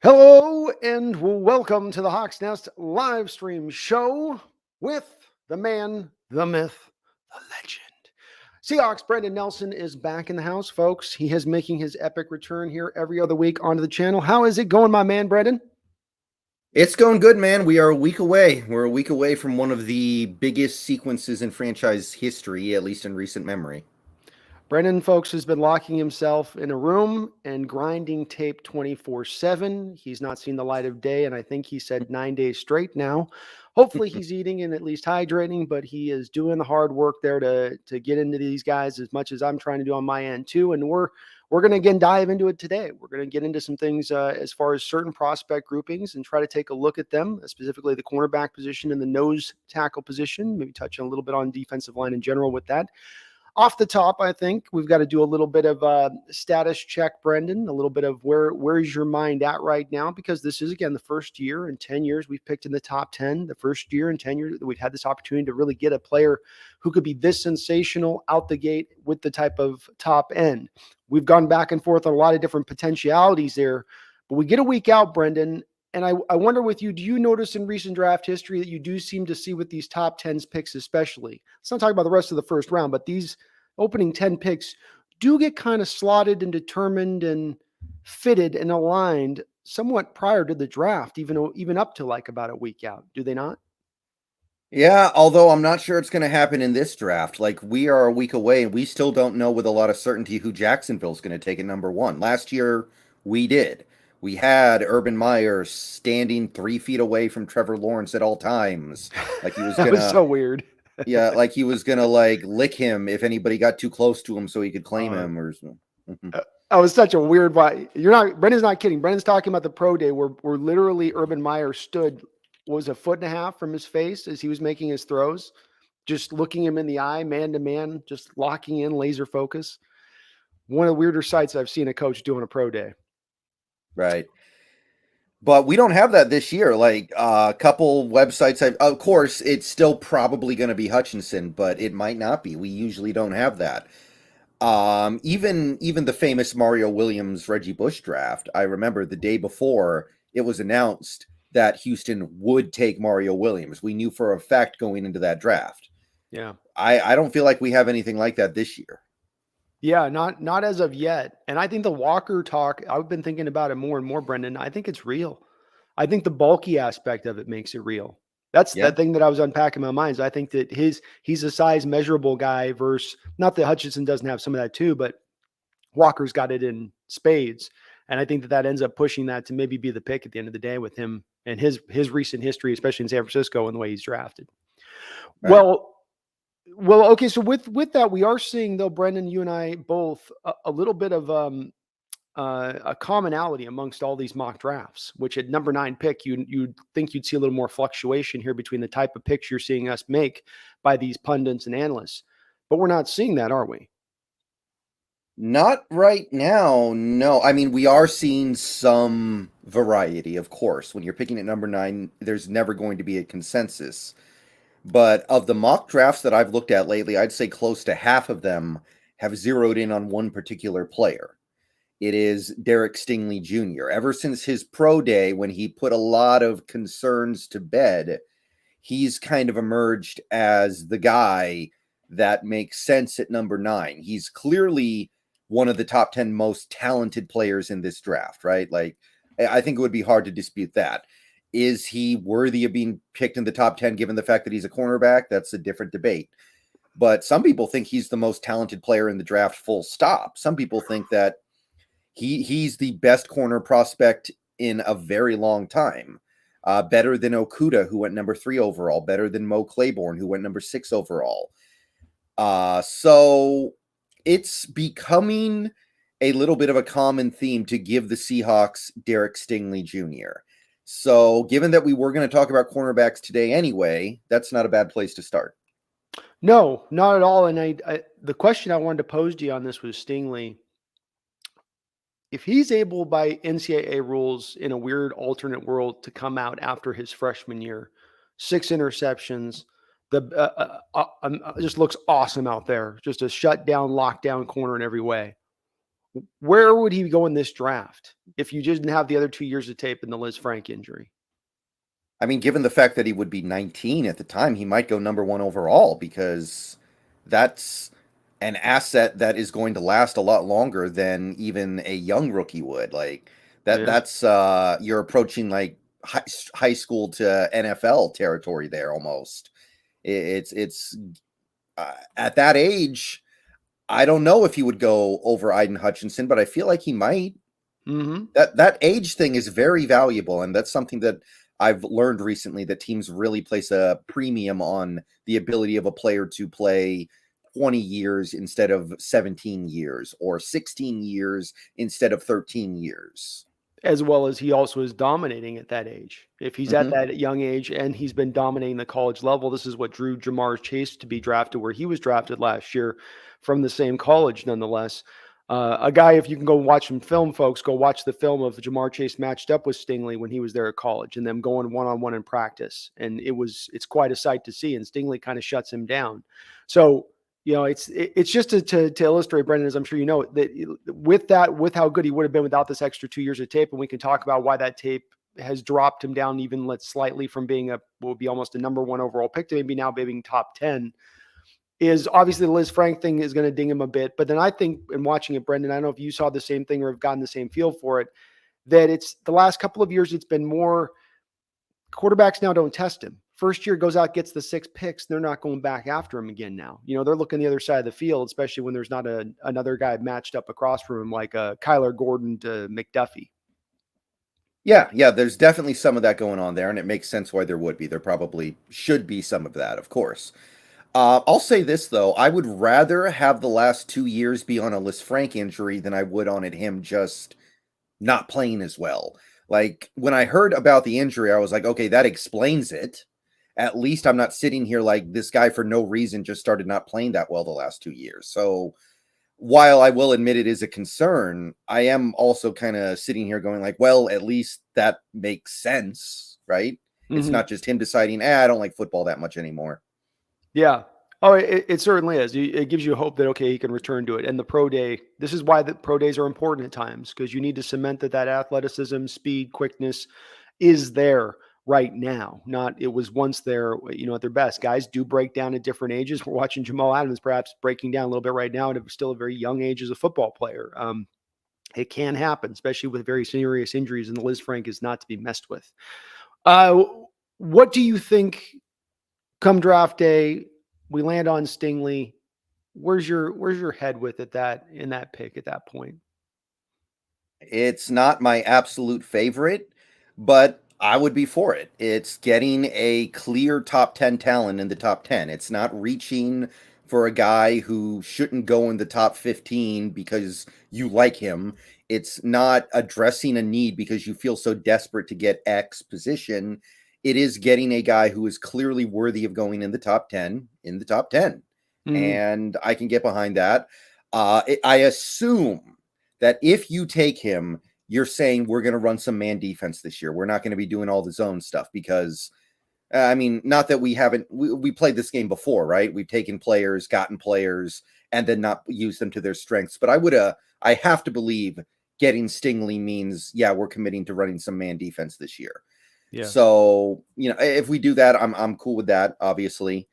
Hello and welcome to the Hawks Nest live stream show with the man, the myth, the legend. Seahawks Brendon Nelson is back in the house, folks. He is making his epic return here every other week onto the channel. How is it going, my man, Brendon? It's going good, man. We are a week away. We're a week away from one of the biggest sequences in franchise history, at least in recent memory. Brendon, folks, has been locking himself in a room and grinding tape 24/7. He's not seen the light of day, and I think he said 9 days straight now. Hopefully he's eating and at least hydrating, but he is doing the hard work there to get into these guys as much as I'm trying to do on my end too. And we're going to again dive into it today. We're going to get into some things as far as certain prospect groupings and try to take a look at them, specifically the cornerback position and the nose tackle position, maybe touch on a little bit on defensive line in general with that. Off the top, I think we've got to do a little bit of a status check, Brendon, a little bit of where's your mind at right now, because this is, again, the first year in 10 years we've picked in the top 10, the first year in 10 years that we've had this opportunity to really get a player who could be this sensational out the gate with the type of top end. We've gone back and forth on a lot of different potentialities there, but we get a week out, Brendon. And I wonder with you, do you notice in recent draft history that you do seem to see with these top 10 picks especially? Let's not talk about the rest of the first round, but these opening 10 picks do get kind of slotted and determined and fitted and aligned somewhat prior to the draft, even up to like about a week out. Do they not? Yeah, although I'm not sure it's going to happen in this draft. Like, we are a week away, and we still don't know with a lot of certainty who Jacksonville's going to take at number one. Last year, we did. We had Urban Meyer standing 3 feet away from Trevor Lawrence at all times. Like he was That going was so to, weird. yeah, like he was going to like lick him if anybody got too close to him so he could claim Uh, him or something. that was such a weird why. Brendan's not kidding. Brendan's talking about the pro day where literally Urban Meyer stood, was a foot and a half from his face as he was making his throws, just looking him in the eye, man to man, just locking in laser focus. One of the weirder sights I've seen a coach do on a pro day. Right. But we don't have that this year. Like a couple websites, of course, it's still probably going to be Hutchinson, but it might not be. We usually don't have that. Even the famous Mario Williams Reggie Bush draft. I remember the day before it was announced that Houston would take Mario Williams. We knew for a fact going into that draft. Yeah. I don't feel like we have anything like that this year. Yeah, not as of yet. And I think the Walker talk, I've been thinking about it more and more, Brendan. I think it's real. I think the bulky aspect of it makes it real. That's the Yeah. thing that I was unpacking in my mind. Is I think that he's a size measurable guy versus, not that Hutchinson doesn't have some of that too, but Walker's got it in spades. And I think that ends up pushing that to maybe be the pick at the end of the day with him and his recent history, especially in San Francisco and the way he's drafted. Right. Well, okay. So with that, we are seeing, though, Brendan, you and I both a little bit of a commonality amongst all these mock drafts. Which at number 9 pick, you'd think you'd see a little more fluctuation here between the type of picks you're seeing us make by these pundits and analysts, but we're not seeing that, are we? Not right now, no. I mean, we are seeing some variety, of course. When you're picking at number 9, there's never going to be a consensus. But of the mock drafts that I've looked at lately, I'd say close to half of them have zeroed in on one particular player. It is Derek Stingley Jr. Ever since his pro day, when he put a lot of concerns to bed, he's kind of emerged as the guy that makes sense at number 9. He's clearly one of the top 10 most talented players in this draft, right? Like, I think it would be hard to dispute that. Is he worthy of being picked in the top 10 given the fact that he's a cornerback? That's a different debate. But some people think he's the most talented player in the draft, full stop. Some people think that he's the best corner prospect in a very long time. Better than Okudah, who went number 3 overall. Better than Mo Claiborne, who went number 6 overall. So it's becoming a little bit of a common theme to give the Seahawks Derek Stingley Jr. So given that we were going to talk about cornerbacks today anyway, that's not a bad place to start. No, not at all. And I the question I wanted to pose to you on this was Stingley. If he's able by NCAA rules in a weird alternate world to come out after his freshman year, 6 interceptions, just looks awesome out there, just a shut down, lockdown corner in every way. Where would he go in this draft if you didn't have the other 2 years of tape and the Liz Frank injury? I mean, given the fact that he would be 19 at the time, he might go number 1 overall because that's an asset that is going to last a lot longer than even a young rookie would. Like that's you're approaching like high school to NFL territory there almost. It's at that age, I don't know if he would go over Aiden Hutchinson, but I feel like he might. Mm-hmm. That age thing is very valuable, and that's something that I've learned recently, that teams really place a premium on the ability of a player to play 20 years instead of 17 years, or 16 years instead of 13 years. As well as he also is dominating at that age. If he's at Mhm. that young age and he's been dominating the college level, this is what drew Jamar Chase to be drafted where he was drafted last year from the same college, nonetheless. A guy, if you can go watch some film, folks, go watch the film of Jamar Chase matched up with Stingley when he was there at college and them going one-on-one in practice. And it's quite a sight to see. And Stingley kind of shuts him down. So, it's just to illustrate, Brendon, as I'm sure you know, that with how good he would have been without this extra 2 years of tape, and we can talk about why that tape has dropped him down even slightly from being what would be almost a number 1 overall pick to maybe now being top 10. Is obviously the Liz Frank thing is going to ding him a bit, but then I think in watching it, Brendon, I don't know if you saw the same thing or have gotten the same feel for it, that it's the last couple of years, it's been more quarterbacks now don't test him. First year goes out, gets the 6 picks. They're not going back after him again now. They're looking the other side of the field, especially when there's not another guy matched up across from him like Kyler Gordon to McDuffie. Yeah, there's definitely some of that going on there, and it makes sense why there would be. There probably should be some of that, of course. I'll say this, though. I would rather have the last 2 years be on a Liz Frank injury than I would on him just not playing as well. Like, when I heard about the injury, I was like, okay, that explains it. At least I'm not sitting here like this guy for no reason just started not playing that well the last 2 years. So while I will admit it is a concern, I am also kind of sitting here going like, well, at least that makes sense, right? Mm-hmm. It's not just him deciding, I don't like football that much anymore. Yeah. Oh, it certainly is. It gives you hope that, okay, he can return to it. And the pro day, this is why the pro days are important at times, because you need to cement that athleticism, speed, quickness is there right now. Not it was once there, at their best. Guys do break down at different ages. We're watching Jamal Adams perhaps breaking down a little bit right now, and it was still a very young age as a football player. It can happen, especially with very serious injuries, and the Liz Frank is not to be messed with. What do you think come draft day? We land on Stingley. Where's your head with it in that pick at that point? It's not my absolute favorite, but I would be for it. It's getting a clear top 10 talent in the top 10. It's not reaching for a guy who shouldn't go in the top 15 because you like him. It's not addressing a need because you feel so desperate to get X position. It is getting a guy who is clearly worthy of going in the top 10 in the top 10. Mm-hmm. And I can get behind that. I assume that if you take him, you're saying we're going to run some man defense this year. We're not going to be doing all the zone stuff because, not that we played this game before, right? We've taken players, gotten players, and then not used them to their strengths. But I have to believe getting Stingley means, we're committing to running some man defense this year. Yeah. So, if we do that, I'm cool with that, obviously.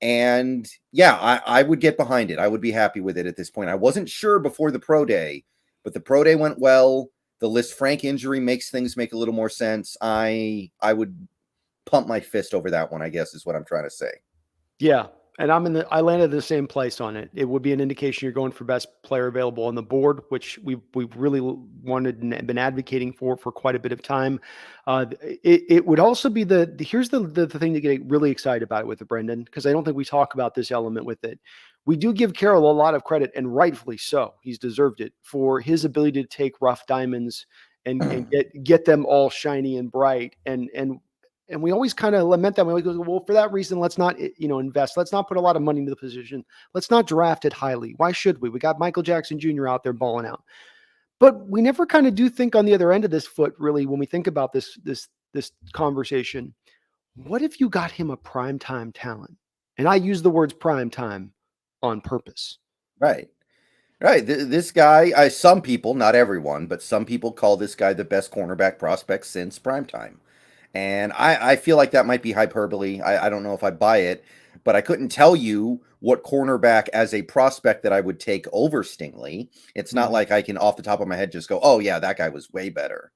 And I would get behind it. I would be happy with it at this point. I wasn't sure before the pro day, but the pro day went well. The Liz Frank injury makes things make a little more sense. I would pump my fist over that one, I guess, is what I'm trying to say. Yeah. And I landed in the same place on it. It would be an indication you're going for best player available on the board, which we've really wanted and been advocating for quite a bit of time. It would also be here's the thing to get really excited about it with it, Brendon, because I don't think we talk about this element with it. We do give Carroll a lot of credit, and rightfully so. He's deserved it for his ability to take rough diamonds and get them all shiny and bright. And we always kind of lament that. We always go, well, for that reason, let's not, invest. Let's not put a lot of money into the position. Let's not draft it highly. Why should we? We got Michael Jackson Jr. out there balling out. But we never kind of do think on the other end of this foot, really, when we think about this conversation. What if you got him a primetime talent? And I use the words primetime on purpose. Right. Right. This guy, some people, not everyone, but some people call this guy the best cornerback prospect since primetime. And I feel like that might be hyperbole. I don't know if I buy it, but I couldn't tell you what cornerback as a prospect that I would take over Stingley. It's not like I can off the top of my head just go, oh, yeah, that guy was way better.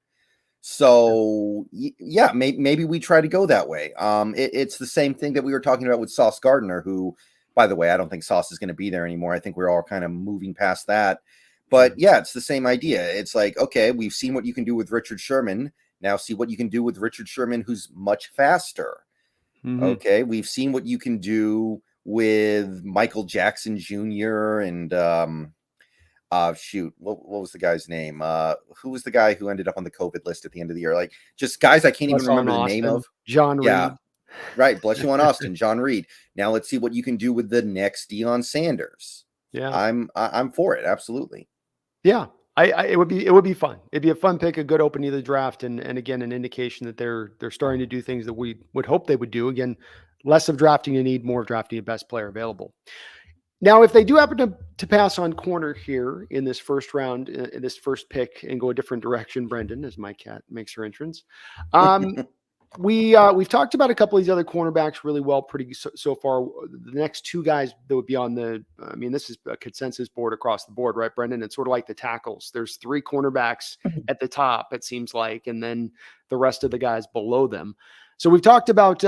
So, yeah, maybe we try to go that way. It's the same thing that we were talking about with Sauce Gardner, who, by the way, I don't think Sauce is going to be there anymore. I think we're all kind of moving past that. But yeah, it's the same idea. It's like, okay, we've seen what you can do with Richard Sherman. Now see what you can do with Richard Sherman, who's much faster. Okay, we've seen what you can do with Michael Jackson Jr. and shoot, what was the guy's name? Who was the guy who ended up on the COVID list at the end of the year? Like, just guys I can't even remember the name of. John Yeah, Reed. right. Bless you on Austin, John Reed. Now let's see what you can do with the next Deion Sanders. Yeah, I'm for it. Absolutely. Yeah, it would be fun. It'd be a fun pick, a good opening of the draft, and again, an indication that they're starting to do things that we would hope they would do. Again, less of drafting a need, more of drafting a best player available. Now, if they do happen to pass on corner here in this first round, in this first pick, and go a different direction, Brendan, as my cat makes her entrance, we've talked about a couple of these other cornerbacks really well, so far. The next two guys that would be on this is a consensus board across the board, right, Brendan? It's sort of like the tackles. There's three cornerbacks at the top, it seems like, and then the rest of the guys below them. So we've talked about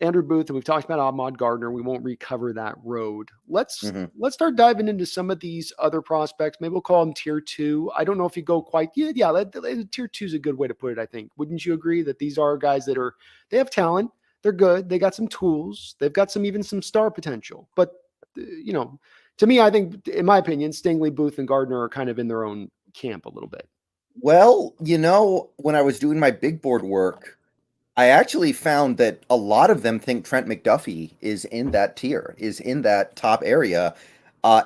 Andrew Booth, and we've talked about Ahmad Gardner. We won't recover that road. Let's start diving into some of these other prospects. Maybe we'll call them tier 2. I don't know if you go quite. Yeah. Tier 2 is a good way to put it, I think. Wouldn't you agree that these are guys that they have talent, they're good, they got some tools, they've got even some star potential. But to me, I think, in my opinion, Stingley, Booth, and Gardner are kind of in their own camp a little bit. Well, when I was doing my big board work, I actually found that a lot of them think Trent McDuffie is in that tier, is in that top area.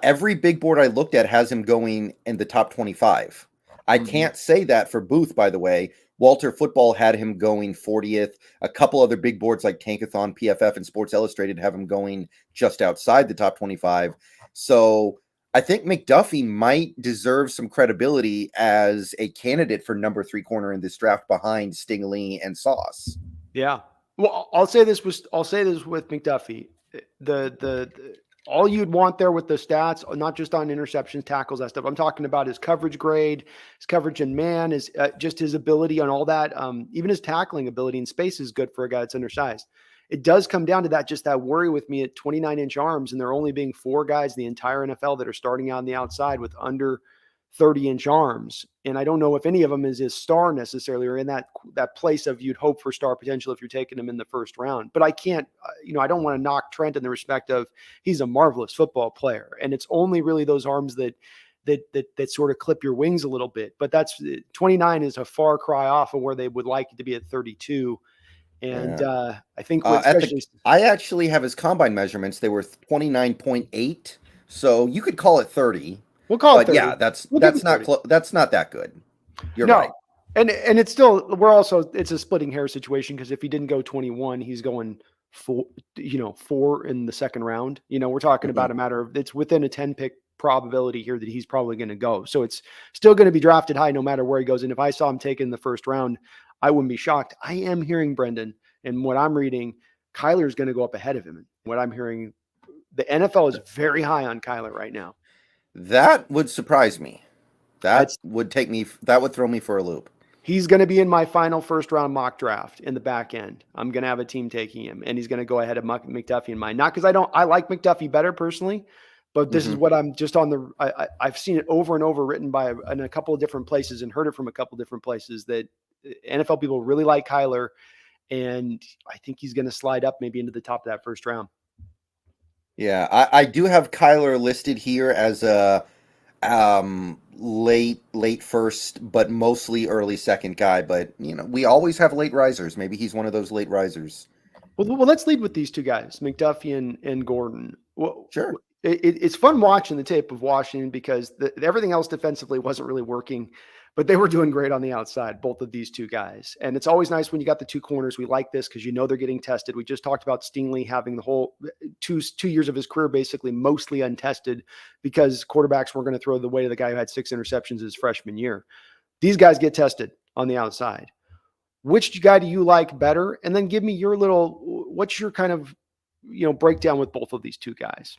Every big board I looked at has him going in the top 25. I can't say that for Booth, by the way. Walter Football had him going 40th. A couple other big boards like Tankathon, PFF, and Sports Illustrated have him going just outside the top 25. So I think McDuffie might deserve some credibility as a candidate for number 3 corner in this draft behind Stingley and Sauce. Yeah. Well, I'll say this with McDuffie. The all you'd want there with the stats, not just on interceptions, tackles, that stuff. I'm talking about his coverage grade, his coverage in man, his just his ability on all that. Even his tackling ability in space is good for a guy that's undersized. It does come down to just that worry with me at 29-inch arms, and there only being 4 guys in the entire NFL that are starting out on the outside with under 30-inch arms. And I don't know if any of them is his star necessarily, or in that place of you'd hope for star potential if you're taking him in the first round. But I can't, I don't want to knock Trent in the respect of he's a marvelous football player. And it's only really those arms that sort of clip your wings a little bit. But 29 is a far cry off of where they would like it to be at 32. And I think I actually have his combine measurements. They were 29.8. So you could call it 30. We'll call it 30. Yeah, that's not that's not that good. You're right. And it's it's a splitting hair situation, because if he didn't go 21, he's going 4 in the second round. We're talking about a matter of, it's within a 10 pick probability here that he's probably going to go. So it's still going to be drafted high no matter where he goes. And if I saw him taken in the first round, I wouldn't be shocked. I am hearing, Brendan, and what I'm reading, Kyler is going to go up ahead of him. And what I'm hearing, the NFL is very high on Kyler right now. That would surprise me. That would throw me for a loop. He's going to be in my final first round mock draft in the back end. I'm going to have a team taking him, and he's going to go ahead of McDuffie in mine. Not because I like McDuffie better personally, but this is what I'm just on I've seen it over and over written in a couple of different places and heard it from a couple of different places that NFL people really like Kyler, and I think he's going to slide up maybe into the top of that first round. Yeah, I do have Kyler listed here as a late first, but mostly early second guy. But we always have late risers. Maybe he's one of those late risers. Well, let's lead with these two guys, McDuffie and Gordon. Well, sure. It's fun watching the tape of Washington, because everything else defensively wasn't really working. but they were doing great on the outside, both of these two guys. And it's always nice when you got the two corners. We like this because they're getting tested. We just talked about Stingley having the whole two years of his career basically mostly untested because quarterbacks weren't going to throw the way to the guy who had 6 interceptions his freshman year. These guys get tested on the outside. Which guy do you like better? And then give me what's your kind of, breakdown with both of these two guys?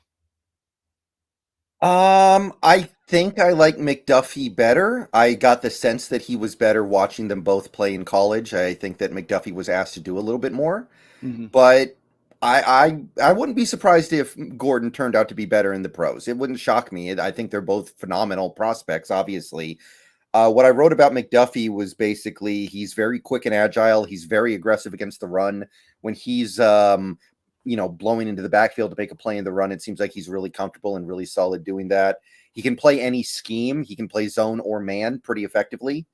I think I like McDuffie better. I got the sense that he was better watching them both play in college. I think that McDuffie was asked to do a little bit more, but I wouldn't be surprised if Gordon turned out to be better in the pros. It wouldn't shock me. I think they're both phenomenal prospects, obviously. What I wrote about McDuffie was basically he's very quick and agile. He's very aggressive against the run. When he's blowing into the backfield to make a play in the run, it seems like he's really comfortable and really solid doing that. He can play any scheme. He can play zone or man pretty effectively.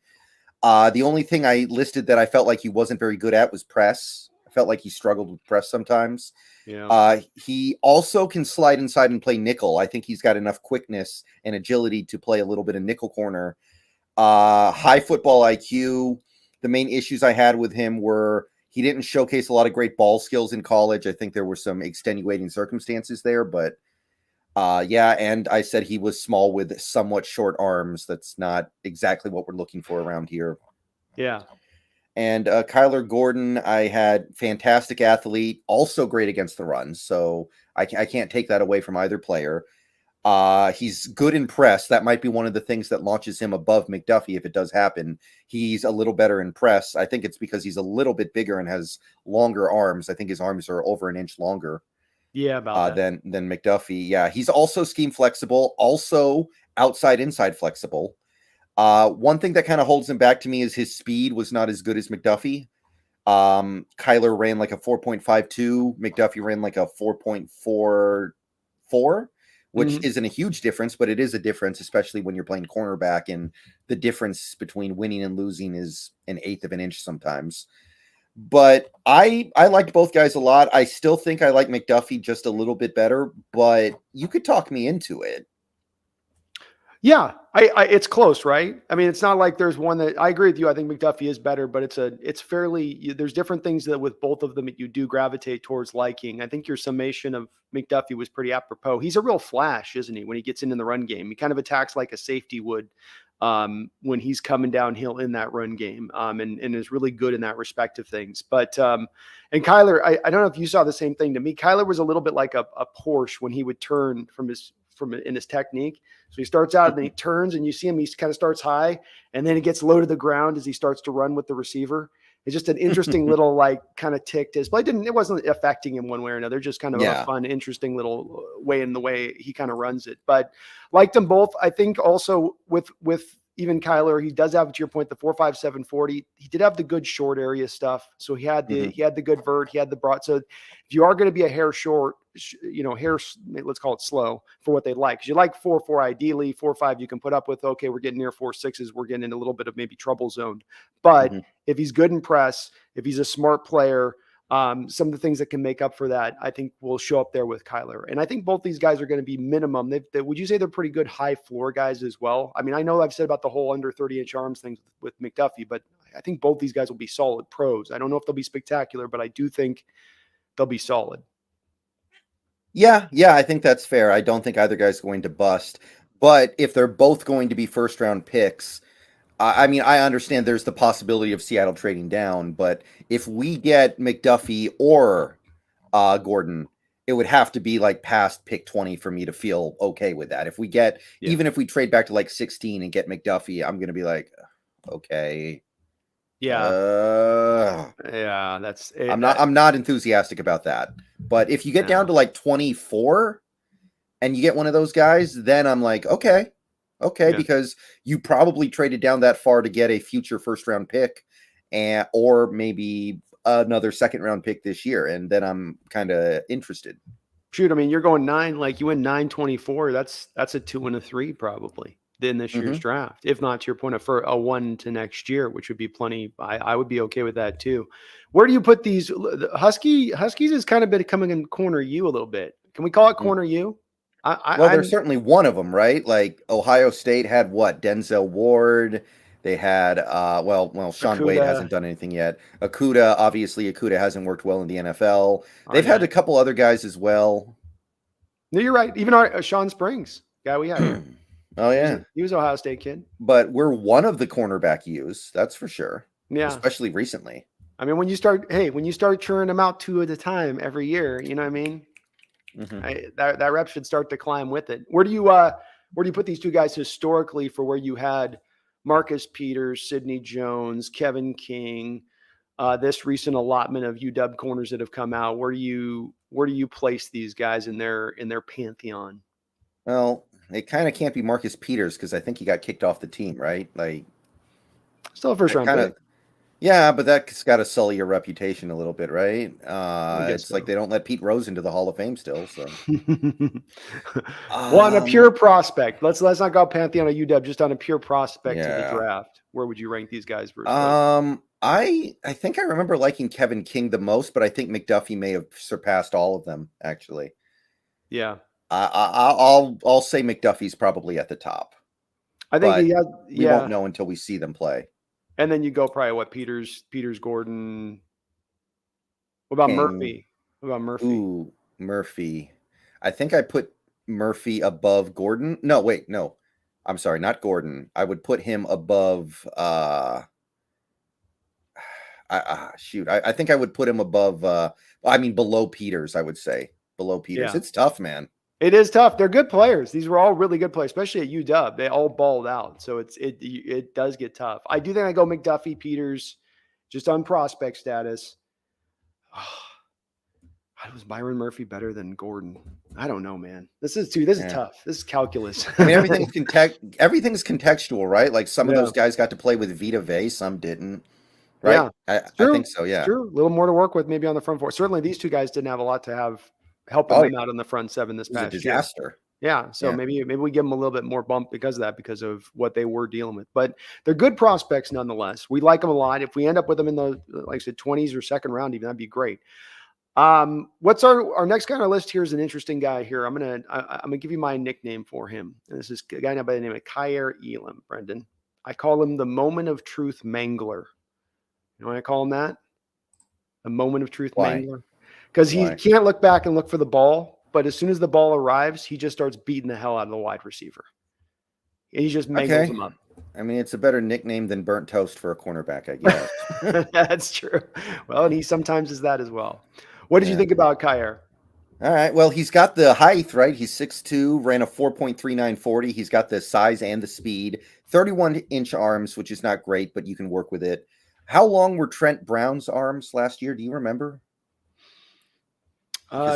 The only thing I listed that I felt like he wasn't very good at was press. I felt like he struggled with press sometimes. Yeah. He also can slide inside and play nickel. I think he's got enough quickness and agility to play a little bit of nickel corner. High football IQ. The main issues I had with him were he didn't showcase a lot of great ball skills in college. I think there were some extenuating circumstances there, but and I said he was small with somewhat short arms. That's not exactly what we're looking for around here. Yeah. And Kyler Gordon, I had fantastic athlete, also great against the run. So I can't take that away from either player. He's good in press. That might be one of the things that launches him above McDuffie if it does happen. He's a little better in press. I think it's because he's a little bit bigger and has longer arms. I think his arms are over an inch longer. Yeah, about than McDuffie. Yeah, he's also scheme flexible, also outside inside flexible. One thing that kind of holds him back to me is his speed was not as good as McDuffie. Kyler ran like a 4.52. McDuffie ran like a 4.44. Which isn't a huge difference, but it is a difference, especially when you're playing cornerback, and the difference between winning and losing is an eighth of an inch sometimes. But I liked both guys a lot. I still think I like McDuffie just a little bit better, but you could talk me into it. Yeah, it's close, right? I mean, it's not like there's one that I agree with you. I think McDuffie is better, but it's fairly, there's different things that with both of them that you do gravitate towards liking. I think your summation of McDuffie was pretty apropos. He's a real flash, isn't he? When he gets into the run game, he kind of attacks like a safety would when he's coming downhill in that run game, and is really good in that respect of things. But and Kyler, I don't know if you saw the same thing to me. Kyler was a little bit like a Porsche when he would turn from in his technique. So he starts out and then he turns, and you see him, he kind of starts high and then he gets low to the ground as he starts to run with the receiver. It's just an interesting little kind of tick to his play. It wasn't affecting him one way or another, just kind of a fun, interesting little way in the way he kind of runs it. But liked them both. I think also with even Kyler, he does have, to your point, the 4.57 40. He did have the good short area stuff. So he had the good vert, he had the broad. So if you are going to be a hair short, let's call it slow for what they like. Because you like 4.4 ideally, 4.5 you can put up with. Okay, we're getting near 4.6s. We're getting in a little bit of maybe trouble zone. But if he's good in press, if he's a smart player, some of the things that can make up for that, I think will show up there with Kyler. And I think both these guys are going to be minimum. Would you say they're pretty good high floor guys as well? I mean, I know I've said about the whole under 30-inch arms things with McDuffie, but I think both these guys will be solid pros. I don't know if they'll be spectacular, but I do think they'll be solid. Yeah, I think that's fair. I don't think either guy's going to bust. But if they're both going to be first-round picks, I mean, I understand there's the possibility of Seattle trading down, but if we get McDuffie or Gordon, it would have to be like past pick 20 for me to feel okay with that. If we get, even if we trade back to like 16 and get McDuffie, I'm going to be like, okay. That's it. I'm not enthusiastic about that. But if you get down to like 24 and you get one of those guys, then I'm like, okay, because you probably traded down that far to get a future first round pick or maybe another second round pick this year. And then I'm kind of interested. Shoot, I mean, you're going 9, like you went 9-24. That's a 2 and a 3 probably in this year's draft. If not, to your point, for a 1 to next year, which would be plenty. I would be okay with that too. Where do you put these? Huskies has kind of been coming in corner U a little bit. Can we call it corner U? There's certainly one of them, right? Like Ohio State had what? Denzel Ward. They had, Sean Wade Okudah. hasn't done anything yet. Obviously, Okudah hasn't worked well in the NFL. They've had Arnett. a couple other guys as well. No, you're right. Even our Sean Springs, guy we had here. Oh, yeah. He was Ohio State kid. But we're one of the cornerback U's, that's for sure. Yeah. Especially recently. I mean, when you start churning them out 2 at a time every year, you know what I mean? That rep should start to climb with it. Where do you put these two guys historically for where you had Marcus Peters, Sidney Jones, Kevin King, this recent allotment of UW corners that have come out? Where do you place these guys in their pantheon? Well, it kind of can't be Marcus Peters because I think he got kicked off the team, right? Like, still a first round pick. Yeah, but that's got to sully your reputation a little bit, right? It's so. like they don't let Pete Rose into the Hall of Fame still. So, well, on a pure prospect, let's not go pantheon of UW, just on a pure prospect to the draft. Where would you rank these guys? I think I remember liking Kevin King the most, but I think McDuffie may have surpassed all of them actually. Yeah, I'll say McDuffie's probably at the top. I think we won't know until we see them play. And then you go probably what Peters, Gordon. What about King. Murphy? What about Murphy? Ooh, Murphy. I think I put Murphy above Gordon. No, wait, no. I'm sorry, not Gordon. I would put him above I think I would put him above below Peters, I would say. Below Peters. Yeah. It's tough, man. It is tough. They're good players. These were all really good players, especially at UW. They all balled out. So it does get tough. I do think I go McDuffie, Peters, just on prospect status. How was Byron Murphy better than Gordon? I don't know, man. This is tough. This is calculus. I mean, everything's contextual, right? Like some of those guys got to play with Vita Vea, some didn't. Right? Yeah, I think so, yeah. True. A little more to work with maybe on the front four. Certainly these two guys didn't have a lot to have helping them out on the front seven this past year. Disaster. Yeah. So maybe we give them a little bit more bump because of that, because of what they were dealing with. But they're good prospects nonetheless. We like them a lot. If we end up with them in the, like I said, 20s or second round, even that'd be great. What's our next guy on our list here is an interesting guy here. I'm gonna give you my nickname for him. And this is a guy by the name of Kaiir Elam, Brendon. I call him the Moment of Truth Mangler. You know why I call him that? A Moment of Truth Mangler. Because he can't look back and look for the ball, but as soon as the ball arrives, he just starts beating the hell out of the wide receiver. And he just mangles him up. I mean, it's a better nickname than burnt toast for a cornerback, I guess. That's true. Well, and he sometimes is that as well. What did you think about Kaiir? All right. Well, he's got the height, right? He's 6'2", ran a 4.39 40. He's got the size and the speed. 31-inch arms, which is not great, but you can work with it. How long were Trent Brown's arms last year? Do you remember?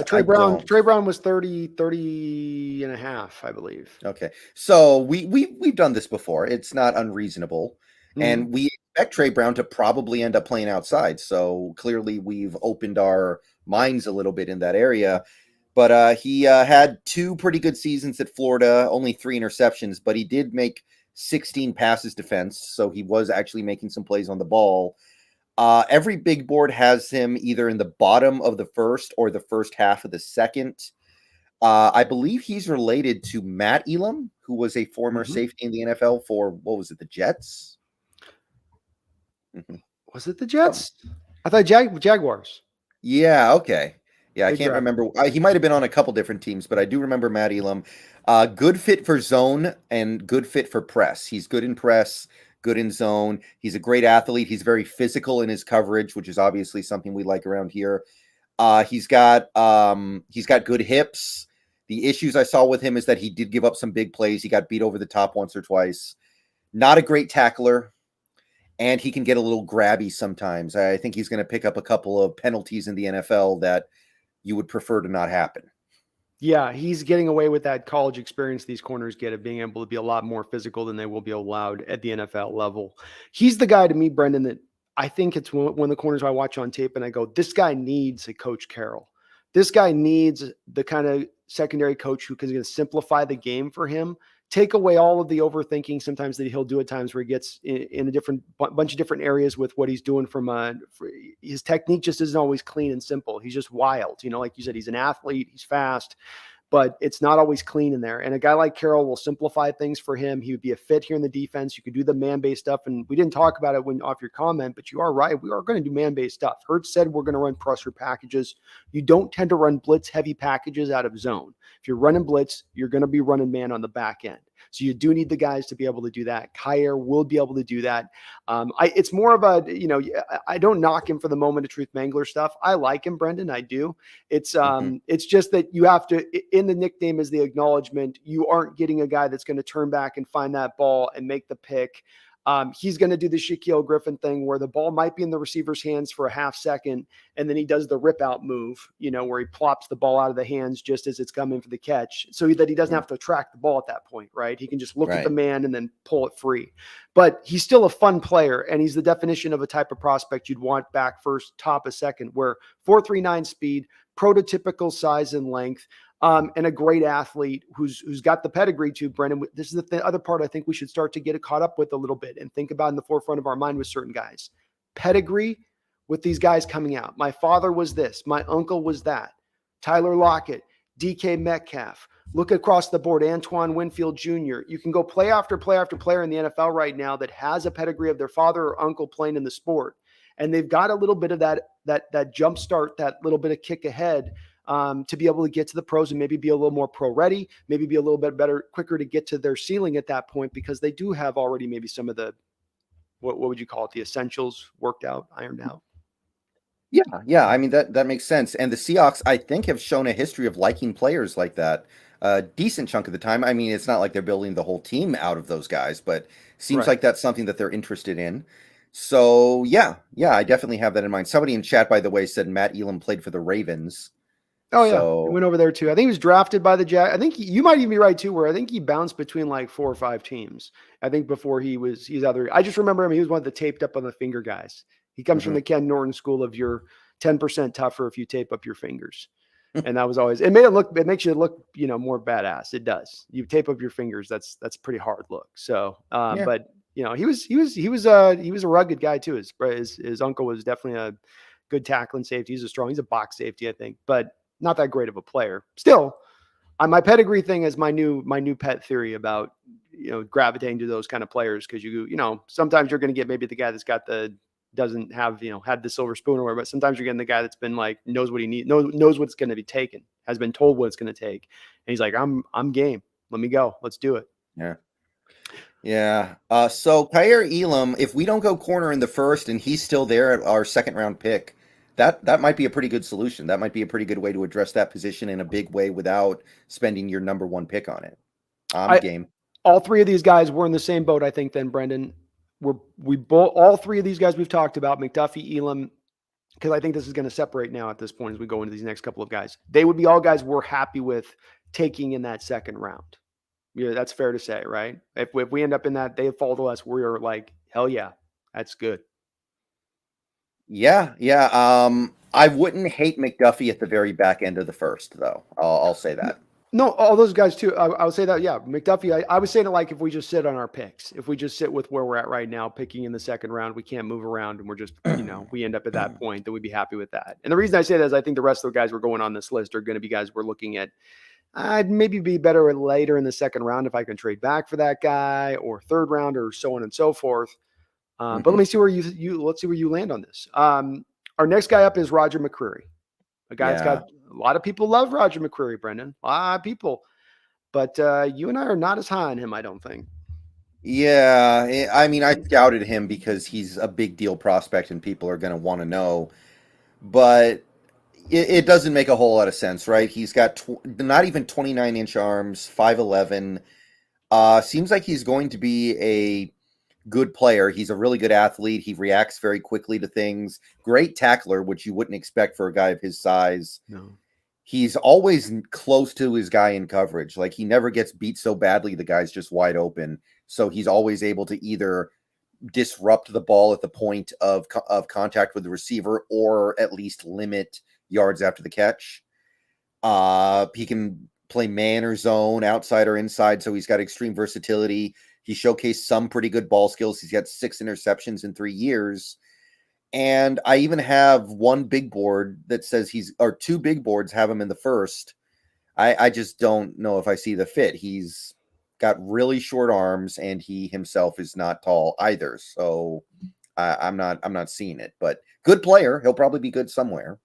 Trey Brown was 30 and a half, I believe. Okay. So we've done this before. It's not unreasonable. Mm-hmm. And we expect Trey Brown to probably end up playing outside. So clearly we've opened our minds a little bit in that area. But he had 2 pretty good seasons at Florida, only 3 interceptions, but he did make 16 passes defense. So he was actually making some plays on the ball. Every big board has him either in the bottom of the first or the first half of the second. I believe he's related to Matt Elam, who was a former safety in the NFL for, what was it, the Jets? Was it the Jets? I thought Jaguars. Yeah, okay. Yeah, I can't remember. He might have been on a couple different teams, but I do remember Matt Elam. Good fit for zone and good fit for press. He's good in press, good in zone. He's a great athlete. He's very physical in his coverage, which is obviously something we like around here. He's got good hips. The issues I saw with him is that he did give up some big plays. He got beat over the top once or twice. Not a great tackler, and he can get a little grabby sometimes. I think he's going to pick up a couple of penalties in the NFL that you would prefer to not happen. Yeah, he's getting away with that college experience these corners get of being able to be a lot more physical than they will be allowed at the NFL level. He's the guy to me, Brendon, that I think it's one of the corners I watch on tape and I go, this guy needs a Coach Carroll. This guy needs the kind of secondary coach who is going to simplify the game for him, take away all of the overthinking sometimes that he'll do at times where he gets in a different bunch of different areas with what he's doing his technique just isn't always clean and simple. He's just wild. You know, like you said, he's an athlete, he's fast, but it's not always clean in there. And a guy like Carroll will simplify things for him. He would be a fit here in the defense. You could do the man-based stuff. And we didn't talk about it when off your comment, but you are right. We are going to do man-based stuff. Hurts said we're going to run pressure packages. You don't tend to run blitz heavy packages out of zone. If you're running blitz, you're going to be running man on the back end. So you do need the guys to be able to do that. Kaiir will be able to do that. It's more of a, I don't knock him for the moment of truth mangler stuff. I like him, Brendon. I do. It's just that you have to, in the nickname as the acknowledgement, you aren't getting a guy that's going to turn back and find that ball and make the pick. He's going to do the Shaquille Griffin thing where the ball might be in the receiver's hands for a half second, and then he does the rip out move, where he plops the ball out of the hands just as it's coming for the catch, so that he doesn't have to track the ball at that point, right? He can just look at the man and then pull it free. But he's still a fun player, and he's the definition of a type of prospect you'd want back first, top a second, where 4.39 speed, prototypical size and length, and a great athlete who's got the pedigree to Brendon. This is the other part I think we should start to get caught up with a little bit and think about in the forefront of our mind with certain guys. Pedigree with these guys coming out. My father was this. My uncle was that. Tyler Lockett, DK Metcalf. Look across the board, Antoine Winfield Jr. You can go play after play after player in the NFL right now that has a pedigree of their father or uncle playing in the sport. And they've got a little bit of that jump start, that little bit of kick ahead to be able to get to the pros and maybe be a little more pro ready, maybe be a little bit better, quicker to get to their ceiling at that point, because they do have already maybe some of the, what would you call it? The essentials worked out, ironed out. Yeah. I mean, that makes sense. And the Seahawks, I think, have shown a history of liking players like that. A decent chunk of the time. I mean, it's not like they're building the whole team out of those guys, but seems like that's something that they're interested in. So yeah, I definitely have that in mind. Somebody in chat, by the way, said Matt Elam played for the Ravens. Oh yeah, he went over there too. I think he was drafted by the Jags. I think you might even be right too, where I think he bounced between like 4 or 5 teams. I think before he's other. I just remember him. He was one of the taped up on the finger guys. He comes from the Ken Norton school of you're 10% tougher if you tape up your fingers, and that was always. It makes you look more badass. It does. You tape up your fingers. That's a pretty hard look. So, but he was a rugged guy too. His uncle was definitely a good tackling safety. He's a box safety, I think, but not that great of a player. Still, my pedigree thing is my new pet theory about gravitating to those kind of players, because sometimes you're going to get maybe the guy that's doesn't have had the silver spoon or whatever, but sometimes you're getting the guy that's been like knows what he needs, knows what's going to be taken, has been told what it's going to take, and he's like, I'm game. Let me go. Let's do it. Yeah. So Kaiir Elam, if we don't go corner in the first and he's still there at our second round pick, that might be a pretty good solution. That might be a pretty good way to address that position in a big way without spending your number 1 pick on it. Game. All 3 of these guys were in the same boat, I think, then, Brendon. All 3 of these guys we've talked about, McDuffie, Elam, because I think this is going to separate now at this point as we go into these next couple of guys. They would be all guys we're happy with taking in that second round. Yeah, that's fair to say, right? If we end up in that, they fall to us, we're like, hell yeah, that's good. Yeah. I wouldn't hate McDuffie at the very back end of the first, though. I'll say that. No, all those guys too. I would say that, yeah. McDuffie, I was saying it like if we just sit on our picks, if we just sit with where we're at right now, picking in the second round, we can't move around, and we're just, we end up at that point, that we'd be happy with that. And the reason I say that is I think the rest of the guys we're going on this list are going to be guys we're looking at. I'd maybe be better later in the second round if I can trade back for that guy, or third round, or so on and so forth. But let me see where let's see where you land on this. Our next guy up is Roger McCreary, a guy that's got a lot of people love Roger McCreary, Brendon. A lot of people, but you and I are not as high on him, I don't think. Yeah, I mean, I scouted him because he's a big deal prospect and people are going to want to know, but it doesn't make a whole lot of sense, right? He's got not even 29-inch arms, 5'11". Seems like he's going to be a good player. He's a really good athlete. He reacts very quickly to things. Great tackler, which you wouldn't expect for a guy of his size. No. He's always close to his guy in coverage. Like, he never gets beat so badly the guy's just wide open. So he's always able to either disrupt the ball at the point of contact with the receiver, or at least limit yards after the catch. He can play man or zone, outside or inside, so he's got extreme versatility. He showcased some pretty good ball skills. He's got 6 interceptions in 3 years. And I even have one big board that says 2 big boards have him in the first. I just don't know if I see the fit. He's got really short arms, and he himself is not tall either. So I'm not seeing it. But good player. He'll probably be good somewhere.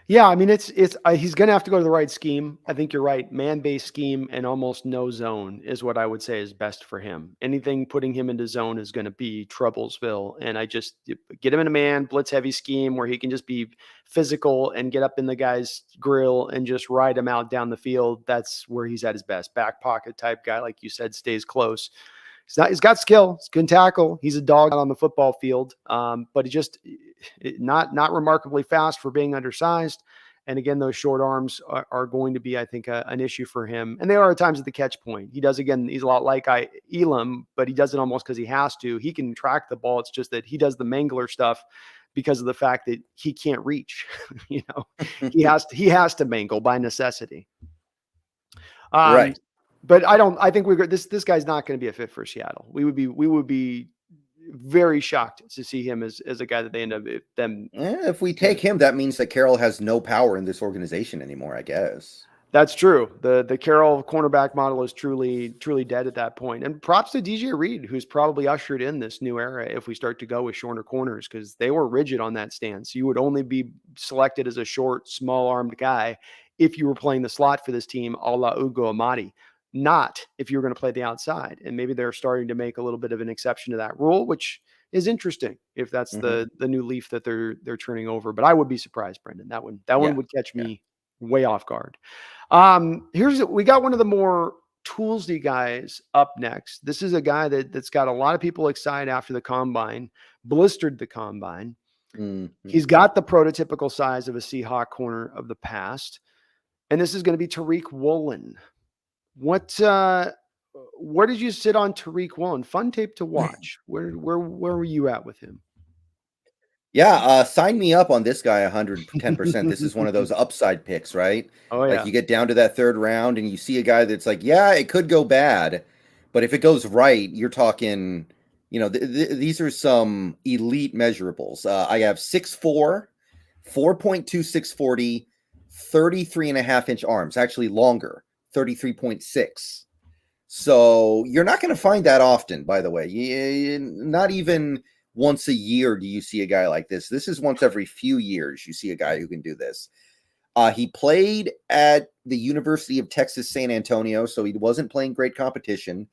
Yeah, I mean, he's going to have to go to the right scheme. I think you're right. Man-based scheme and almost no zone is what I would say is best for him. Anything putting him into zone is going to be Troublesville. And I just get him in a man blitz heavy scheme where he can just be physical and get up in the guy's grill and just ride him out down the field. That's where he's at his best. Back pocket type guy, like you said, stays close. He's got skill. He's good tackle. He's a dog on the football field, but he just not remarkably fast for being undersized. And again, those short arms are going to be, I think, an issue for him. And they are at times at the catch point. He does, again, he's a lot like Elam, but he does it almost because he has to. He can track the ball. It's just that he does the mangler stuff because of the fact that he can't reach. He has to mangle by necessity. Right. But I think this guy's not going to be a fit for Seattle. We would be very shocked to see him as a guy that they end up them. If we take him, that means that Carroll has no power in this organization anymore, I guess. That's true. The Carroll cornerback model is truly dead at that point. And props to DJ Reed, who's probably ushered in this new era if we start to go with shorter corners, because they were rigid on that stance. You would only be selected as a short, small-armed guy if you were playing the slot for this team, a la Ugo Amadi. Not if you're going to play the outside. And maybe they're starting to make a little bit of an exception to that rule, which is interesting if that's the new leaf that they're turning over. But I would be surprised, Brendan. That one would catch me way off guard. We got one of the more toolsy guys up next. This is a guy that's got a lot of people excited after the combine, blistered the combine. He's got the prototypical size of a Seahawk corner of the past. And this is going to be Tariq Woolen. Where did you sit on Tariq Woolen? Fun tape to watch. Where were you at with him? Yeah, sign me up on this guy 110%. This is one of those upside picks, right? Oh, yeah. Like you get down to that third round and you see a guy that's like, yeah, it could go bad, but if it goes right, you're talking, these are some elite measurables. I have 6'4", 4.2640, 33.5-inch arms, actually longer. 33.6. So you're not going to find that often, by the way. Not even once a year do you see a guy like this. This is once every few years you see a guy who can do this. He played at the University of Texas San Antonio, so he wasn't playing great competition,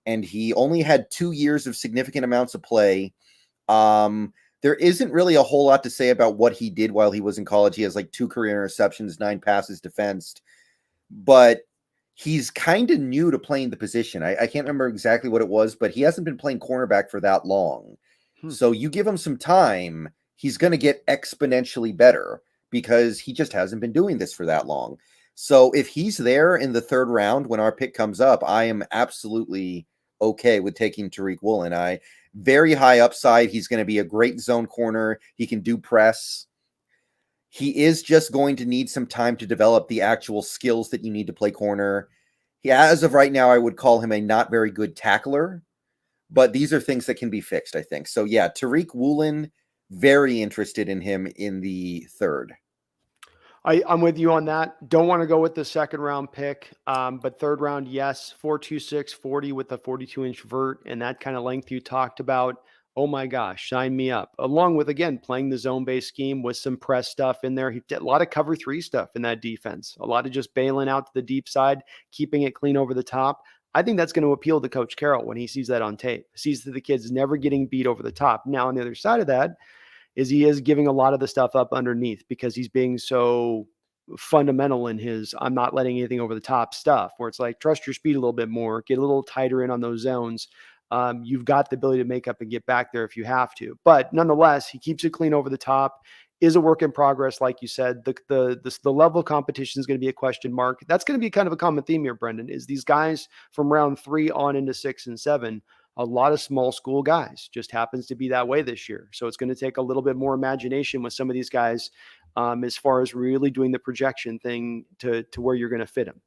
and he only had 2 years of significant amounts of play. There isn't really a whole lot to say about what he did while he was in college. He has like 2 career interceptions, 9 passes defensed, but he's kind of new to playing the position. I can't remember exactly what it was, but he hasn't been playing cornerback for that long. So you give him some time, he's going to get exponentially better because he just hasn't been doing this for that long. So if he's there in the third round when our pick comes up, I am absolutely okay with taking Tariq Woolen. Very high upside. He's going to be a great zone corner. He can do press. He is just going to need some time to develop the actual skills that you need to play corner. As of right now, I would call him a not very good tackler, but these are things that can be fixed, I think. So yeah, Tariq Woolen, very interested in him in the third. I'm with you on that. Don't want to go with the second round pick, but third round, yes, 4.26, 40 with a 42-inch vert and that kind of length you talked about. Oh my gosh, sign me up. Along with, again, playing the zone-based scheme with some press stuff in there. He did a lot of cover 3 stuff in that defense. A lot of just bailing out to the deep side, keeping it clean over the top. I think that's going to appeal to Coach Carroll when he sees that on tape. Sees that the kid's never getting beat over the top. Now, on the other side of that is he is giving a lot of the stuff up underneath because he's being so fundamental in his I'm not letting anything over the top stuff, where it's like, trust your speed a little bit more, get a little tighter in on those zones. You've got the ability to make up and get back there if you have to. But nonetheless, he keeps it clean over the top, is a work in progress. Like you said, the level of competition is going to be a question mark. That's going to be kind of a common theme here, Brendan, is these guys from round 3 on into 6 and 7, a lot of small school guys. Just happens to be that way this year. So it's going to take a little bit more imagination with some of these guys as far as really doing the projection thing to where you're going to fit them,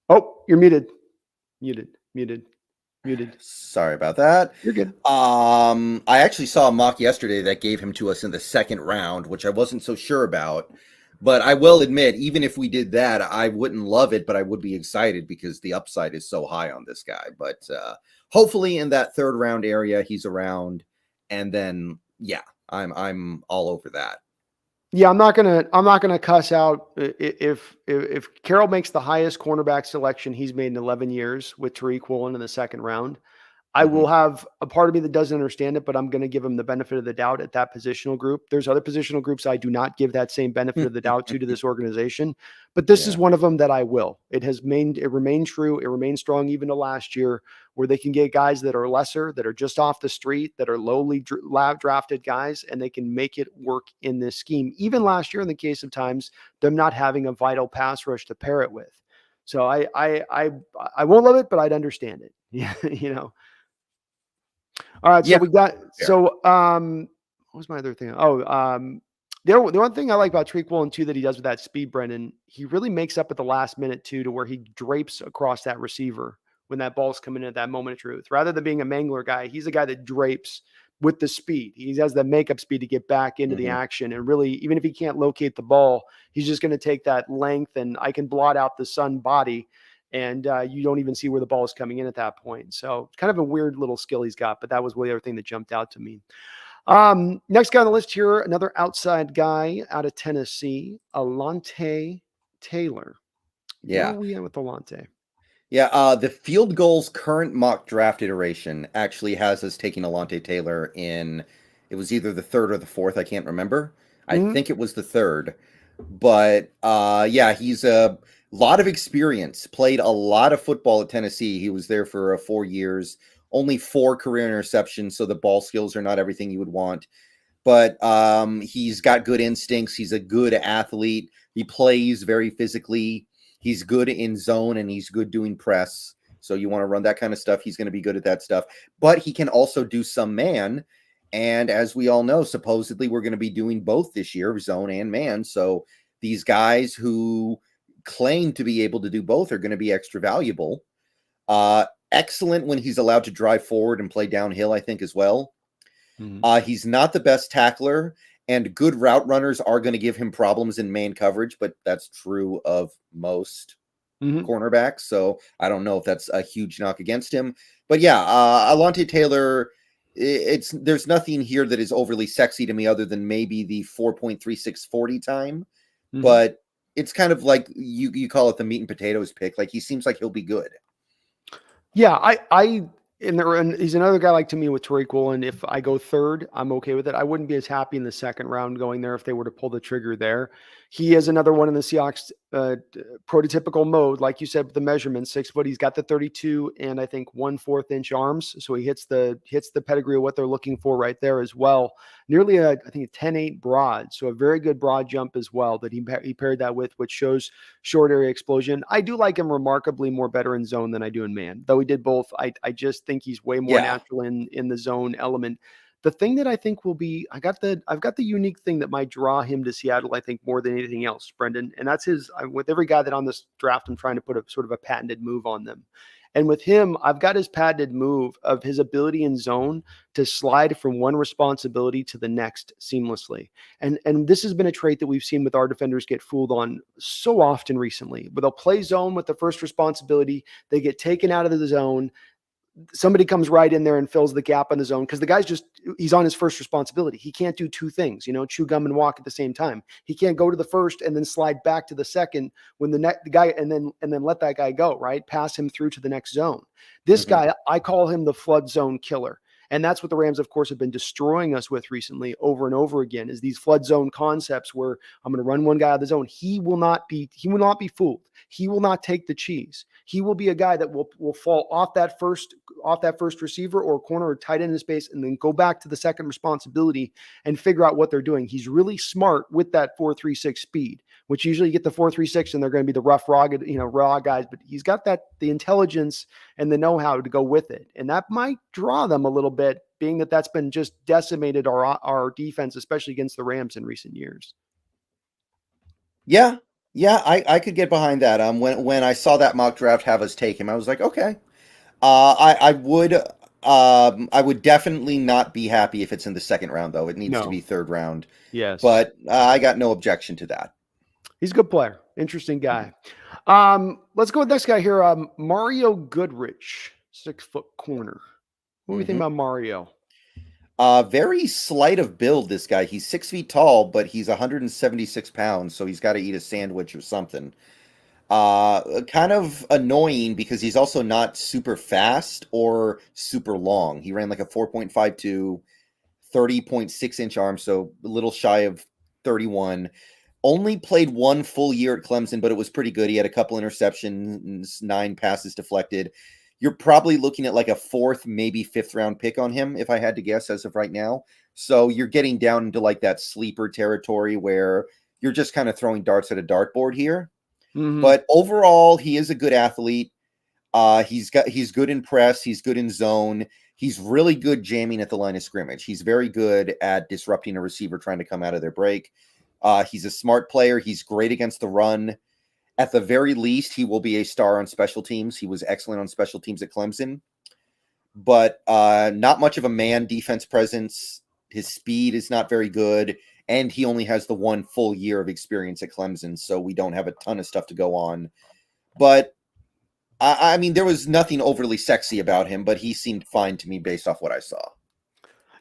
Oh, you're muted. Muted. Sorry about that. You're good. I actually saw a mock yesterday that gave him to us in the second round, which I wasn't so sure about. But I will admit, even if we did that, I wouldn't love it, but I would be excited because the upside is so high on this guy. But hopefully in that third round area, he's around. And then, yeah, I'm all over that. Yeah, I'm not gonna cuss out if Carroll makes the highest cornerback selection he's made in 11 years with Tariq Woolen in the second round. I Mhm. will have a part of me that doesn't understand it, but I'm going to give him the benefit of the doubt at that positional group. There's other positional groups I do not give that same benefit of the doubt to this organization, but this is Yeah. one of them that I will. It remained true. It remained strong even to last year, where they can get guys that are lesser, that are just off the street, that are lowly drafted guys, and they can make it work in this scheme. Even last year, in the case of times, them not having a vital pass rush to pair it with. So I won't love it, but I'd understand it. Yeah, All right, so Yeah. we got Fair. what was my other thing? The one thing I like about Tariq Woolen too that he does with that speed, Brendan, he really makes up at the last minute too, to where he drapes across that receiver when that ball's coming in at that moment of truth. Rather than being a mangler guy, he's a guy that drapes with the speed. He has the makeup speed to get back into the Mhm. action, and really, even if he can't locate the ball, he's just going to take that length, and I can blot out the sun body, and you don't even see where the ball is coming in at that point. So it's kind of a weird little skill he's got, but that was the other thing that jumped out to me. Next guy on the list here, another outside guy out of Tennessee, Alontay Taylor. Where are Yeah. we at with Alontay? Yeah, the Field Goals current mock draft iteration actually has us taking Alontay Taylor in. It was either the third or the fourth. I can't remember. I Mhm. think it was the third. But yeah, he's a lot of experience. Played a lot of football at Tennessee. He was there for 4 years. Only 4 career interceptions, so the ball skills are not everything you would want. But he's got good instincts. He's a good athlete. He plays very physically. He's good in zone and he's good doing press. So you want to run that kind of stuff. He's going to be good at that stuff. But he can also do some man. And as we all know, supposedly we're going to be doing both this year, zone and man. So these guys who claim to be able to do both are going to be extra valuable. Excellent when he's allowed to drive forward and play downhill, I think, as well. Mhm. He's not the best tackler, and good route runners are going to give him problems in man coverage, but that's true of most Mhm. cornerbacks. So I don't know if that's a huge knock against him. But yeah, Alontay Taylor, there's nothing here that is overly sexy to me other than maybe the 4.3640 time. Mhm. But it's kind of like you call it the meat and potatoes pick. Like he seems like he'll be good. Yeah, and he's another guy like to me with Tariq Woolen. If I go third, I'm okay with it. I wouldn't be as happy in the second round going there if they were to pull the trigger there. He is another one in the Seahawks prototypical mode, like you said, with the measurements, 6 foot. He's got the 32 and I think 1/4 inch arms, so he hits the pedigree of what they're looking for right there as well. Nearly I think a 10.8 broad, so a very good broad jump as well that he paired that with, which shows short area explosion. I do like him remarkably more better in zone than I do in man. Though he did both, I just think he's way more Yeah. natural in the zone element. The thing that I think will be, I've got the unique thing that might draw him to Seattle, I think, more than anything else, Brendan. And that's with every guy that on this draft, I'm trying to put a sort of a patented move on them. And with him, I've got his patented move of his ability in zone to slide from one responsibility to the next seamlessly. And this has been a trait that we've seen with our defenders get fooled on so often recently. But they'll play zone with the first responsibility, they get taken out of the zone, somebody comes right in there and fills the gap on his own because the guy's he's on his first responsibility. He can't do two things, chew gum and walk at the same time. He can't go to the first and then slide back to the second when the guy and then let that guy go, right? Pass him through to the next zone. This Mhm. guy, I call him the flood zone killer. And that's what the Rams, of course, have been destroying us with recently over and over again is these flood zone concepts where I'm going to run one guy out of the zone. He will not be fooled. He will not take the cheese. He will be a guy that will fall off that first receiver or corner or tight end in space and then go back to the second responsibility and figure out what they're doing. He's really smart with that 4.36 speed, which usually you get the 4.36 and they're going to be the rough, rugged, raw guys, but he's got the intelligence and the know-how to go with it. And that might draw them a little bit, being that that's been just decimated our defense, especially against the Rams in recent years. Yeah, yeah, I could get behind that. When I saw that mock draft have us take him, I was like, okay. I would definitely not be happy if it's in the second round, though. It needs to No. be third round. Yes. But I got no objection to that. He's a good player. Interesting guy. Let's go with next guy here. Mario Goodrich, 6-foot corner. What do we think about Mario? Very slight of build, this guy. He's 6 feet tall, but he's 176 pounds, so he's got to eat a sandwich or something. Kind of annoying because he's also not super fast or super long. He ran like a 4.52, 30.6-inch arm, so a little shy of 31. Only played 1 full year at Clemson, but it was pretty good. He had a couple interceptions, 9 passes deflected. You're probably looking at like a 4th, maybe 5th round pick on him, if I had to guess as of right now. So you're getting down into like that sleeper territory where you're just kind of throwing darts at a dartboard here. But overall, he is a good athlete. He's good in press. He's good in zone. He's really good jamming at the line of scrimmage. He's very good at disrupting a receiver trying to come out of their break. He's a smart player. He's great against the run. At the very least, he will be a star on special teams. He was excellent on special teams at Clemson, but not much of a man defense presence. His speed is not very good, and he only has the 1 full year of experience at Clemson, so we don't have a ton of stuff to go on. But I mean, there was nothing overly sexy about him, but he seemed fine to me based off what I saw.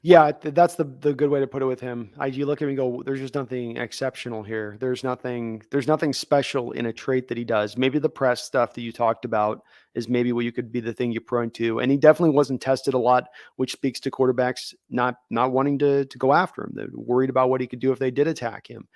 Yeah, that's the good way to put it with him. You look at him and go, there's just nothing exceptional here. There's nothing special in a trait that he does. Maybe the press stuff that you talked about is maybe what you could be the thing you're prone to. And he definitely wasn't tested a lot, which speaks to quarterbacks not wanting to go after him. They're worried about what he could do if they did attack him.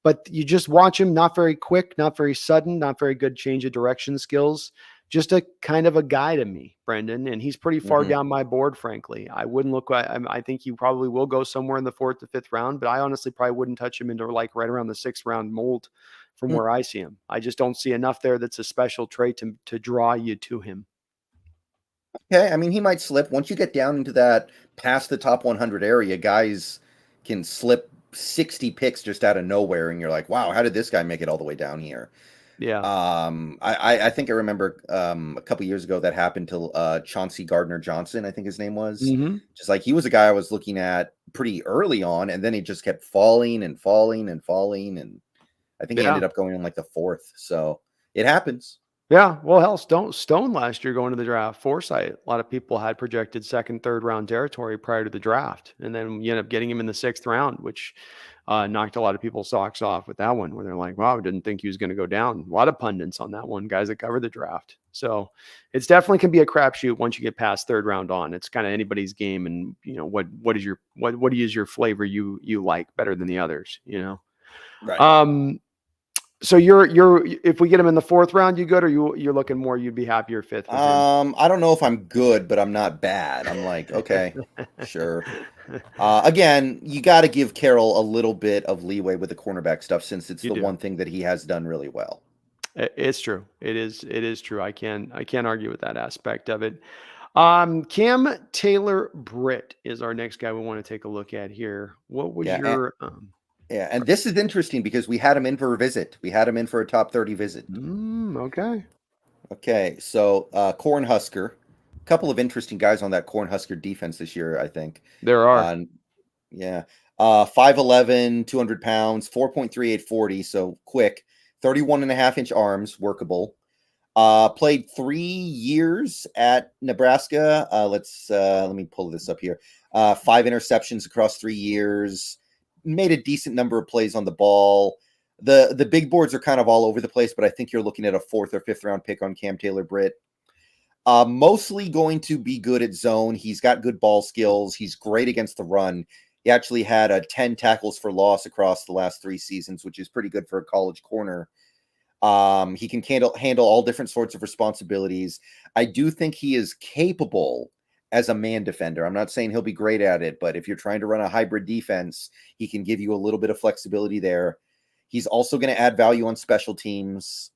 But you just watch him, not very quick, not very sudden, not very good change of direction skills. Just a kind of a guy to me, Brendan, and he's pretty far down my board, frankly. I wouldn't look. I think he probably will go somewhere in the 4th to 5th round, but I honestly probably wouldn't touch him into like right around the 6th round mold from where I see him. I just don't see enough there that's a special trait to draw you to him. Okay, I mean, he might slip. Once you get down into that past the top 100 area, guys can slip 60 picks just out of nowhere, and you're like, wow, how did this guy make it all the way down here? Yeah. I think I remember a couple years ago that happened to Chauncey Gardner-Johnson, I think his name was. Just like he was a guy I was looking at pretty early on, and then he just kept falling and falling and falling, and I think he ended up going in like the 4th. So it happens. Yeah, well, hell, Stone last year going to the draft, foresight. A lot of people had projected 2nd, 3rd round territory prior to the draft, and then you end up getting him in the 6th round, which knocked a lot of people's socks off with that one, where they're like, "Wow, I didn't think he was going to go down." A lot of pundits on that one, guys that cover the draft. So it's definitely can be a crapshoot once you get past 3rd round on. It's kind of anybody's game, and what is your flavor you like better than the others, Right. So you're if we get him in the 4th round, you good, or you're looking more, you'd be happier 5th with him? I don't know if I'm good, but I'm not bad. I'm like, okay, sure. Again, you got to give Carroll a little bit of leeway with the cornerback stuff, since it's one thing that he has done really well. It's true. It is true. I can't argue with that aspect of it. Cam Taylor-Britt is our next guy we want to take a look at here. What was your Yeah, and this is interesting because we had him in for a visit. We had him in for a top 30 visit. Okay. Okay, so Cornhusker. A couple of interesting guys on that Cornhusker defense this year, I think. There are. 5'11", 200 pounds, 4.38 40, so quick. 31.5-inch arms, workable. Played 3 years at Nebraska. Let me pull this up here. 5 interceptions across 3 years. Made a decent number of plays on the ball. The big boards are kind of all over the place, but I think you're looking at a 4th or 5th round pick on Cam Taylor-Britt. Mostly going to be good at zone. He's got good ball skills. He's great against the run. He actually had 10 tackles for loss across the last 3 seasons, which is pretty good for a college corner. He can handle all different sorts of responsibilities. I do think he is capable as a man defender. I'm not saying he'll be great at it, but if you're trying to run a hybrid defense, he can give you a little bit of flexibility there. He's also going to add value on special teams.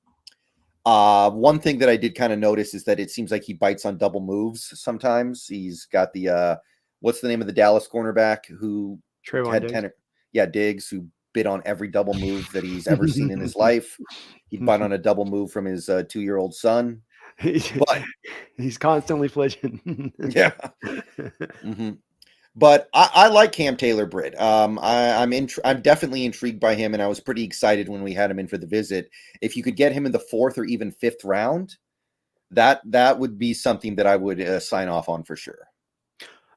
One thing that I did kind of notice is that it seems like he bites on double moves sometimes. He's got the what's the name of the Dallas cornerback who Trayvon had Diggs. 10? Yeah, Diggs, who bit on every double move that he's ever seen in his life. He'd bite on a double move from his 2-year-old son. But he's constantly flinching. yeah. But I like Cam Taylor-Britt. I'm definitely intrigued by him, and I was pretty excited when we had him in for the visit. If you could get him in the 4th or even 5th round, that would be something that I would sign off on for sure.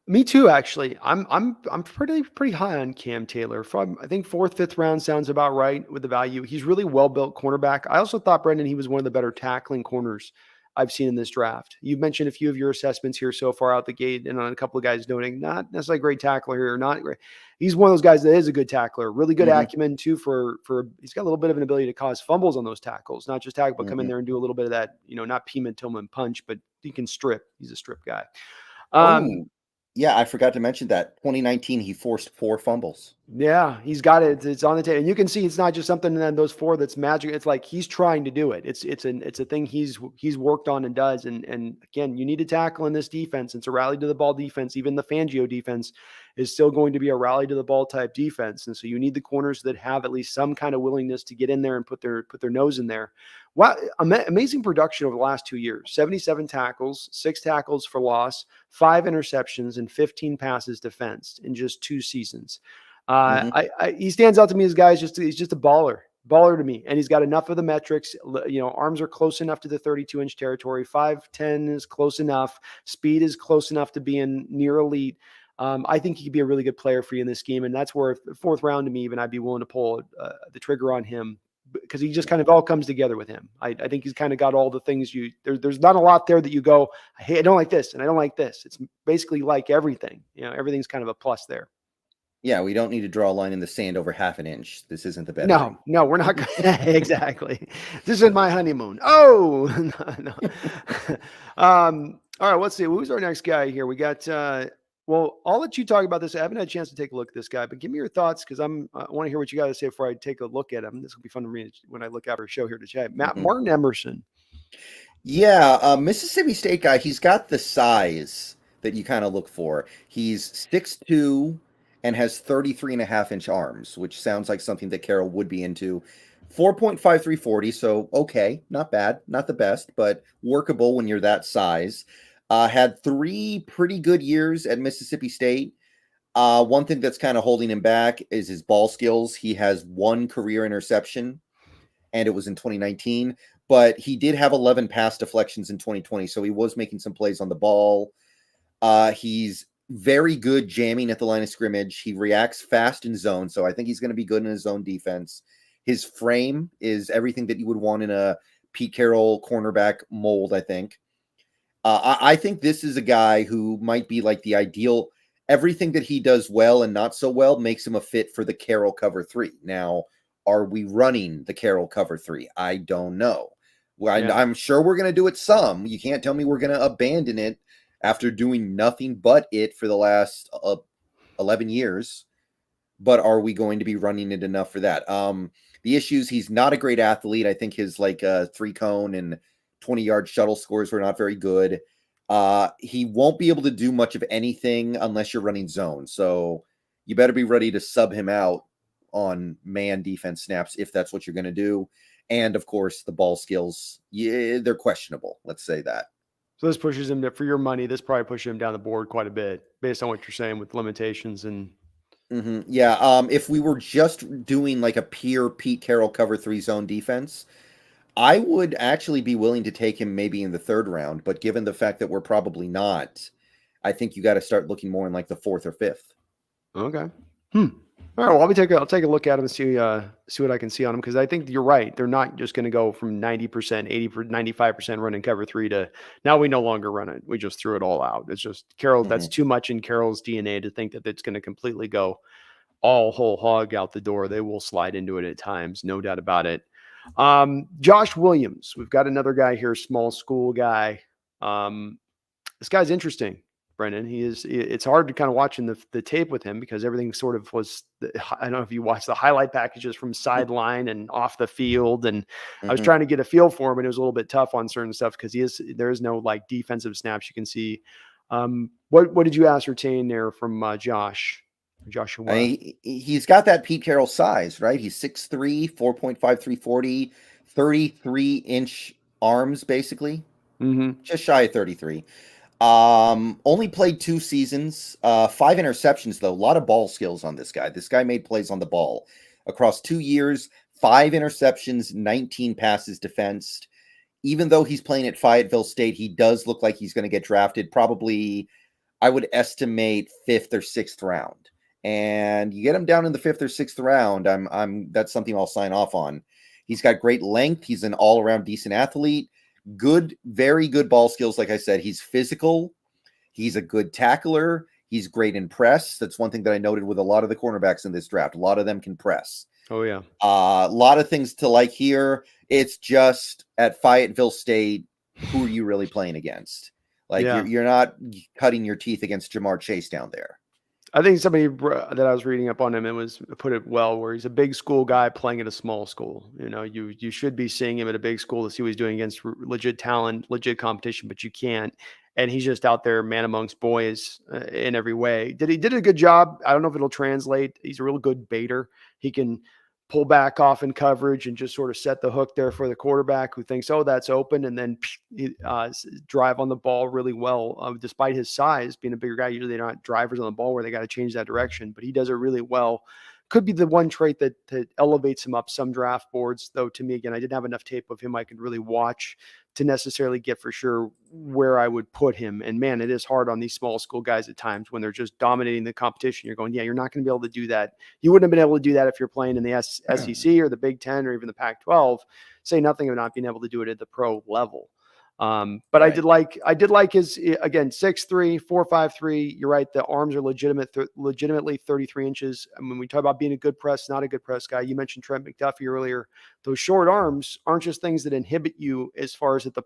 Me too, actually. I'm pretty high on Cam Taylor. From I think 4th, 5th round sounds about right with the value. He's really well built cornerback. I also thought Brendon he was one of the better tackling corners I've seen in this draft. You've mentioned a few of your assessments here so far out the gate, and on a couple of guys noting not necessarily a great tackler here, not great. He's one of those guys that is a good tackler, really good acumen too. For he's got a little bit of an ability to cause fumbles on those tackles, not just tackle, but come in there and do a little bit of that. Not Pima Tillman punch, but he can strip. He's a strip guy. Oh, yeah, I forgot to mention that. 2019, he forced 4 fumbles. Yeah, he's got it. It's on the table, and you can see it's not just something in those 4 that's magic. It's like he's trying to do it. It's a thing he's worked on and does. And again, you need to tackle in this defense. It's a rally to the ball defense. Even the Fangio defense is still going to be a rally to the ball type defense. And so you need the corners that have at least some kind of willingness to get in there and put their nose in there. Wow, amazing production over the last 2 years. 77 tackles, 6 tackles for loss, 5 interceptions, and 15 passes defensed in just 2 seasons. He stands out to me as a guy. He's just a baller to me. And he's got enough of the metrics, arms are close enough to the 32-inch territory. 5'10" is close enough. Speed is close enough to being near elite. I think he could be a really good player for you in this game. And that's where 4th round to me, even I'd be willing to pull the trigger on him because he just kind of all comes together with him. I think he's kind of got all the things there's not a lot there that you go, hey, I don't like this and I don't like this. It's basically like everything, everything's kind of a plus there. Yeah, we don't need to draw a line in the sand over half an inch. This isn't the better. No, we're not going to. Exactly. This isn't my honeymoon. Oh, no. All right, let's see. Who's our next guy here? We got, well, I'll let you talk about this. I haven't had a chance to take a look at this guy, but give me your thoughts because I want to hear what you got to say before I take a look at him. This will be fun to read when I look after a show here to chat. Martin Emerson. Yeah, Mississippi State guy. He's got the size that you kind of look for. He's 6'2", and has 33.5-inch arms, which sounds like something that Carroll would be into. 4.5340, so okay, not bad, not the best, but workable when you're that size. Had 3 pretty good years at Mississippi State. One thing that's kind of holding him back is his ball skills. He has 1 career interception, and it was in 2019, but he did have 11 pass deflections in 2020, so he was making some plays on the ball. He's very good jamming at the line of scrimmage. He reacts fast in zone, so I think he's going to be good in his zone defense. His frame is everything that you would want in a Pete Carroll cornerback mold, I think. I think this is a guy who might be like the ideal. Everything that he does well and not so well makes him a fit for the Carroll cover 3. Now, are we running the Carroll cover 3? I don't know. Well, I'm sure we're going to do it some. You can't tell me we're going to abandon it after doing nothing but it for the last 11 years. But are we going to be running it enough for that? The issues, he's not a great athlete. I think his 3-cone and 20-yard shuttle scores were not very good. He won't be able to do much of anything unless you're running zone. So you better be ready to sub him out on man defense snaps if that's what you're going to do. And, of course, the ball skills, they're questionable. Let's say that. So this pushes him for your money. This probably pushes him down the board quite a bit based on what you're saying with limitations and. Yeah. If we were just doing like a pure Pete Carroll cover 3 zone defense, I would actually be willing to take him maybe in the 3rd round. But given the fact that we're probably not, I think you got to start looking more in like the 4th or 5th. Okay. All right. Well, I'll take a look at him and see what I can see on him because I think you're right. They're not just going to go from 90%, 95% running cover 3 to now we no longer run it. We just threw it all out. It's just Carroll. That's too much in Carroll's DNA to think that it's going to completely go all whole hog out the door. They will slide into it at times, no doubt about it. Josh Williams. We've got another guy here, small school guy. This guy's interesting. Brendon, it's hard to kind of watching the tape with him because everything sort of was, I don't know if you watched the highlight packages from sideline and off the field. And I was trying to get a feel for him and it was a little bit tough on certain stuff because there is no like defensive snaps you can see. What did you ascertain there from Joshua? He's got that Pete Carroll size, right? He's 6'3", 4.5340, 33-inch arms, basically. Just shy of 33. Only played 2 seasons, 5 interceptions though. A lot of ball skills on this guy. This guy made plays on the ball across 2 years, 5 interceptions, 19 passes defensed. Even though he's playing at Fayetteville State, he does look like he's going to get drafted probably, I would estimate 5th or 6th round. And you get him down in the 5th or 6th round, that's something I'll sign off on. He's got great length. He's an all-around decent athlete. Good, very good ball skills. Like I said, he's physical. He's a good tackler. He's great in press. That's one thing that I noted with a lot of the cornerbacks in this draft. A lot of them can press. Oh, yeah. A lot of things to like here. It's just at Fayetteville State, who are you really playing against? Like, you're not cutting your teeth against Jamar Chase down there. I think somebody that I was reading up on him, put it well, where he's a big school guy playing at a small school. You know, you should be seeing him at a big school to see what he's doing against legit talent, legit competition, but you can't. And he's just out there, man amongst boys in every way. He did a good job. I don't know if it'll translate. He's a real good baiter. He can pull back off in coverage and just sort of set the hook there for the quarterback who thinks, oh, that's open, and then drive on the ball really well. Despite his size, being a bigger guy, usually they're not drivers on the ball where they got to change that direction, but he does it really well. Could be the one trait that elevates him up some draft boards, though. To me, again, I didn't have enough tape of him I could really watch to necessarily get for sure where I would put him. And man, it is hard on these small school guys at times when they're just dominating the competition. You're going, yeah, you're not going to be able to do that. You wouldn't have been able to do that if you're playing in the SEC or the Big Ten or even the Pac-12. Say nothing of not being able to do it at the pro level. But right. I did like his, again, 6'3", 4'5'3". You're right. The arms are legitimately 33 inches. I mean, we talk about being a good press, not a good press guy. You mentioned Trent McDuffie earlier. Those short arms aren't just things that inhibit you as far as at the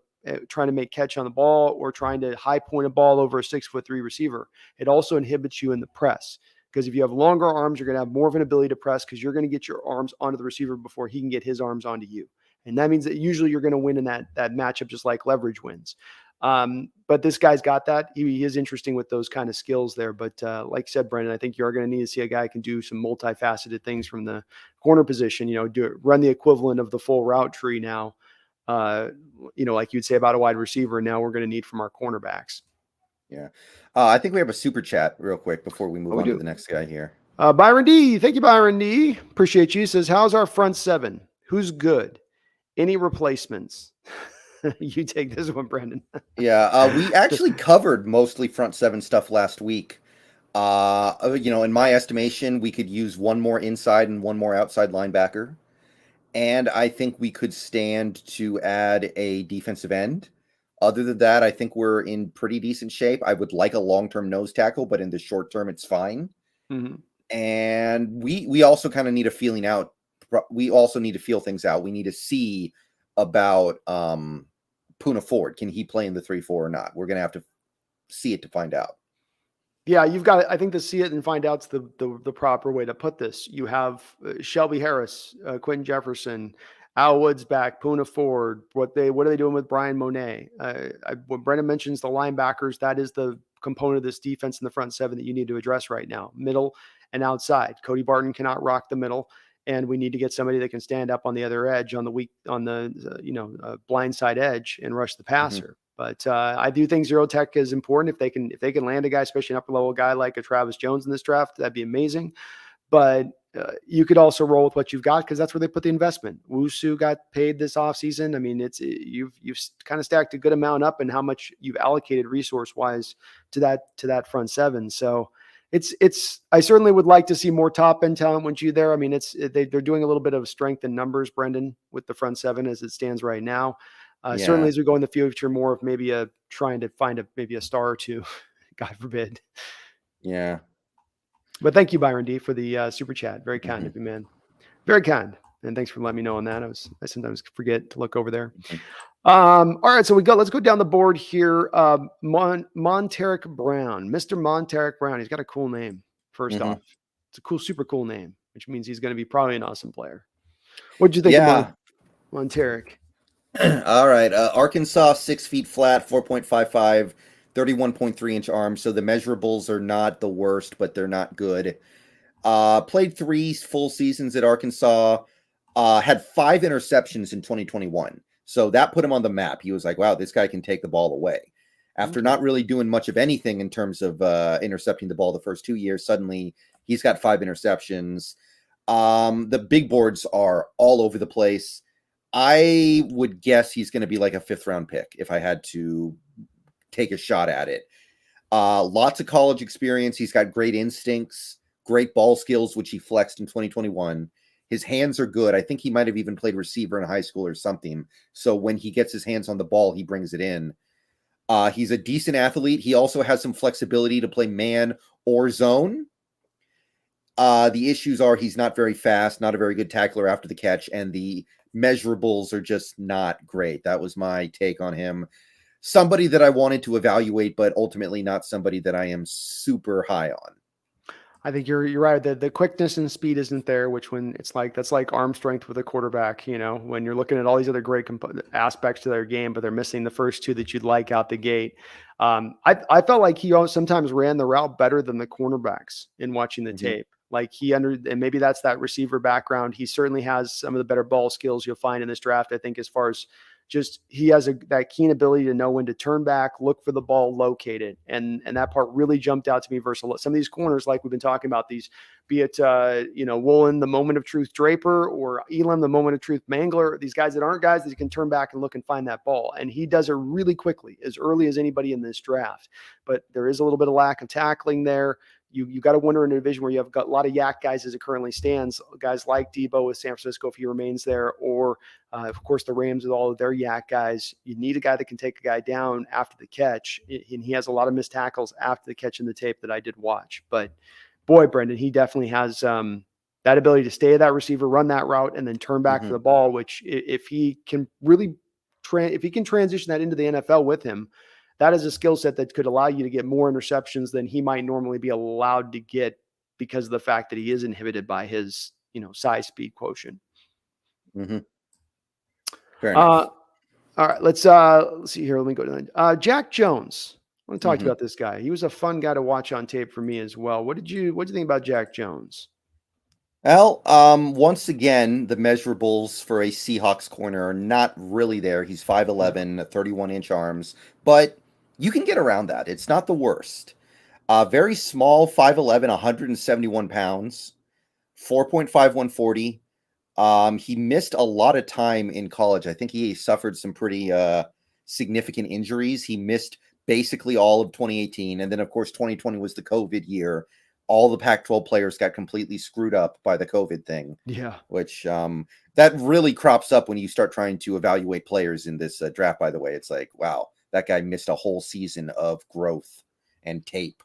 trying to make catch on the ball or trying to high point a ball over a 6'3" receiver. It also inhibits you in the press. Because if you have longer arms, you're going to have more of an ability to press because you're going to get your arms onto the receiver before he can get his arms onto you. And that means that usually you're going to win in that matchup, just like leverage wins. But this guy's got that. He is interesting with those kind of skills there. But like I said, Brendon, I think you are going to need to see a guy who can do some multifaceted things from the corner position, run the equivalent of the full route tree now, like you'd say about a wide receiver. Now we're going to need from our cornerbacks. Yeah. I think we have a super chat real quick before we move on to the next guy here. Byron D. Thank you, Byron D. Appreciate you. He says, how's our front seven? Who's good? Any replacements? You take this one, Brendon. Yeah, we actually covered mostly front seven stuff last week. In my estimation, we could use one more inside and one more outside linebacker. And I think we could stand to add a defensive end. Other than that, I think we're in pretty decent shape. I would like a long-term nose tackle, but in the short term, it's fine. Mm-hmm. And we also kind of need a feeling out. We also need to feel things out. We need to see about Poona Ford. Can he play in the 3-4 or not? We're going to have to see it to find out. Yeah, you've got. I think to see it and find out's the proper way to put this. You have Shelby Harris, Quentin Jefferson, Al Woods back, Poona Ford. What are they doing with Brian Monet? When Brendon mentions the linebackers, that is the component of this defense in the front seven that you need to address right now, middle and outside. Cody Barton cannot rock the middle. And we need to get somebody that can stand up on the other edge, on the blindside edge and rush the passer. Mm-hmm. But I do think zero tech is important. If they can land a guy, especially an upper level guy like a Travis Jones in this draft, that'd be amazing. But you could also roll with what you've got because that's where they put the investment. Wusu got paid this offseason. I mean, you've kind of stacked a good amount up in how much you've allocated resource wise to that front seven. So. I certainly would like to see more top end talent when you're there. I mean, they're doing a little bit of strength in numbers, Brendon, with the front seven as it stands right now. Certainly as we go in the future, more of maybe trying to find maybe a star or two, God forbid. Yeah. But thank you, Byron D, for the super chat. Very kind of you, man. Very kind. And thanks for letting me know on that. I sometimes forget to look over there. Mm-hmm. All right, so let's go down the board here. Monterric Brown, Mr. Monterric Brown. He's got a cool name. First off, it's a super cool name, which means he's going to be probably an awesome player. What'd you think of Monterric? All right, Arkansas, 6 feet flat, 4.55, 31.3 inch arms. So the measurables are not the worst, but they're not good. Played 3 full seasons at Arkansas. Had 5 interceptions in 2021. So that put him on the map. He was like, wow, this guy can take the ball away. After not really doing much of anything in terms of intercepting the ball the first 2 years, suddenly he's got 5 interceptions. The big boards are all over the place. I would guess he's going to be like a 5th-round pick if I had to take a shot at it. Lots of college experience. He's got great instincts, great ball skills, which he flexed in 2021. His hands are good. I think he might have even played receiver in high school or something. So when he gets his hands on the ball, he brings it in. He's a decent athlete. He also has some flexibility to play man or zone. The issues are he's not very fast, not a very good tackler after the catch, and the measurables are just not great. That was my take on him. Somebody that I wanted to evaluate, but ultimately not somebody that I am super high on. I think you're right. The quickness and speed isn't there, which when it's like, that's like arm strength with a quarterback, when you're looking at all these other great aspects to their game, but they're missing the first 2 that you'd like out the gate. I felt like he sometimes ran the route better than the cornerbacks in watching the tape. Like and maybe that's that receiver background. He certainly has some of the better ball skills you'll find in this draft. I think as far as just, he has that keen ability to know when to turn back, look for the ball, locate it. And that part really jumped out to me versus some of these corners, like we've been talking about, these, be it, Woolen, the moment of truth Draper, or Elam, the moment of truth Mangler, these guys that aren't guys that can turn back and look and find that ball. And he does it really quickly, as early as anybody in this draft. But there is a little bit of lack of tackling there. You got to wonder in a division where you have got a lot of yak guys as it currently stands, guys like Debo with San Francisco, if he remains there, or of course the Rams with all of their yak guys. You need a guy that can take a guy down after the catch, and he has a lot of missed tackles after the catch in the tape that I did watch. But boy, Brendon, he definitely has that ability to stay at that receiver, run that route, and then turn back for the ball, which if he can really transition that into the NFL with him, that is a skill set that could allow you to get more interceptions than he might normally be allowed to get because of the fact that he is inhibited by his, size speed quotient. Fair enough. All right, let's see here. Let me go to Jack Jones. I want to talk to you about this guy. He was a fun guy to watch on tape for me as well. What did you think about Jack Jones? Well, once again, the measurables for a Seahawks corner are not really there. He's 5'11", 31-inch arms, but you can get around that. It's not the worst. Very small, 5'11", 171 pounds, 4.51 40. He missed a lot of time in college. I think he suffered some pretty significant injuries. He missed basically all of 2018. And then, of course, 2020 was the COVID year. All the Pac-12 players got completely screwed up by the COVID thing. Yeah. Which that really crops up when you start trying to evaluate players in this draft, by the way. It's like, wow, that guy missed a whole season of growth and tape.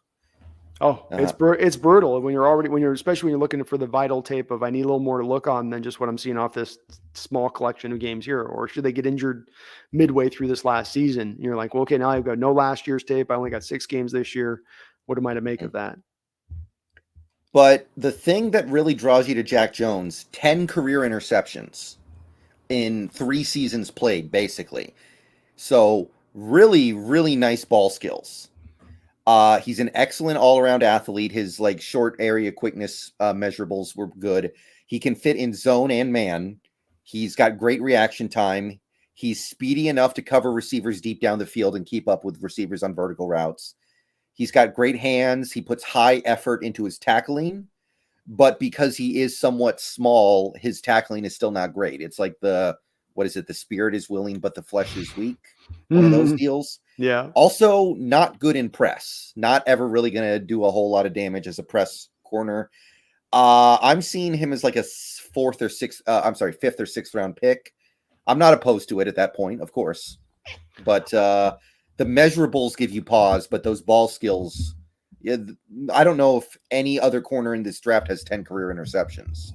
Oh, it's brutal especially when you're looking for the vital tape of, I need a little more to look on than just what I'm seeing off this small collection of games here. Or should they get injured midway through this last season? And you're like, well, okay, now I've got no last year's tape. I only got 6 games this year. What am I to make of that? But the thing that really draws you to Jack Jones, 10 career interceptions in 3 seasons played, basically. So really, really nice ball skills. He's an excellent all-around athlete. His short area quickness measurables were good. He can fit in zone and man. He's got great reaction time. He's speedy enough to cover receivers deep down the field and keep up with receivers on vertical routes. He's got great hands. He puts high effort into his tackling, but because he is somewhat small, his tackling is still not great. It's like the spirit is willing, but the flesh is weak. One of those deals. Yeah. Also, not good in press. Not ever really going to do a whole lot of damage as a press corner. I'm seeing him as like a 5th or 6th round pick. I'm not opposed to it at that point, of course. But the measurables give you pause, but those ball skills, I don't know if any other corner in this draft has 10 career interceptions.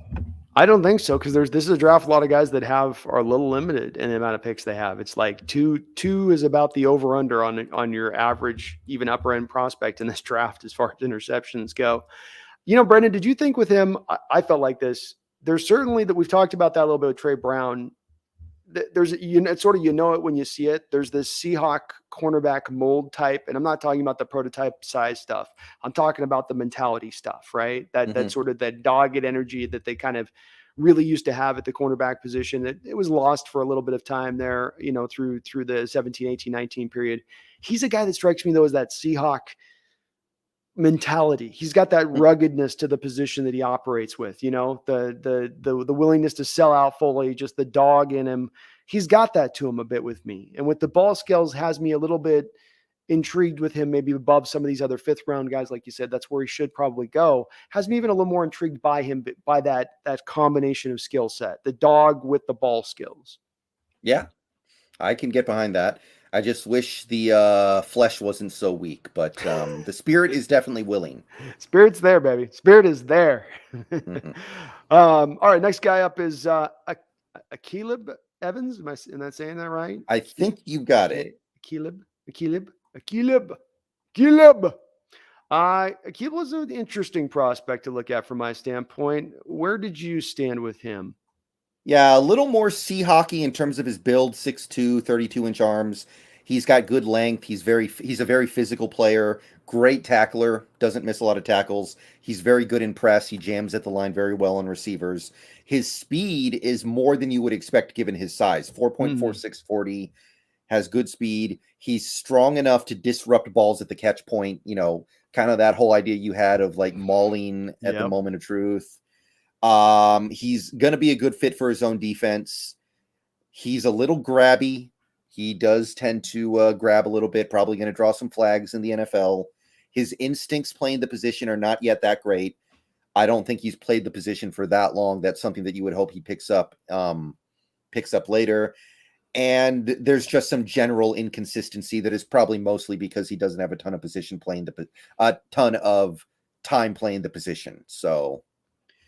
I don't think so, because this is a draft. A lot of guys that are a little limited in the amount of picks they have. It's like two is about the over under on your average, even upper end prospect in this draft as far as interceptions go. Brendon, did you think with him? I felt like this. There's certainly that we've talked about that a little bit with Trey Brown. There's it's sort of it when you see it. There's this Seahawk cornerback mold type, and I'm not talking about the prototype size stuff. I'm talking about the mentality stuff, right? That sort of that dogged energy that they kind of really used to have at the cornerback position. It was lost for a little bit of time there, through the 17, 18, 19 period. He's a guy that strikes me though as that Seahawk mentality. He's got that ruggedness to the position that he operates with, the willingness to sell out fully, just the dog in him. He's got that to him a bit with me. And with the ball skills has me a little bit intrigued with him, maybe above some of these other 5th round guys. Like you said, that's where he should probably go. Has me even a little more intrigued by him, by that combination of skill set, the dog with the ball skills. Yeah, I can get behind that. I just wish the flesh wasn't so weak, but the spirit is definitely willing. Spirit's there, baby. Spirit is there. All right, next guy up is Akilib Evans. Am I saying that right? I think you got it. Akilib. Akilib was an interesting prospect to look at from my standpoint. Where did you stand with him? Yeah, a little more Seahawky in terms of his build, 6'2", 32-inch arms. He's got good length. He's a very physical player, great tackler, doesn't miss a lot of tackles. He's very good in press. He jams at the line very well on receivers. His speed is more than you would expect given his size. 4.46 40, has good speed. He's strong enough to disrupt balls at the catch point, kind of that whole idea you had of like mauling at the moment of truth. He's going to be a good fit for his own defense. He's a little grabby. He does tend to grab a little bit, probably going to draw some flags in the NFL. His instincts playing the position are not yet that great. I don't think he's played the position for that long. That's something that you would hope he picks up later. And there's just some general inconsistency that is probably mostly because he doesn't have a ton of time playing the position. So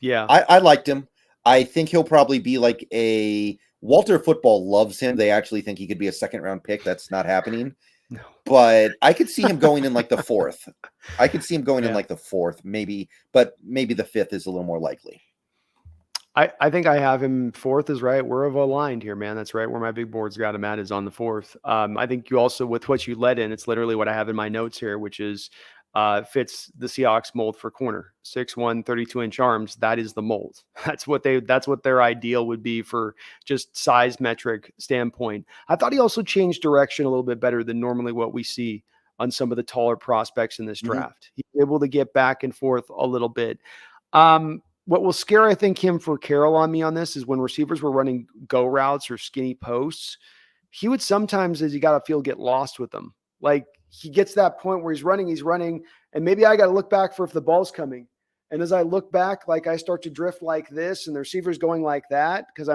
yeah, I liked him. I think he'll probably be like a Walter Football loves him. They actually think he could be a 2nd-round pick. That's not happening. No. But I could see him going in like the 4th. I could see him going in like the 4th, maybe, but maybe the 5th is a little more likely. I think I have him 4th is right. We're aligned here, man. That's right. Where my big board's got him at is on the 4th. I think you also, with what you let in, it's literally what I have in my notes here, which is fits the Seahawks mold for corner. 6'1", 32-inch arms. That is the mold. That's what their ideal would be for just size metric standpoint. I thought he also changed direction a little bit better than normally what we see on some of the taller prospects in this draft. He's able to get back and forth a little bit. What will scare, I think, him for Carroll on me on this is when receivers were running go routes or skinny posts, he would sometimes, as you got to feel, get lost with them. Like he gets that point where he's running, and maybe I got to look back for if the ball's coming. And as I look back, like I start to drift like this, and the receiver's going like that because I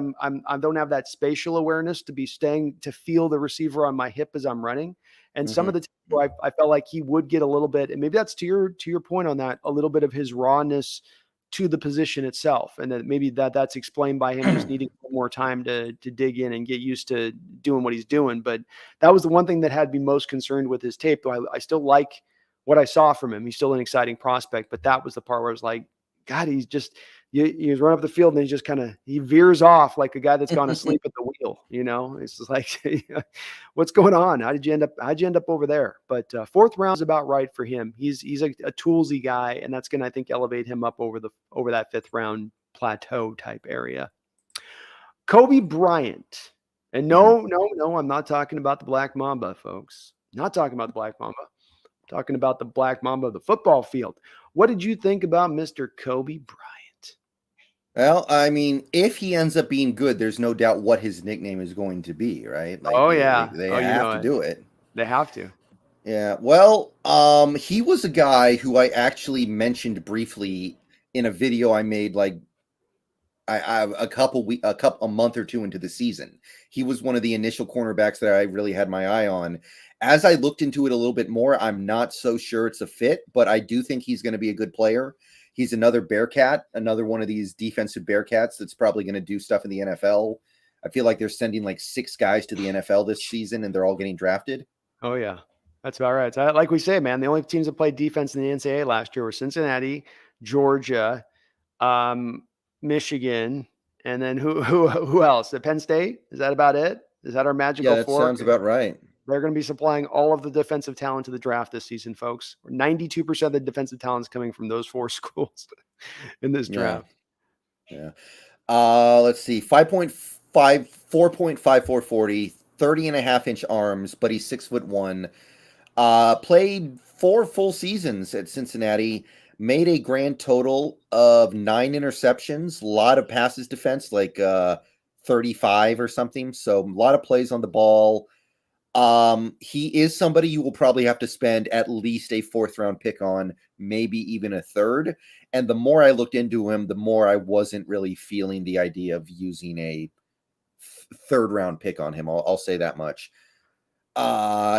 don't have that spatial awareness to be staying to feel the receiver on my hip as I'm running. And some of the times where I felt like he would get a little bit, and maybe that's to your point on that, a little bit of his rawness to the position itself, and that maybe that's explained by him just needing more time to dig in and get used to doing what he's doing. But that was the one thing that had me most concerned with his tape. I still like what I saw from him. He's still an exciting prospect, but that was the part where I was like, God, he's just he's run up the field and he just he veers off like a guy that's gone asleep at the wheel. It's just like, what's going on? How'd you end up over there? But 4th round is about right for him. He's a toolsy guy, and that's going to, I think, elevate him up over that 5th round plateau type area. Coby Bryant. And no, I'm not talking about the Black Mamba, folks. Not talking about the Black Mamba. I'm talking about the Black Mamba of the football field. What did you think about Mr. Coby Bryant? Well, I mean, if he ends up being good, there's no doubt what his nickname is going to be, right? Like, they have to do it. They have to. Yeah. Well, he was a guy who I actually mentioned briefly in a video I made like a month or two into the season. He was one of the initial cornerbacks that I really had my eye on. As I looked into it a little bit more, I'm not so sure it's a fit, but I do think he's going to be a good player. He's another Bearcat, another one of these defensive Bearcats that's probably going to do stuff in the NFL. I feel like they're sending like 6 guys to the NFL this season, and they're all getting drafted. Oh, yeah. That's about right. So, like we say, man, the only teams that played defense in the NCAA last year were Cincinnati, Georgia, Michigan, and then who else? At Penn State? Is that about it? Is that our magical four? Yeah, that sounds about right. They're going to be supplying all of the defensive talent to the draft this season, folks. 92% of the defensive talent is coming from those 4 schools in this draft. Yeah. Let's see, 5.5, 4.54 40, 30.5-inch arms, but he's 6'1". Played 4 full seasons at Cincinnati, made a grand total of 9 interceptions, a lot of passes defense, like 35 or something. So a lot of plays on the ball. He is somebody you will probably have to spend at least a 4th round pick on, maybe even a 3rd. And the more I looked into him, the more I wasn't really feeling the idea of using a 3rd round pick on him. I'll say that much.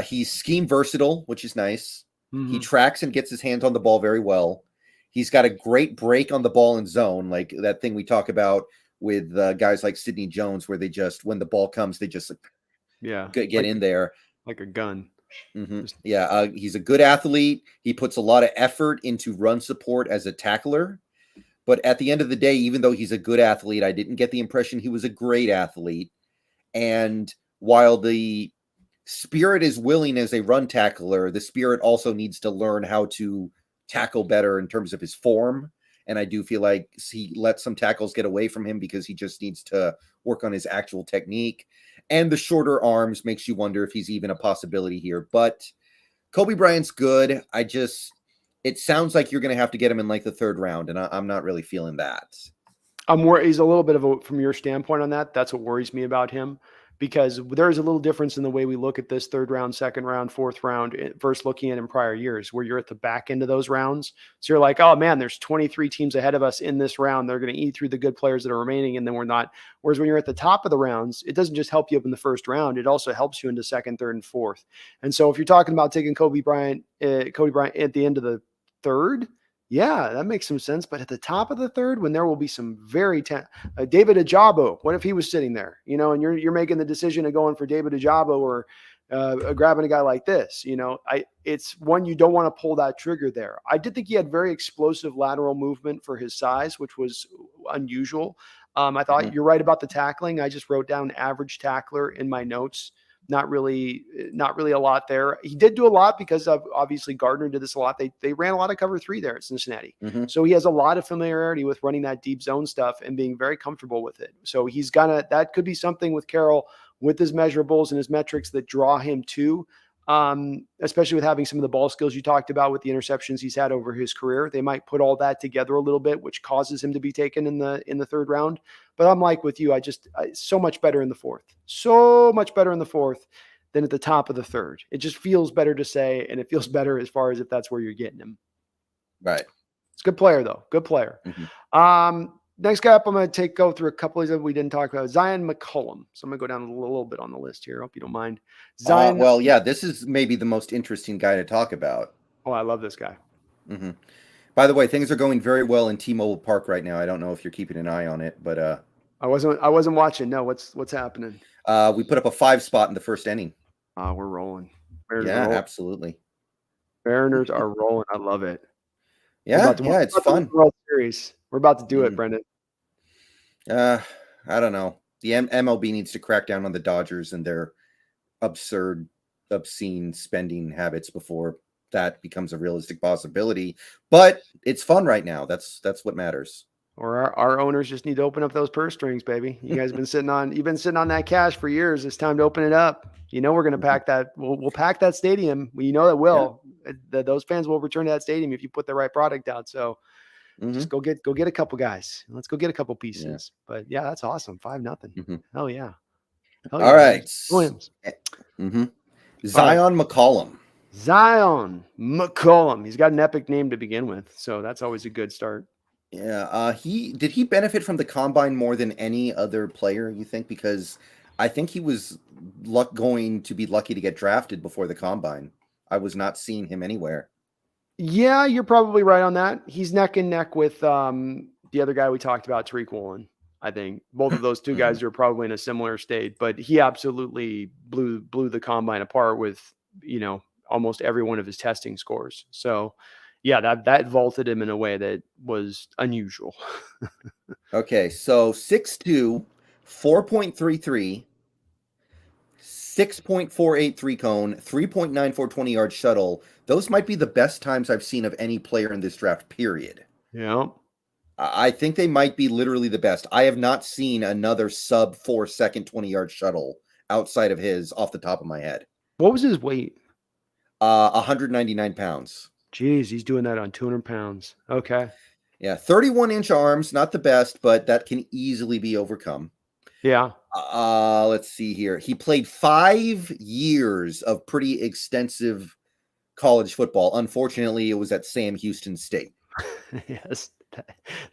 He's scheme versatile, which is nice. Mm-hmm. He tracks and gets his hands on the ball very well. He's got a great break on the ball in zone, like that thing we talk about with guys like Sidney Jones, where they just, when the ball comes, they just get like, in there. Like a gun. Mm-hmm. Yeah, he's a good athlete. He puts a lot of effort into run support as a tackler. But at the end of the day, even though he's a good athlete, I didn't get the impression he was a great athlete. And while the spirit is willing as a run tackler, the spirit also needs to learn how to tackle better in terms of his form. And I do feel like he let some tackles get away from him because he just needs to work on his actual technique. And the shorter arms makes you wonder if he's even a possibility here. But Coby Bryant's good. It sounds like you're going to have to get him in like the 3rd round, and I'm not really feeling that. I'm worried. He's a little bit of from your standpoint on that. That's what worries me about him, because there's a little difference in the way we look at this 3rd round, 2nd round, 4th round versus looking at in prior years, where you're at the back end of those rounds. So you're like, oh man, there's 23 teams ahead of us in this round. They're going to eat through the good players that are remaining, and then we're not. Whereas when you're at the top of the rounds, it doesn't just help you up in the 1st round. It also helps you into 2nd, 3rd, and 4th. And so if you're talking about taking Coby Bryant at the end of the 3rd, yeah, that makes some sense. But at the top of the 3rd, when there will be some very David Ajabo, what if he was sitting there, and you're making the decision of going for David Ajabo or grabbing a guy like this, it's one, you don't want to pull that trigger there. I did think he had very explosive lateral movement for his size, which was unusual. I thought you're right about the tackling. I just wrote down average tackler in my notes. Not really a lot there. He did do a lot because of, obviously Gardner did this a lot. They ran a lot of cover 3 there at Cincinnati. Mm-hmm. So he has a lot of familiarity with running that deep zone stuff and being very comfortable with it. So that could be something with Carroll, with his measurables and his metrics that draw him to, especially with having some of the ball skills you talked about with the interceptions he's had over his career. They might put all that together a little bit, which causes him to be taken in the 3rd round. But I'm like with you, so much better in the 4th. So much better in the 4th than at the top of the 3rd. It just feels better to say, and it feels better as far as if that's where you're getting him. Right. It's a good player, though. Good player. Mm-hmm. Next guy up, I'm going to go through a couple of these that we didn't talk about. Zion McCollum. So I'm going to go down a little bit on the list here. I hope you don't mind. Zion. Well, yeah, this is maybe the most interesting guy to talk about. Oh, I love this guy. Mm-hmm. By the way, things are going very well in T-Mobile Park right now. I don't know if you're keeping an eye on it, but I wasn't watching. No, what's happening? We put up a 5 spot in the 1st inning. We're rolling. Absolutely. Mariners are rolling. I love it. Yeah, it's fun. World Series. We're about to do it, Brendon. I don't know. The MLB needs to crack down on the Dodgers and their absurd, obscene spending habits before that becomes a realistic possibility. But it's fun right now. That's what matters. Or our owners just need to open up those purse strings, baby. You guys have been sitting on that cash for years. It's time to open it up. We're going to pack that. We'll pack that stadium. We know that will. Yeah. Those fans will return to that stadium if you put the right product out. So just go get a couple guys. Let's go get a couple pieces. Yeah. But yeah, that's awesome. 5-0. Hell yeah. All right. Williams. Zion McCollum. Zion McCollum. He's got an epic name to begin with, so that's always a good start. Yeah. Did he benefit from the combine more than any other player, you think? Because I think he was going to be lucky to get drafted before the combine. I was not seeing him anywhere. Yeah, you're probably right on that. He's neck and neck with the other guy we talked about, Tariq Woolen. I think both of those two guys are probably in a similar state, but he absolutely blew the combine apart with, almost every one of his testing scores. So yeah, that vaulted him in a way that was unusual. Okay. So 6'2", 4.33, 6.483 cone, 3.94 20-yard shuttle. Those might be the best times I've seen of any player in this draft, period. Yeah. I think they might be literally the best. I have not seen another sub 4-second 20-yard shuttle outside of his off the top of my head. What was his weight? 199 pounds. Jeez, he's doing that on 200 pounds. Okay. Yeah, 31-inch arms, not the best, but that can easily be overcome. Yeah. Let's see here. He played 5 years of pretty extensive college football. Unfortunately, it was at Sam Houston State. Yes,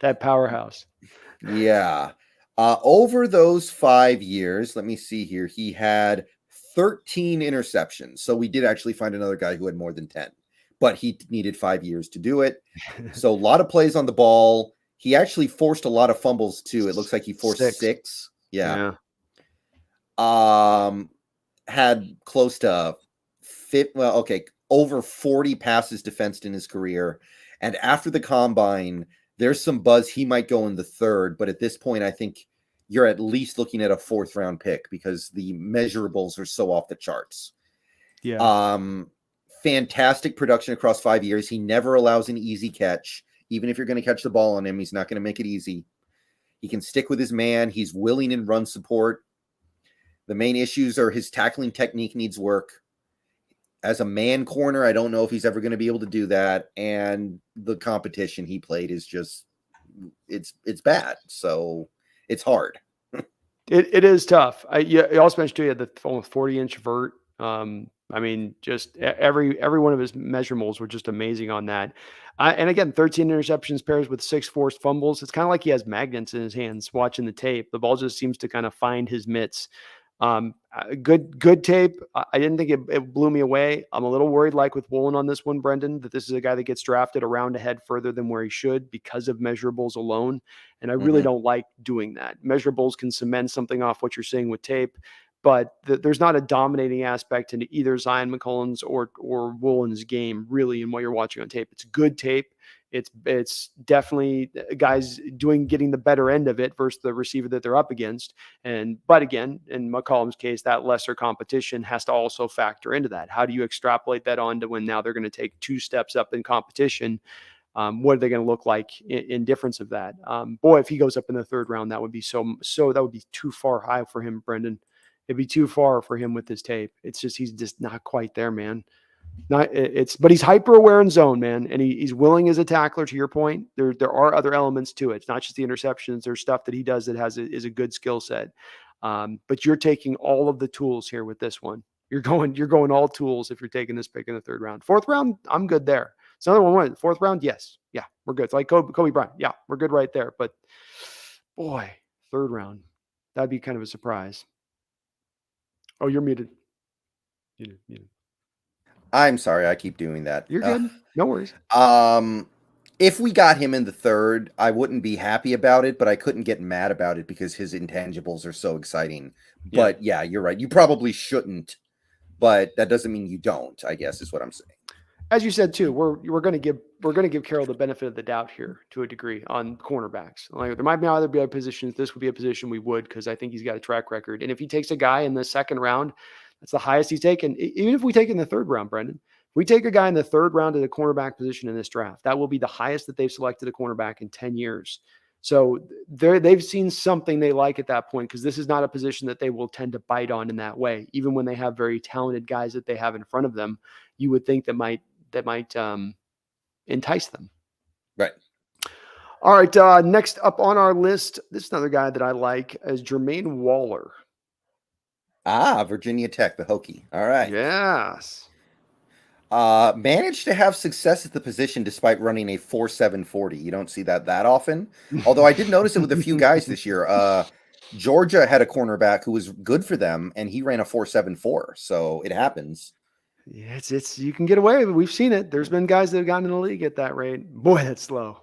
that powerhouse. Yeah. Over those 5 years, let me see here. He had 13 interceptions. So we did actually find another guy who had more than 10, but he needed 5 years to do it. So a lot of plays on the ball. He actually forced a lot of fumbles too. It looks like he forced 6. Yeah. Had close to over 40 passes defensed in his career. And after the combine, there's some buzz he might go in the 3rd, but at this point, I think you're at least looking at a 4th round pick because the measurables are so off the charts. Yeah. Fantastic production across 5 years. He never allows an easy catch. Even if you're going to catch the ball on him, he's not going to make it easy. He can stick with his man. He's willing in run support. The main issues are his tackling technique needs work. As a man corner, I don't know if he's ever going to be able to do that. And the competition he played is just, it's bad. So it's hard. It is tough. You also mentioned too, he had the almost 40-inch vert. I mean, just every one of his measurables were just amazing on that. And again, 13 interceptions pairs with 6 forced fumbles. It's kind of like he has magnets in his hands watching the tape. The ball just seems to kind of find his mitts. Good tape. I didn't think it blew me away. I'm a little worried, like with Woolen on this one, Brendon, that this is a guy that gets drafted around ahead further than where he should because of measurables alone. And I really don't like doing that. Measurables can cement something off what you're seeing with tape, but there's not a dominating aspect into either Zion McCollum's or Woolen's game really in what you're watching on tape. It's good tape. It's definitely guys getting the better end of it versus the receiver that they're up against. But again, in McCollum's case, that lesser competition has to also factor into that. How do you extrapolate that on to when now they're going to take 2 steps up in competition? What are they going to look like in difference of that? Boy, if he goes up in the 3rd round, that would be that would be too far high for him, Brendon. It'd be too far for him with his tape. It's just, he's just not quite there, man. But he's hyper aware in zone, man. And he's willing as a tackler, to your point. There are other elements to it. It's not just the interceptions. There's stuff that he does that is a good skill set. But you're taking all of the tools here with this one. You're going all tools if you're taking this pick in the 3rd round. 4th round, I'm good there. It's another one. 4th round, yes. Yeah, we're good. It's like Coby Bryant. Yeah, we're good right there. But boy, 3rd round, that'd be kind of a surprise. Oh, you're muted. Muted. I'm sorry, I keep doing that. You're good. No worries. If we got him in the 3rd, I wouldn't be happy about it, but I couldn't get mad about it because his intangibles are so exciting. Yeah. But yeah, you're right. You probably shouldn't, but that doesn't mean you don't, I guess is what I'm saying. As you said too, we're going to give Carroll the benefit of the doubt here to a degree on cornerbacks. Like, there might be other positions. This would be a position we would, because I think he's got a track record. And if he takes a guy in the 2nd round, that's the highest he's taken. Even if we take in the 3rd round, Brendon, if we take a guy in the 3rd round at the cornerback position in this draft, that will be the highest that they've selected a cornerback in 10 years. So they've seen something they like at that point, because this is not a position that they will tend to bite on in that way. Even when they have very talented guys that they have in front of them, you would think that might entice them. Right. All right. Next up on our list, this is another guy that I like, is Jermaine Waller. Virginia Tech, the Hokie. All right. Yes. Managed to have success at the position despite running a 4.7 40. You don't see that often. Although I did notice it with a few guys this year. Georgia had a cornerback who was good for them, and he ran a 4.74. So it happens. Yeah, it's you can get away with it. We've seen it. There's been guys that have gotten in the league at that rate. Boy, that's slow.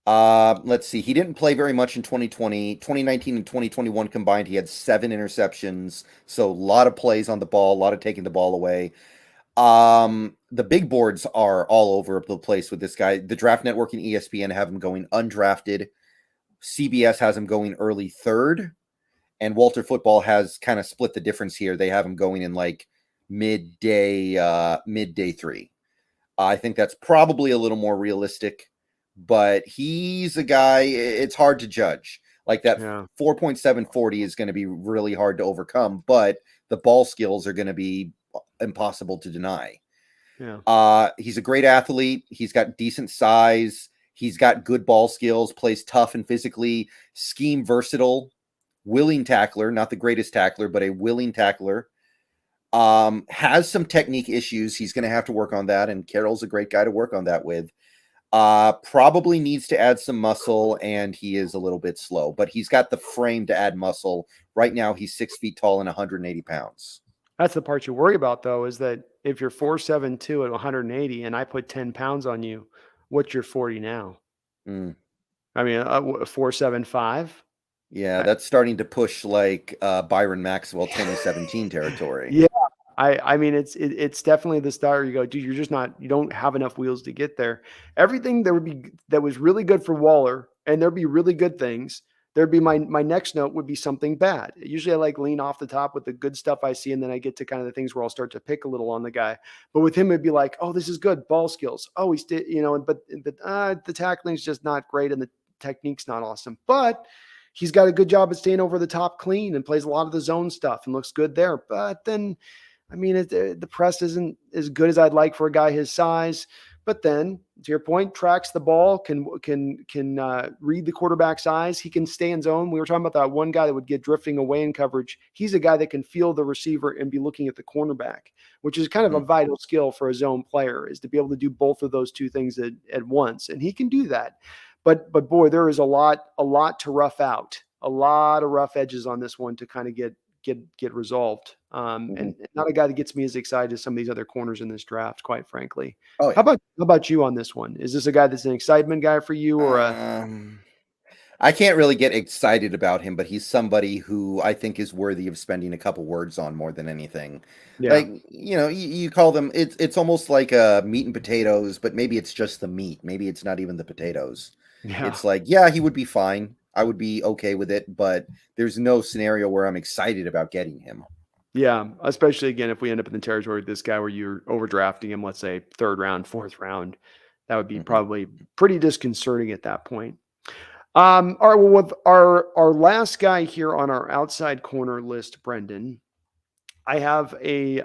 Let's see. He didn't play very much in 2020. 2019 and 2021 combined, he had 7 interceptions. So a lot of plays on the ball, a lot of taking the ball away. The big boards are all over the place with this guy. The Draft Network and ESPN have him going undrafted. CBS has him going early 3rd. And Walter Football has kind of split the difference here. They have him going in like midday 3. I think that's probably a little more realistic. but he's a guy, it's hard to judge. Like that 4.740 is going to be really hard to overcome, but the ball skills are going to be impossible to deny. Yeah. He's a great athlete. He's got decent size. He's got good ball skills, plays tough and physically, scheme versatile, willing tackler, not the greatest tackler, but a willing tackler. Has some technique issues. He's going to have to work on that, and Carroll's a great guy to work on that with. Probably needs to add some muscle, and he is a little bit slow, but he's got the frame to add muscle. Right now, he's 6 feet tall and 180 pounds. That's the part you worry about, though, is that if you're 4'7" at 180 and I put 10 pounds on you, what's your 40 now? I mean, 4'7", Yeah, that's starting to push like Byron Maxwell 2017 territory. Yeah. I mean, it's definitely the start where you go, dude, you're just not, you don't have enough wheels to get there. Everything that was really good for Waller, and there'd be really good things. There'd be my next note would be something bad. Usually I like lean off the top with the good stuff I see, and then I get to kind of the things where I'll start to pick a little on the guy. But with him, it'd be like, oh, this is good ball skills. Oh, he's but the tackling's just not great, and the technique's not awesome. But he's got a good job at staying over the top clean and plays a lot of the zone stuff and looks good there. But then, I mean, the press isn't as good as I'd like for a guy his size. But then, to your point, tracks the ball, can read the quarterback's eyes. He can stay in zone. We were talking about that one guy that would get drifting away in coverage. He's a guy that can feel the receiver and be looking at the cornerback, which is kind of a vital skill for a zone player, is to be able to do both of those two things at once. And he can do that. But boy, there is a lot to rough out, a lot of rough edges on this one to kind of get resolved. And not a guy that gets me as excited as some of these other corners in this draft, quite frankly. Oh, yeah. How about you on this one? Is this a guy that's an excitement guy for you, or I can't really get excited about him, but he's somebody who I think is worthy of spending a couple words on more than anything. Yeah. Like, you call them, it's almost like meat and potatoes, but maybe it's just the meat. Maybe it's not even the potatoes. Yeah. It's like, yeah, he would be fine. I would be okay with it, but there's no scenario where I'm excited about getting him. Yeah, especially again if we end up in the territory with this guy where you're overdrafting him, let's say 3rd round, 4th round, that would be probably pretty disconcerting at that point. All right, well, with our last guy here on our outside corner list, Brendon, I have a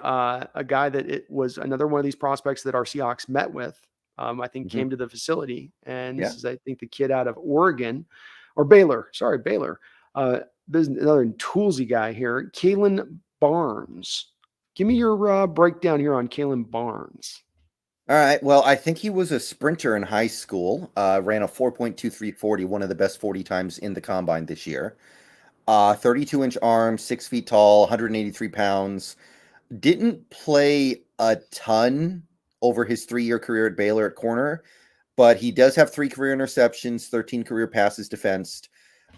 guy that it was another one of these prospects that our Seahawks met with. I think came to the facility, and this is, I think, the kid out of Oregon or Baylor. Sorry, Baylor. There's another toolsy guy here, Kalen Barnes. Give me your breakdown here on Kalen Barnes. All right. Well, I think he was a sprinter in high school. Ran a 4.2340, one of the best 40 times in the combine this year. 32-inch arms, 6 feet tall, 183 pounds. Didn't play a ton over his 3-year career at Baylor at corner, but he does have 3 career interceptions, 13 career passes defensed.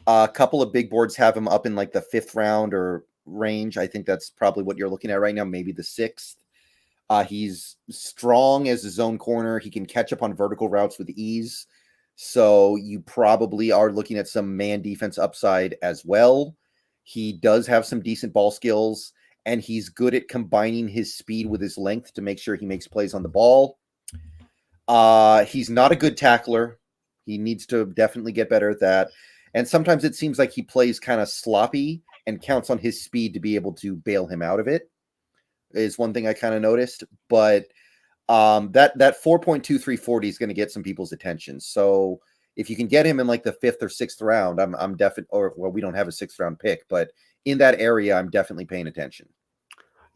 A couple of big boards have him up in like the 5th round or range. I think that's probably what you're looking at right now, maybe the 6th. He's strong as a zone corner. He can catch up on vertical routes with ease. So you probably are looking at some man defense upside as well. He does have some decent ball skills, and he's good at combining his speed with his length to make sure he makes plays on the ball. He's not a good tackler. He needs to definitely get better at that. And sometimes it seems like he plays kind of sloppy and counts on his speed to be able to bail him out of it, is one thing I kind of noticed. But that 4.2340 is going to get some people's attention. So if you can get him in like the 5th or 6th round, I'm definitely, or well, we don't have a 6th round pick, but in that area, I'm definitely paying attention.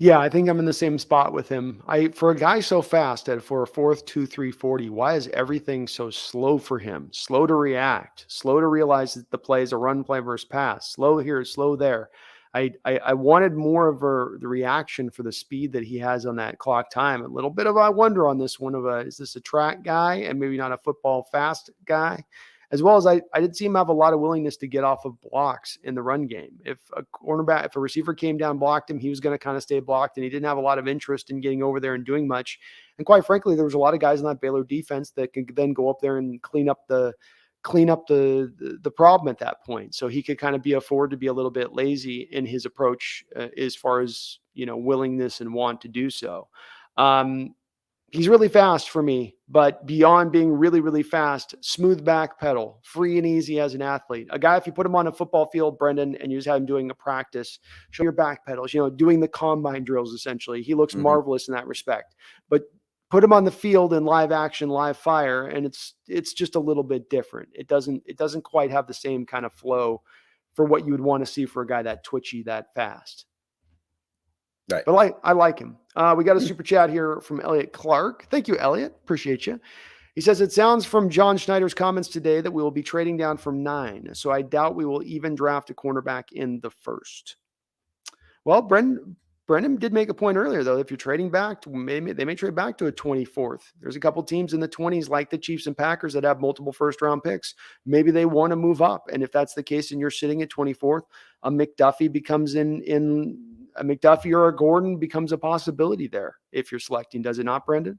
Yeah, I think I'm in the same spot with him. For a guy so fast at for a 4th 2.340, why is everything so slow for him? Slow to react, slow to realize that the play is a run play versus pass, slow here, slow there. I wanted more of the reaction for the speed that he has on that clock time. A little bit of I wonder on this one is this a track guy and maybe not a football fast guy? As well as I did see him have a lot of willingness to get off of blocks in the run game. If a receiver came down, blocked him, he was going to kind of stay blocked, and he didn't have a lot of interest in getting over there and doing much. And quite frankly, there was a lot of guys in that Baylor defense that could then go up there and clean up the problem at that point. So he could kind of afford to be a little bit lazy in his approach as far as, willingness and want to do so. He's really fast for me, but beyond being really, really fast, smooth back pedal, free and easy as an athlete. A guy, if you put him on a football field, Brendon, and you just have him doing a practice, show your back pedals, doing the combine drills, essentially. He looks marvelous in that respect. But put him on the field in live action, live fire, and it's just a little bit different. It doesn't quite have the same kind of flow for what you would want to see for a guy that twitchy, that fast. Right. But I like him. We got a super chat here from Elliot Clark. Thank you, Elliot. Appreciate you. He says, it sounds from John Schneider's comments today that we will be trading down from 9. So I doubt we will even draft a cornerback in the first. Well, Brendon did make a point earlier, though. If you're trading back, they may trade back to a 24th. There's a couple teams in the 20s like the Chiefs and Packers that have multiple first-round picks. Maybe they want to move up. And if that's the case and you're sitting at 24th, a McDuffie becomes a McDuffie or a Gordon becomes a possibility there if you're selecting. Does it not, Brendon?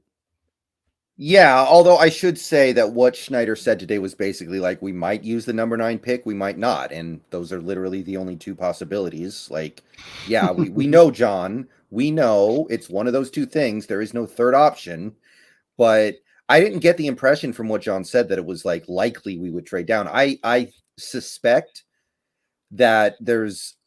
Yeah, although I should say that what Schneider said today was basically like, we might use the number 9 pick, we might not. And those are literally the only two possibilities. Like, yeah, we know, John. We know it's one of those two things. There is no third option. But I didn't get the impression from what John said that it was like likely we would trade down. I suspect that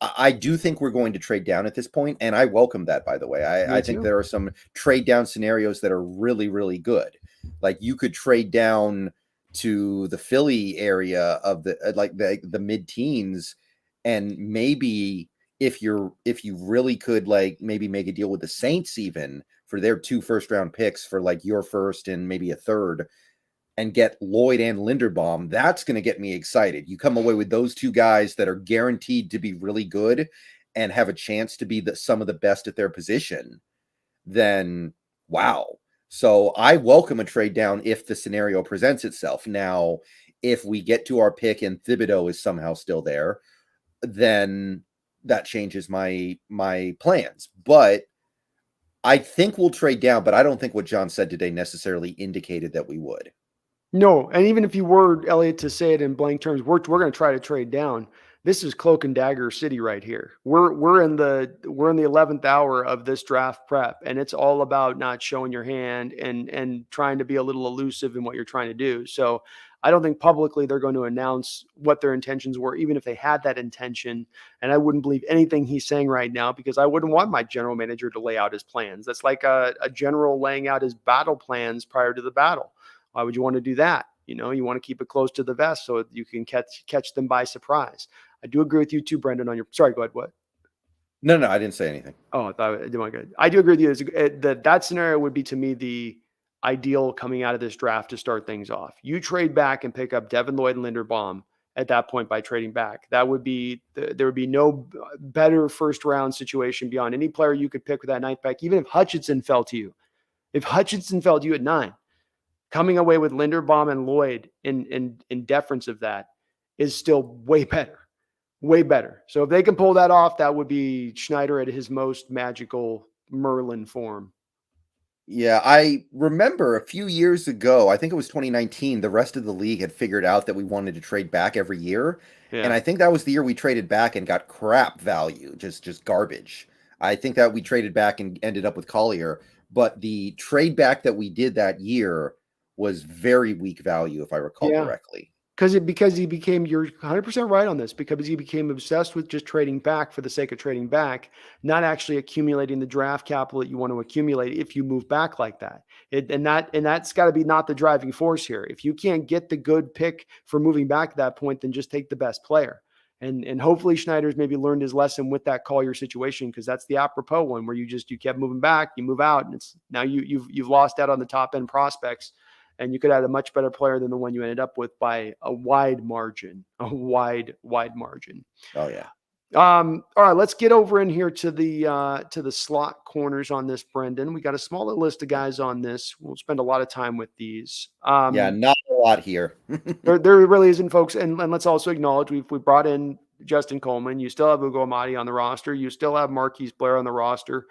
I do think we're going to trade down at this point, and I welcome that, by the way. I think there are some trade down scenarios that are really, really good. Like, you could trade down to the Philly area of the mid-teens, and maybe if you really could, like, maybe make a deal with the Saints even for their 2 first-round picks for like your first and maybe a third, and get Lloyd and Linderbaum, that's going to get me excited. You come away with those 2 guys that are guaranteed to be really good and have a chance to be some of the best at their position, then wow. So I welcome a trade down if the scenario presents itself. Now, if we get to our pick and Thibodeau is somehow still there, then that changes my plans. But I think we'll trade down, but I don't think what John said today necessarily indicated that we would. No, and even if you were, Elliot, to say it in blank terms, we're going to try to trade down. This is cloak and dagger city right here. We're in the 11th hour of this draft prep, and it's all about not showing your hand and trying to be a little elusive in what you're trying to do. So I don't think publicly they're going to announce what their intentions were, even if they had that intention. And I wouldn't believe anything he's saying right now, because I wouldn't want my general manager to lay out his plans. That's like a general laying out his battle plans prior to the battle. Why would you want to do that? You want to keep it close to the vest so you can catch them by surprise. I do agree with you too, Brendon, on your, sorry, go ahead. What? No, I didn't say anything. Oh, I thought I did. Good. I do agree with you. That scenario would be, to me, the ideal coming out of this draft to start things off. You trade back and pick up Devin Lloyd and Linderbaum at that point by trading back. That would be, there would be no better first round situation beyond any player you could pick with that 9th pick. Even if Hutchinson fell to you, at 9, coming away with Linderbaum and Lloyd in deference of that is still way better. Way better. So if they can pull that off, that would be Schneider at his most magical Merlin form. Yeah, I remember a few years ago, I think it was 2019, the rest of the league had figured out that we wanted to trade back every year. Yeah. And I think that was the year we traded back and got crap value, just garbage. I think that we traded back and ended up with Collier. But the trade back that we did that year was very weak value, if I recall correctly. Because he became, you're 100% right on this, because he became obsessed with just trading back for the sake of trading back, not actually accumulating the draft capital that you want to accumulate if you move back like that. And that's got to be not the driving force here. If you can't get the good pick for moving back at that point, then just take the best player. And hopefully Schneider's maybe learned his lesson with that Collier situation, because that's the apropos one where you kept moving back, you move out, and it's now you've lost out on the top end prospects. And you could have a much better player than the one you ended up with by a wide margin, wide margin. Oh yeah. All right, let's get over in here to the slot corners on this, Brendon. We got a smaller list of guys on this. We'll spend a lot of time with these. Yeah, not a lot here. there really isn't, folks. And let's also acknowledge we brought in Justin Coleman. You still have Ugo Amadi on the roster. You still have Marquise Blair on the roster.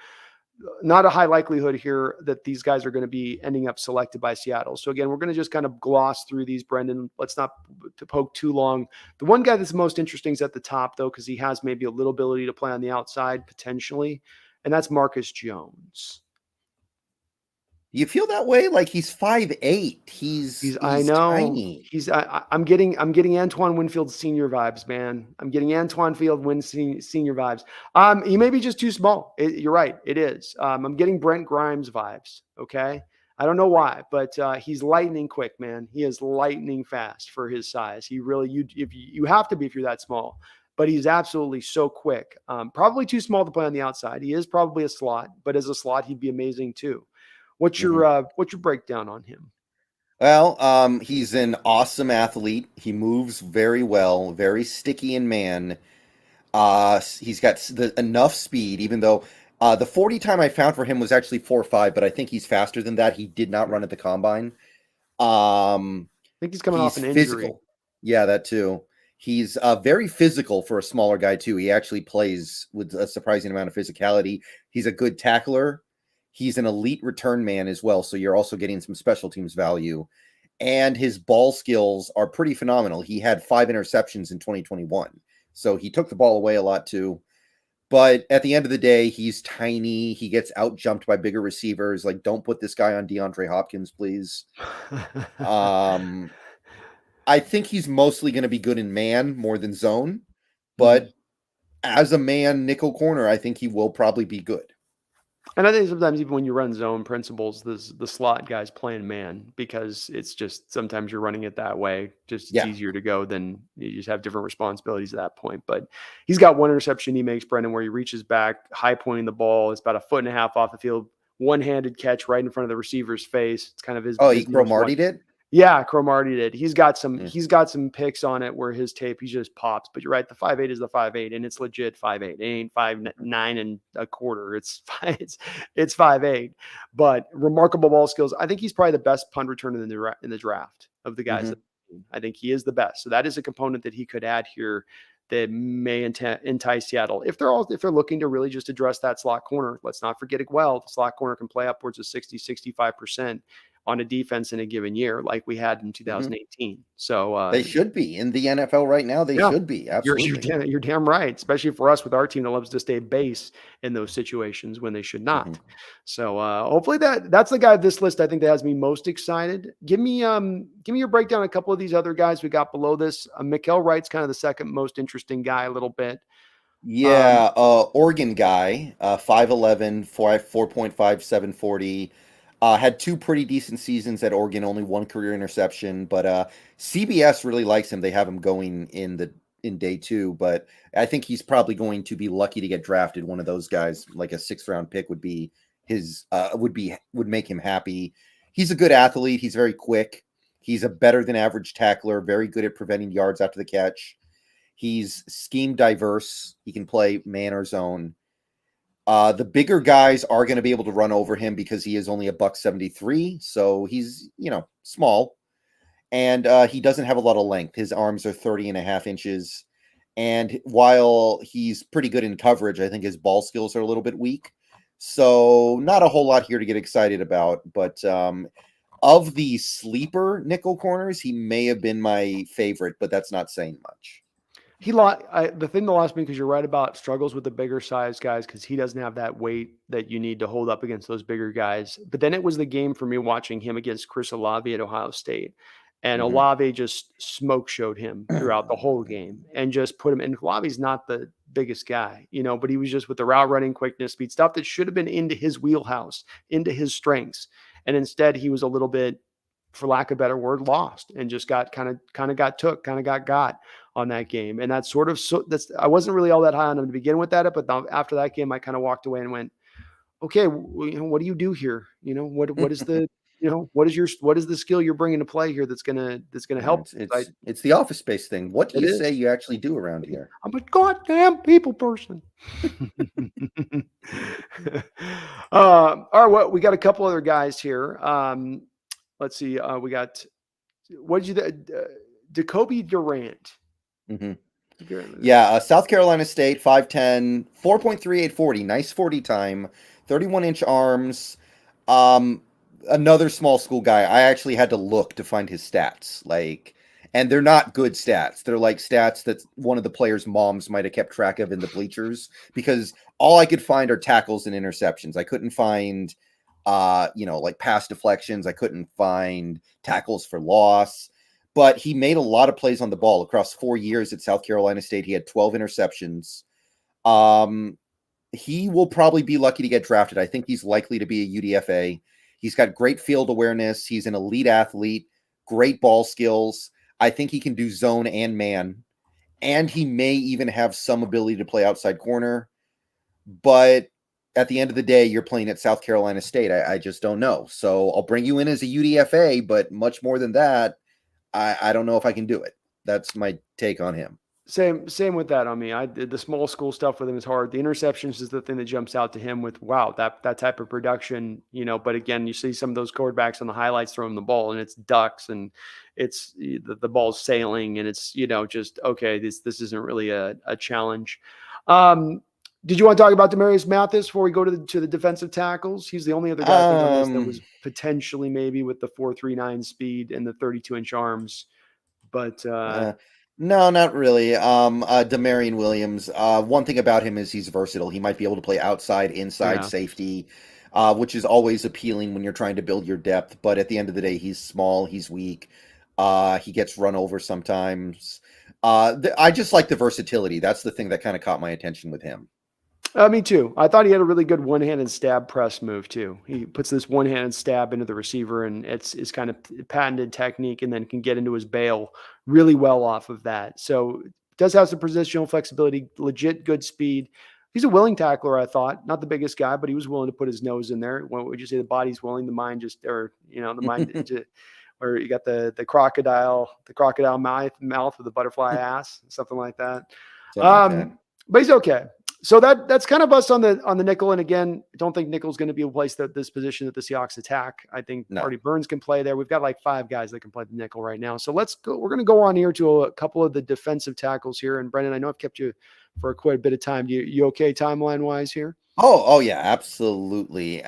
Not a high likelihood here that these guys are going to be ending up selected by Seattle. So again, we're going to just kind of gloss through these, Brendon. Let's not to poke too long. The one guy that's most interesting is at the top, though, because he has maybe a little ability to play on the outside potentially, and that's Marcus Jones. You feel that way? Like he's 5'8". He's I know tiny. I'm getting Antoine Winfield senior vibes, man. I'm getting Antoine Field senior vibes. He may be just too small. You're right. It is. I'm getting Brent Grimes vibes. Okay. I don't know why, but he's lightning quick, man. He is lightning fast for his size. He really, you have to be if you're that small, but he's absolutely so quick. Probably too small to play on the outside. He is probably a slot, but as a slot, he'd be amazing too. What's your breakdown on him? Well, he's an awesome athlete. He moves very well, very sticky in man. He's got enough speed, even though the 40 time I found for him was actually 4.5, but I think he's faster than that. He did not run at the combine. I think he's coming off an injury. Physical. Yeah, that too. He's very physical for a smaller guy too. He actually plays with a surprising amount of physicality. He's a good tackler. He's an elite return man as well, so you're also getting some special teams value. And his ball skills are pretty phenomenal. He had 5 interceptions in 2021, so he took the ball away a lot too. But at the end of the day, he's tiny. He gets out jumped by bigger receivers. Like, don't put this guy on DeAndre Hopkins, please. I think he's mostly going to be good in man more than zone, but as a man nickel corner, I think he will probably be good. And I think sometimes even when you run zone principles, the slot guys playing man, because it's just sometimes you're running it that way. Just it's easier to go than you just have different responsibilities at that point. But he's got one interception he makes, Brendon, where he reaches back, high pointing the ball. It's about 1.5 feet off the field, one-handed catch right in front of the receiver's face. It's kind of his. Oh, he Cromartied it? Yeah, Cromartie did. He's got some picks on it where his tape, he just pops. But you're right, the 5'8" is the 5'8", and it's legit 5'8". It ain't 5'9" and a quarter. It's 5'8". But remarkable ball skills. I think he's probably the best punt returner in the draft of the guys. I think he is the best. So that is a component that he could add here that may entice Seattle. If they're looking to really just address that slot corner, let's not forget it. Well, the slot corner can play upwards of 60-65% on a defense in a given year, like we had in 2018. So they should be in the NFL right now. They should be. Absolutely. You're damn right, especially for us with our team that loves to stay base in those situations when they should not. So hopefully that's the guy of this list I think that has me most excited. Give me your breakdown on a couple of these other guys we got below this. Mikhail Wright's kind of the second most interesting guy a little bit. Yeah, Oregon guy, 5'11", 4.5, 740. Had 2 pretty decent seasons at Oregon, only 1 career interception, but CBS really likes him. They have him going in day 2, but I think he's probably going to be lucky to get drafted. One of those guys, like a 6th round pick, would be his would make him happy. He's a good athlete. He's very quick. He's a better than average tackler, very good at preventing yards after the catch. He's scheme diverse. He can play man or zone. The bigger guys are going to be able to run over him because he is only $173, so he's small, and he doesn't have a lot of length. His arms are 30.5 inches, and while he's pretty good in coverage, I think his ball skills are a little bit weak. So not a whole lot here to get excited about, but of the sleeper nickel corners, he may have been my favorite, but that's not saying much. The thing that lost me, because you're right about struggles with the bigger size guys, because he doesn't have that weight that you need to hold up against those bigger guys. But then it was the game for me watching him against Chris Olave at Ohio State. And Olave just smoke showed him throughout the whole game and just put him in. Olave's not the biggest guy, but he was just with the route running, quickness, speed, stuff that should have been into his wheelhouse, into his strengths. And instead he was a little bit, for lack of a better word, lost and just got kind of got on that game. And that's I wasn't really all that high on him to begin with but after that game, I kind of walked away and went, okay, what do you do here? What is the, what is the skill you're bringing to play here that's going to help? It's the Office Space thing. What do you say you actually do around here? I'm a goddamn people person. All right. Well, we got a couple other guys here. Let's see. We got, what did you, Coby Bryant. Yeah, South Carolina State, 5'10", 4.3840, nice 40 time, 31-inch arms. Another small school guy. I actually had to look to find his stats, and they're not good stats. They're like stats that one of the players' moms might have kept track of in the bleachers, because all I could find are tackles and interceptions. I couldn't find like pass deflections. I couldn't find tackles for loss, but he made a lot of plays on the ball across 4 years at South Carolina State. He had 12 interceptions. He will probably be lucky to get drafted. I think he's likely to be a UDFA. He's got great field awareness. He's an elite athlete, great ball skills. I think he can do zone and man, and he may even have some ability to play outside corner. But at the end of the day, you're playing at South Carolina State. I just don't know. So I'll bring you in as a UDFA, but much more than that, I don't know if I can do it. That's my take on him. Same with that on me. I did the small school stuff with him is hard. The interceptions is the thing that jumps out to him with, wow, that type of production, but again, you see some of those quarterbacks on the highlights throwing the ball and it's ducks and it's the ball's sailing and it's, just, okay, this isn't really a challenge. Did you want to talk about Demarion Mathis before we go to the defensive tackles? He's the only other guy I think on this that was potentially maybe with the 4.39 speed and the 32-inch arms, but no, not really. Demarion Williams. One thing about him is he's versatile. He might be able to play outside, inside, safety, which is always appealing when you're trying to build your depth. But at the end of the day, he's small, he's weak. He gets run over sometimes. I just like the versatility. That's the thing that kind of caught my attention with him. Me too. I thought he had a really good one-handed stab press move too. He puts this one-handed stab into the receiver, and it's kind of patented technique, and then can get into his bail really well off of that. So does have some positional flexibility, legit good speed. He's a willing tackler, I thought. Not the biggest guy, but he was willing to put his nose in there. What would you say? The body's willing, the mind just, or the mind, or you got the crocodile mouth with the butterfly ass, something like that. But he's okay. So that's kind of us on the nickel. And again, I don't think nickel's going to be a place that this position that the Seahawks attack. I think Artie Burns can play there. We've got like 5 guys that can play the nickel right now. So let's go. We're going to go on here to a couple of the defensive tackles here. And Brendon, I know I've kept you for quite a bit of time. You okay timeline wise here? Oh yeah, absolutely.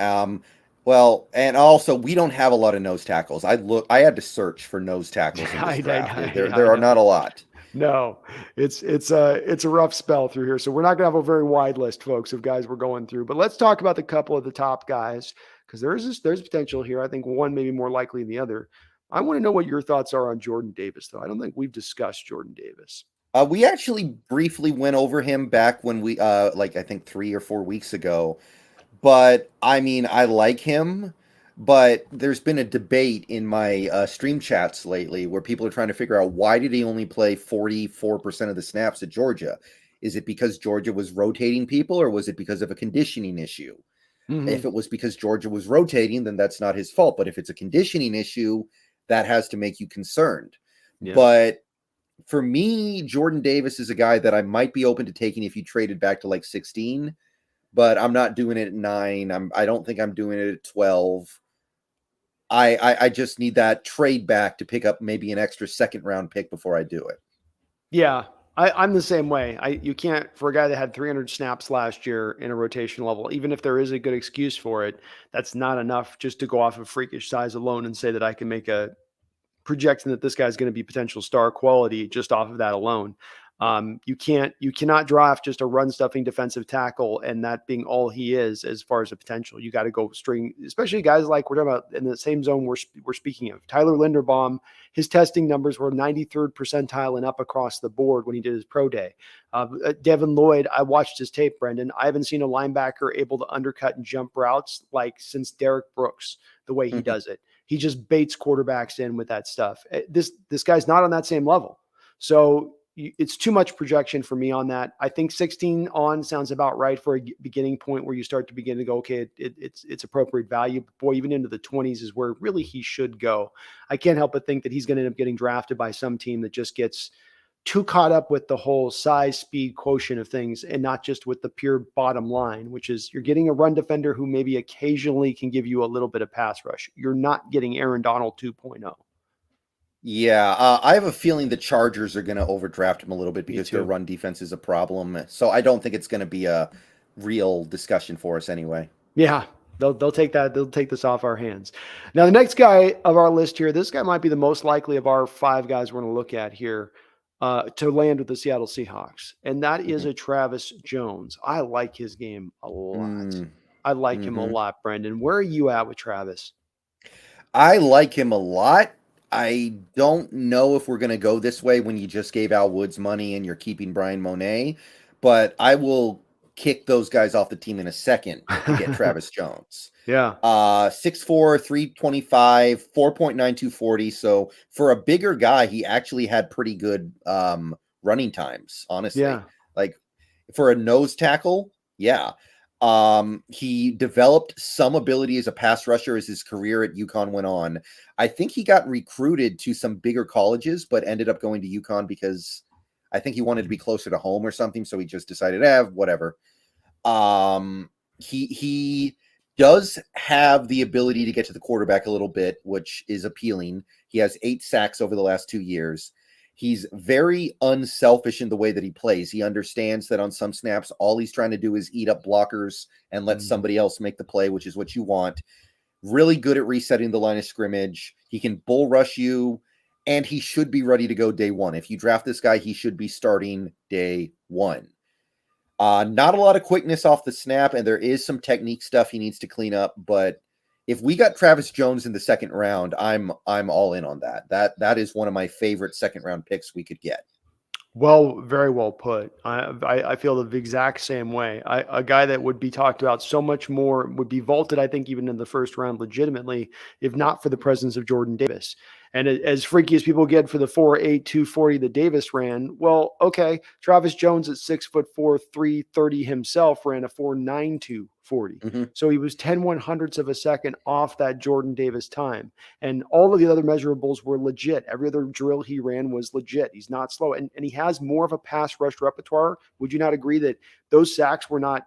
Well, and also we don't have a lot of nose tackles. I had to search for nose tackles in this draft. There are not a lot. No, it's a rough spell through here. So we're not going to have a very wide list, folks, of guys we're going through. But let's talk about the couple of the top guys, because there's potential here. I think one maybe more likely than the other. I want to know what your thoughts are on Jordan Davis, though. I don't think we've discussed Jordan Davis. We actually briefly went over him back when we I think 3 or 4 weeks ago. But I mean, I like him. But there's been a debate in my stream chats lately where people are trying to figure out, why did he only play 44% of the snaps at Georgia? Is it because Georgia was rotating people, or was it because of a conditioning issue? Mm-hmm. If it was because Georgia was rotating, then that's not his fault. But if it's a conditioning issue, that has to make you concerned. Yeah. But for me, Jordan Davis is a guy that I might be open to taking if you traded back to like 16, but I'm not doing it at 9. I don't think I'm doing it at 12. I just need that trade back to pick up maybe an extra second round pick before I do it. Yeah, I'm the same way. You can't, for a guy that had 300 snaps last year in a rotation level, even if there is a good excuse for it, that's not enough just to go off of freakish size alone and say that I can make a projection that this guy's going to be potential star quality just off of that alone. You cannot draft just a run stuffing defensive tackle and that being all he is as far as a potential. You got to go string, especially guys like we're talking about in the same zone we're speaking of. Tyler Linderbaum, his testing numbers were 93rd percentile and up across the board when he did his pro day. Devin Lloyd, I watched his tape, Brendon. I haven't seen a linebacker able to undercut and jump routes like since Derek Brooks, the way he does it. He just baits quarterbacks in with that stuff. This guy's not on that same level. So it's too much projection for me on that. I think 16 on sounds about right for a beginning point where you start to begin to go, okay, it's appropriate value. But boy, even into the 20s is where really he should go. I can't help but think that he's going to end up getting drafted by some team that just gets too caught up with the whole size, speed quotient of things and not just with the pure bottom line, which is you're getting a run defender who maybe occasionally can give you a little bit of pass rush. You're not getting Aaron Donald 2.0. Yeah, I have a feeling the Chargers are going to overdraft him a little bit because their run defense is a problem. So I don't think it's going to be a real discussion for us anyway. Yeah, they'll take that. They'll take this off our hands. Now, the next guy of our list here, this guy might be the most likely of our 5 guys we're going to look at here to land with the Seattle Seahawks, and that is a Travis Jones. I like his game a lot. I like him a lot, Brendon. Where are you at with Travis? I like him a lot. I don't know if we're going to go this way when you just gave Al Woods money and you're keeping Brian Monet, but I will kick those guys off the team in a second to get Travis Jones. Yeah. 6'4", 325, 4.9240. So for a bigger guy, he actually had pretty good running times, honestly. Yeah. Like for a nose tackle, yeah. He developed some ability as a pass rusher as his career at UConn went on. I think he got recruited to some bigger colleges, but ended up going to UConn because I think he wanted to be closer to home or something. So he just decided, whatever. He does have the ability to get to the quarterback a little bit, which is appealing. He has 8 sacks over the last 2 years. He's very unselfish in the way that he plays. He understands that on some snaps, all he's trying to do is eat up blockers and let somebody else make the play, which is what you want. Really good at resetting the line of scrimmage. He can bull rush you, and he should be ready to go day one. If you draft this guy, he should be starting day one. Not a lot of quickness off the snap, and there is some technique stuff he needs to clean up, but if we got Travis Jones in the second round, I'm all in on that. That is one of my favorite second round picks we could get. Well, very well put. I feel the exact same way. A guy that would be talked about so much more, would be vaulted, I think, even in the first round legitimately, if not for the presence of Jordan Davis. And as freaky as people get for the 4.8, 240 that Davis ran, well, okay, Travis Jones at 6'4", 330 himself ran a 4.9, 240. So he was 10/100ths of a second off that Jordan Davis time. And all of the other measurables were legit. Every other drill he ran was legit. He's not slow. And he has more of a pass rush repertoire. Would you not agree that those sacks were not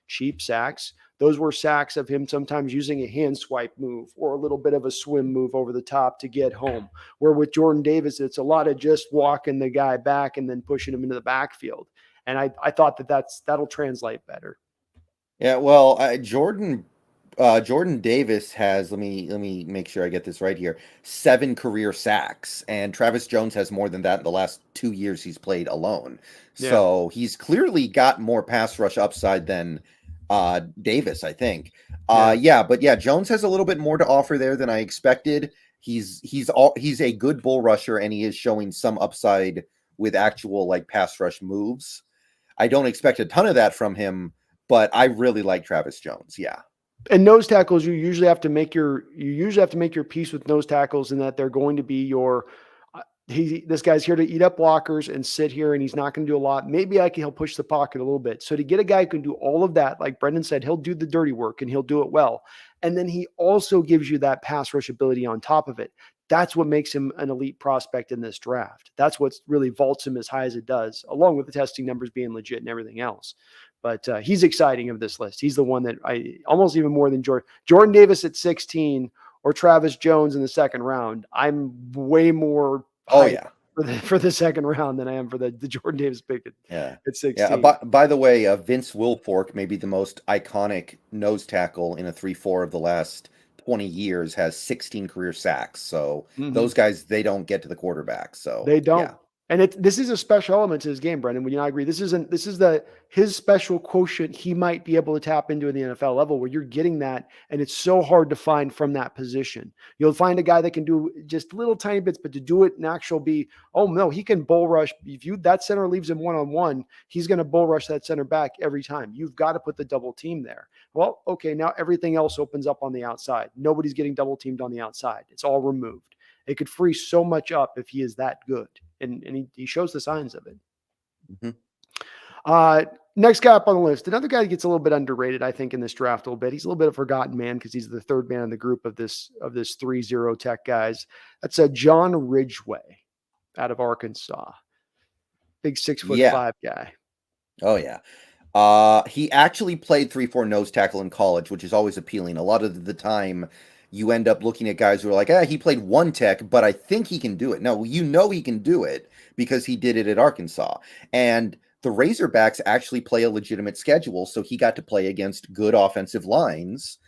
cheap sacks? Those were sacks of him sometimes using a hand swipe move or a little bit of a swim move over the top to get home. Where with Jordan Davis, it's a lot of just walking the guy back and then pushing him into the backfield. And I thought that'll translate better. Yeah, well, Jordan Davis has, let me make sure I get this right here, 7 career sacks, and Travis Jones has more than that in the last 2 years he's played alone. Yeah. So he's clearly got more pass rush upside than Davis, I think. Jones has a little bit more to offer there than I expected. He's a good bull rusher, and he is showing some upside with actual like pass rush moves. I don't expect a ton of that from him, but I really like Travis Jones. Yeah. And nose tackles, you usually have to make your peace with nose tackles in that they're going to be your this guy's here to eat up blockers and sit here, and he's not going to do a lot. Maybe he'll push the pocket a little bit. So to get a guy who can do all of that, like Brendon said, he'll do the dirty work and he'll do it well. And then he also gives you that pass rush ability on top of it. That's what makes him an elite prospect in this draft. That's what really vaults him as high as it does, along with the testing numbers being legit and everything else. But he's exciting of this list. He's the one that I almost even more than Jordan Davis at 16 or Travis Jones in the second round. I'm way more for the second round than I am for the Jordan Davis pick at 16. Yeah. By the way, Vince Wilfork, maybe the most iconic nose tackle in a 3-4 of the last 20 years, has 16 career sacks. So those guys, they don't get to the quarterback. So they don't. Yeah. And this is a special element to his game, Brendon. Would you not agree? This is his special quotient he might be able to tap into in the NFL level, where you're getting that, and it's so hard to find from that position. You'll find a guy that can do just little tiny bits, but to do it in actual he can bull rush. If that center leaves him one-on-one, he's going to bull rush that center back every time. You've got to put the double team there. Well, okay, now everything else opens up on the outside. Nobody's getting double teamed on the outside. It's all removed. It could free so much up if he is that good. And he shows the signs of it. Next guy up on the list, another guy that gets a little bit underrated, I think, in this draft a little bit. He's a little bit of a forgotten man because he's the third man in the group of this 3-0 tech guys. That's John Ridgeway out of Arkansas. Big 6'5" guy. Oh, yeah. He actually played 3-4 nose tackle in college, which is always appealing. A lot of the time, you end up looking at guys who are like, he played one tech, but I think he can do it. No, he can do it because he did it at Arkansas. And the Razorbacks actually play a legitimate schedule, so he got to play against good offensive lines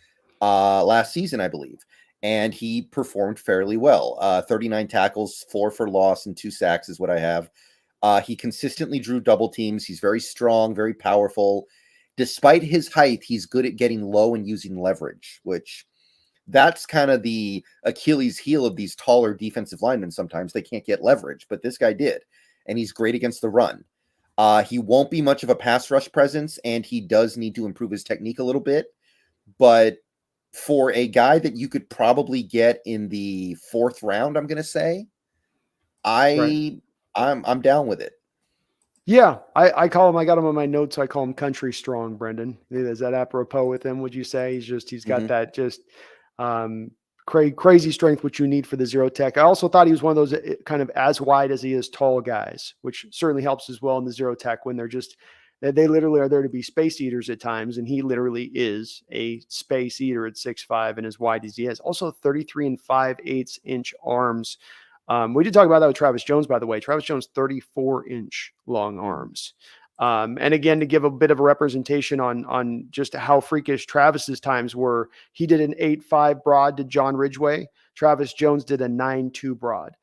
last season, I believe. And he performed fairly well. 39 tackles, 4 for loss, and 2 sacks is what I have. He consistently drew double teams. He's very strong, very powerful. despite his height, he's good at getting low and using leverage, which that's kind of the Achilles heel of these taller defensive linemen. Sometimes they can't get leverage, but this guy did, and he's great against the run. He won't be much of a pass rush presence, and he does need to improve his technique a little bit. But for a guy that you could probably get in the 4th round, I'm going to say, I'm down with it. Yeah, I call him. I got him on my notes. I call him country strong, Brendan. Is that apropos with him? Would you say he's got that just crazy strength, which you need for the zero tech. I also thought he was one of those kind of as wide as he is tall guys, which certainly helps as well in the zero tech when they literally are there to be space eaters at times. And he literally is a space eater at 6'5" and as wide as he is. Also 33 and 5/8 inch arms. We did talk about that with Travis Jones, by the way. Travis Jones, 34-inch long arms. And again, to give a bit of a representation on just how freakish Travis's times were, he did an 8.5 broad to John Ridgeway. Travis Jones did a 9.2 broad.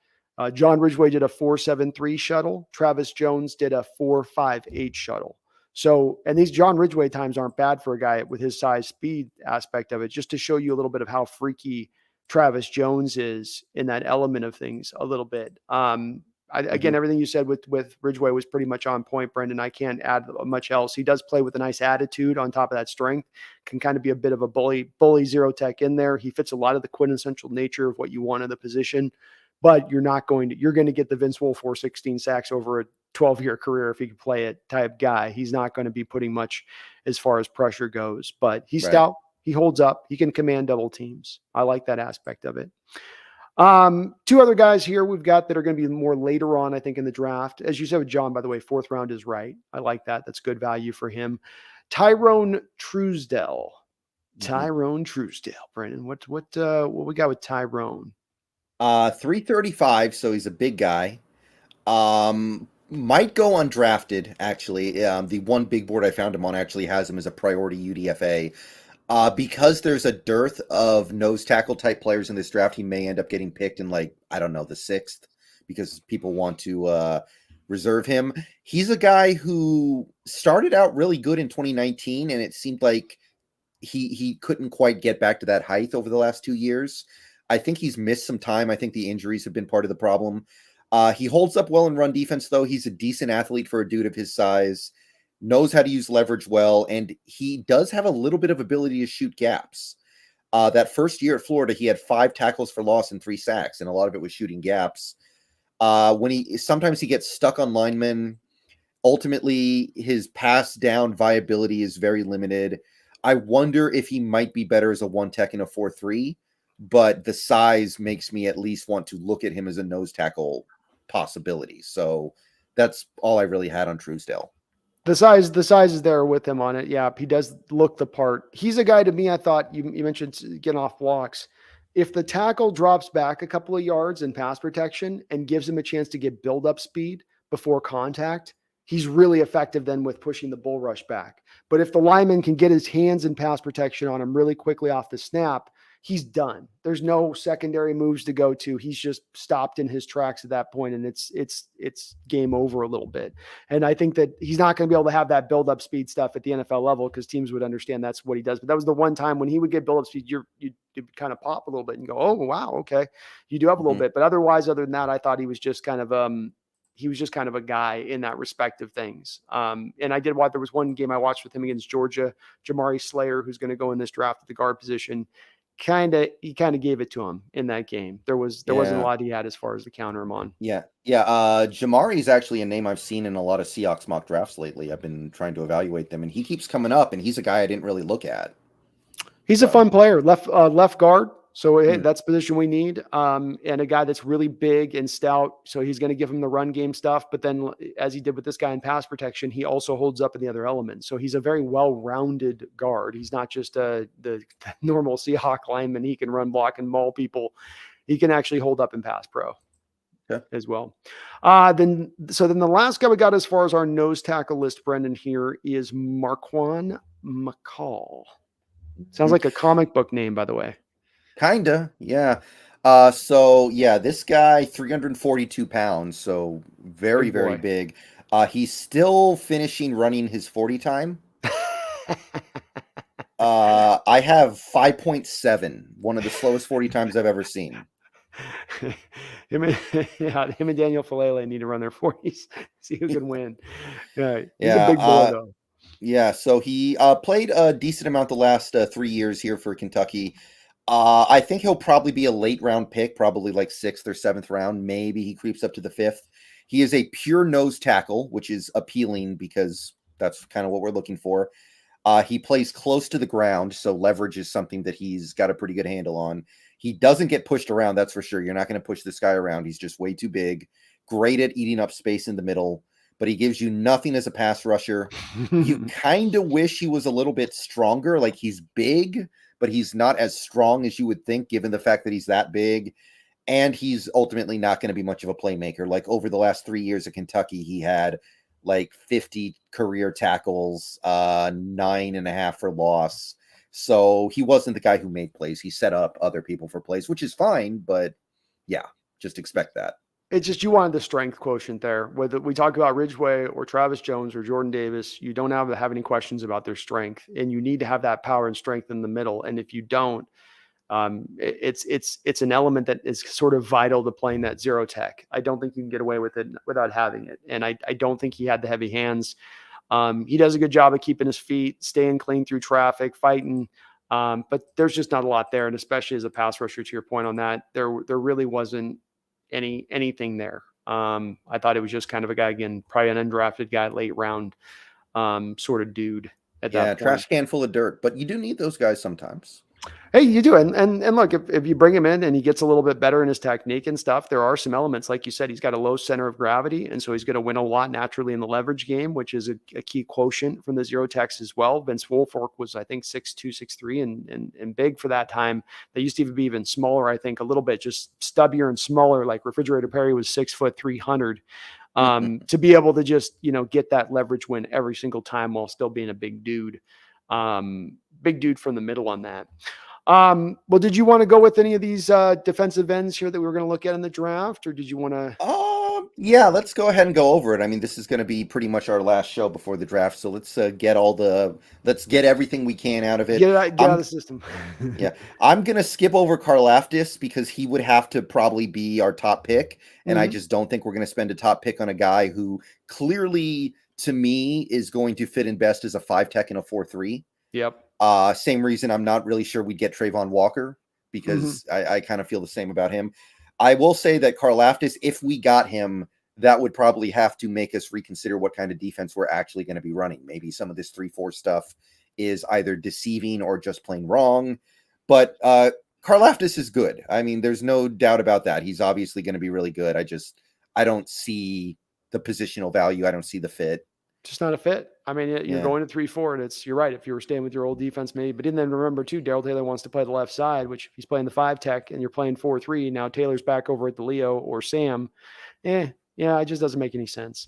John Ridgeway did a 4.73 shuttle. Travis Jones did a 4.58 shuttle. So, and these John Ridgeway times aren't bad for a guy with his size speed aspect of it, just to show you a little bit of how freaky Travis Jones is in that element of things a little bit. Again, everything you said with Ridgeway was pretty much on point, Brendan. I can't add much else. He does play with a nice attitude on top of that strength, can kind of be a bit of a bully zero tech in there. He fits a lot of the quintessential nature of what you want in the position, but you're going to get the Vince Wilfork 16 sacks over a 12-year career if he could play it type guy. He's not going to be putting much as far as pressure goes, but he's stout. He holds up. He can command double teams. I like that aspect of it. Two other guys here we've got that are going to be more later on, I think, in the draft. As you said with John, by the way, 4th round is right. I like that. That's good value for him. Tyrone Truesdell. Tyrone Truesdell, Brandon. What we got with Tyrone? 335, so he's a big guy. Might go undrafted, actually. The one big board I found him on actually has him as a priority UDFA. Because there's a dearth of nose tackle type players in this draft, he may end up getting picked in the 6th because people want to reserve him. He's a guy who started out really good in 2019, and it seemed like he couldn't quite get back to that height over the last 2 years. I think he's missed some time. I think the injuries have been part of the problem. He holds up well in run defense, though. He's a decent athlete for a dude of his size. Knows how to use leverage well, and he does have a little bit of ability to shoot gaps. That first year at Florida, he had 5 tackles for loss and 3 sacks, and a lot of it was shooting gaps. Sometimes he gets stuck on linemen. Ultimately, his pass down viability is very limited. I wonder if he might be better as a 1 tech in a 4-3, but the size makes me at least want to look at him as a nose tackle possibility. So that's all I really had on Truesdell. The size is there with him on it. Yeah, he does look the part. He's a guy to me, I thought you mentioned getting off blocks. If the tackle drops back a couple of yards in pass protection and gives him a chance to get build-up speed before contact, he's really effective then with pushing the bull rush back. But if the lineman can get his hands in pass protection on him really quickly off the snap, he's done. There's no secondary moves to go to. He's just stopped in his tracks at that point, and it's game over a little bit. And I think that he's not going to be able to have that build-up speed stuff at the NFL level because teams would understand that's what he does. But that was the one time when he would get build-up speed, you'd kind of pop a little bit and go, oh, wow, okay. You do have a little bit. But other than that, I thought he was just kind of a guy in that respect of things. And there was one game I watched with him against Georgia, Jamari Slayer, who's going to go in this draft at the guard position. He kind of gave it to him in that game. There wasn't a lot he had as far as to counter him on. Yeah. Jamari is actually a name I've seen in a lot of Seahawks mock drafts lately. I've been trying to evaluate them, and he keeps coming up, and he's a guy I didn't really look at. He's a fun player, left guard. So that's the position we need. And a guy that's really big and stout. So he's going to give him the run game stuff. But then as he did with this guy in pass protection, he also holds up in the other elements. So he's a very well-rounded guard. He's not just the normal Seahawk lineman. He can run, block, and maul people. He can actually hold up in pass pro as well. Then the last guy we got as far as our nose tackle list, Brendan, here is Marquan McCall. Sounds like a comic book name, by the way. Kinda, yeah. This guy, 342 pounds, so very, very big. He's still finishing running his 40 time. I have 5.7, one of the slowest 40 times I've ever seen. him and Daniel Falele need to run their 40s, see who can win. Yeah, he's a big boy though. Yeah, so he played a decent amount the last 3 years here for Kentucky. I think he'll probably be a late round pick, probably like 6th or 7th round. Maybe he creeps up to the 5th. He is a pure nose tackle, which is appealing because that's kind of what we're looking for. He plays close to the ground, so leverage is something that he's got a pretty good handle on. He doesn't get pushed around, that's for sure. You're not going to push this guy around. He's just way too big. Great at eating up space in the middle, but he gives you nothing as a pass rusher. You kind of wish he was a little bit stronger. Like, he's big, but he's not as strong as you would think, given the fact that he's that big. And he's ultimately not going to be much of a playmaker. Like, over the last 3 years at Kentucky, he had like 50 career tackles, 9.5 for loss. So he wasn't the guy who made plays. He set up other people for plays, which is fine, but yeah, just expect that. It's just, you wanted the strength quotient there. Whether we talk about Ridgeway or Travis Jones or Jordan Davis, you don't have any questions about their strength, and you need to have that power and strength in the middle. And if you don't, it's an element that is sort of vital to playing that zero tech. I don't think you can get away with it without having it. And I don't think he had the heavy hands. He does a good job of keeping his feet, staying clean through traffic, fighting. But there's just not a lot there. And especially as a pass rusher, to your point on that, there really wasn't anything there. I thought it was just kind of a guy, again, probably an undrafted guy, late round sort of dude at that point. Trash can full of dirt, but you do need those guys sometimes. Hey, you do. And look, if you bring him in and he gets a little bit better in his technique and stuff, there are some elements. Like you said, he's got a low center of gravity. And so he's going to win a lot naturally in the leverage game, which is a key quotient from the zero techs as well. Vince Wilfork was, I think, 6'2", 6'3", and big for that time. They used to even be even smaller, I think, a little bit, just stubbier and smaller. Like Refrigerator Perry was 6 foot 300. To be able to just, get that leverage win every single time while still being a big dude. Big dude from the middle on that. Well, did you want to go with any of these defensive ends here that we were going to look at in the draft, or did you want to? Yeah, let's go ahead and go over it. I mean, this is going to be pretty much our last show before the draft, so let's get everything we can out of it. Get out of the system. Yeah, I'm going to skip over Karlaftis because he would have to probably be our top pick, and I just don't think we're going to spend a top pick on a guy who clearly, to me, is going to fit in best as a 5 tech and a 4-3. Yep. Same reason I'm not really sure we'd get Trayvon Walker, because I kind of feel the same about him. I will say that Karlaftis, if we got him, that would probably have to make us reconsider what kind of defense we're actually going to be running. Maybe some of this 3-4 stuff is either deceiving or just plain wrong. But Karlaftis is good. I mean, there's no doubt about that. He's obviously going to be really good. I don't see the positional value. I don't see the fit. Just not a fit. I mean, you're going to 3-4, and you're right. If you were staying with your old defense, maybe. But then remember too, Darrell Taylor wants to play the left side, which if he's playing the 5 tech and you're playing 4-3, now Taylor's back over at the Leo or Sam. It just doesn't make any sense.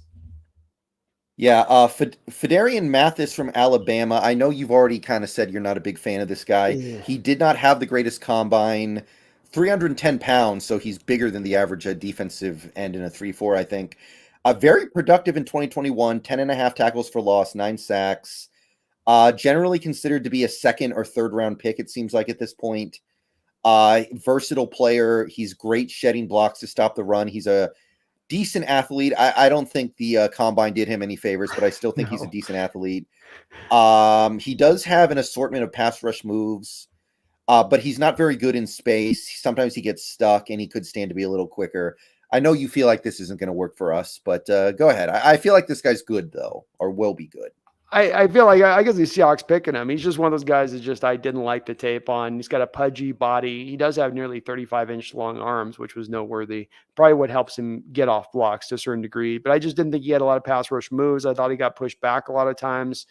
Yeah, Fadarian Mathis from Alabama. I know you've already kind of said you're not a big fan of this guy. Yeah. He did not have the greatest combine, 310 pounds, so he's bigger than the average defensive end in a 3-4, I think. Very productive in 2021, 10.5 tackles for loss, 9 sacks. Generally considered to be a 2nd or 3rd round pick, it seems like at this point. Versatile player. He's great shedding blocks to stop the run. He's a decent athlete. I don't think the combine did him any favors, but I still think he's a decent athlete. He does have an assortment of pass rush moves, but he's not very good in space. Sometimes he gets stuck, and he could stand to be a little quicker. I know you feel like this isn't going to work for us, but go ahead. I feel like this guy's good, though, or will be good. I feel like I guess the Seahawks picking him. He's just one of those guys that I didn't like the tape on. He's got a pudgy body. He does have nearly 35-inch long arms, which was noteworthy. Probably what helps him get off blocks to a certain degree. But I just didn't think he had a lot of pass rush moves. I thought he got pushed back a lot of times.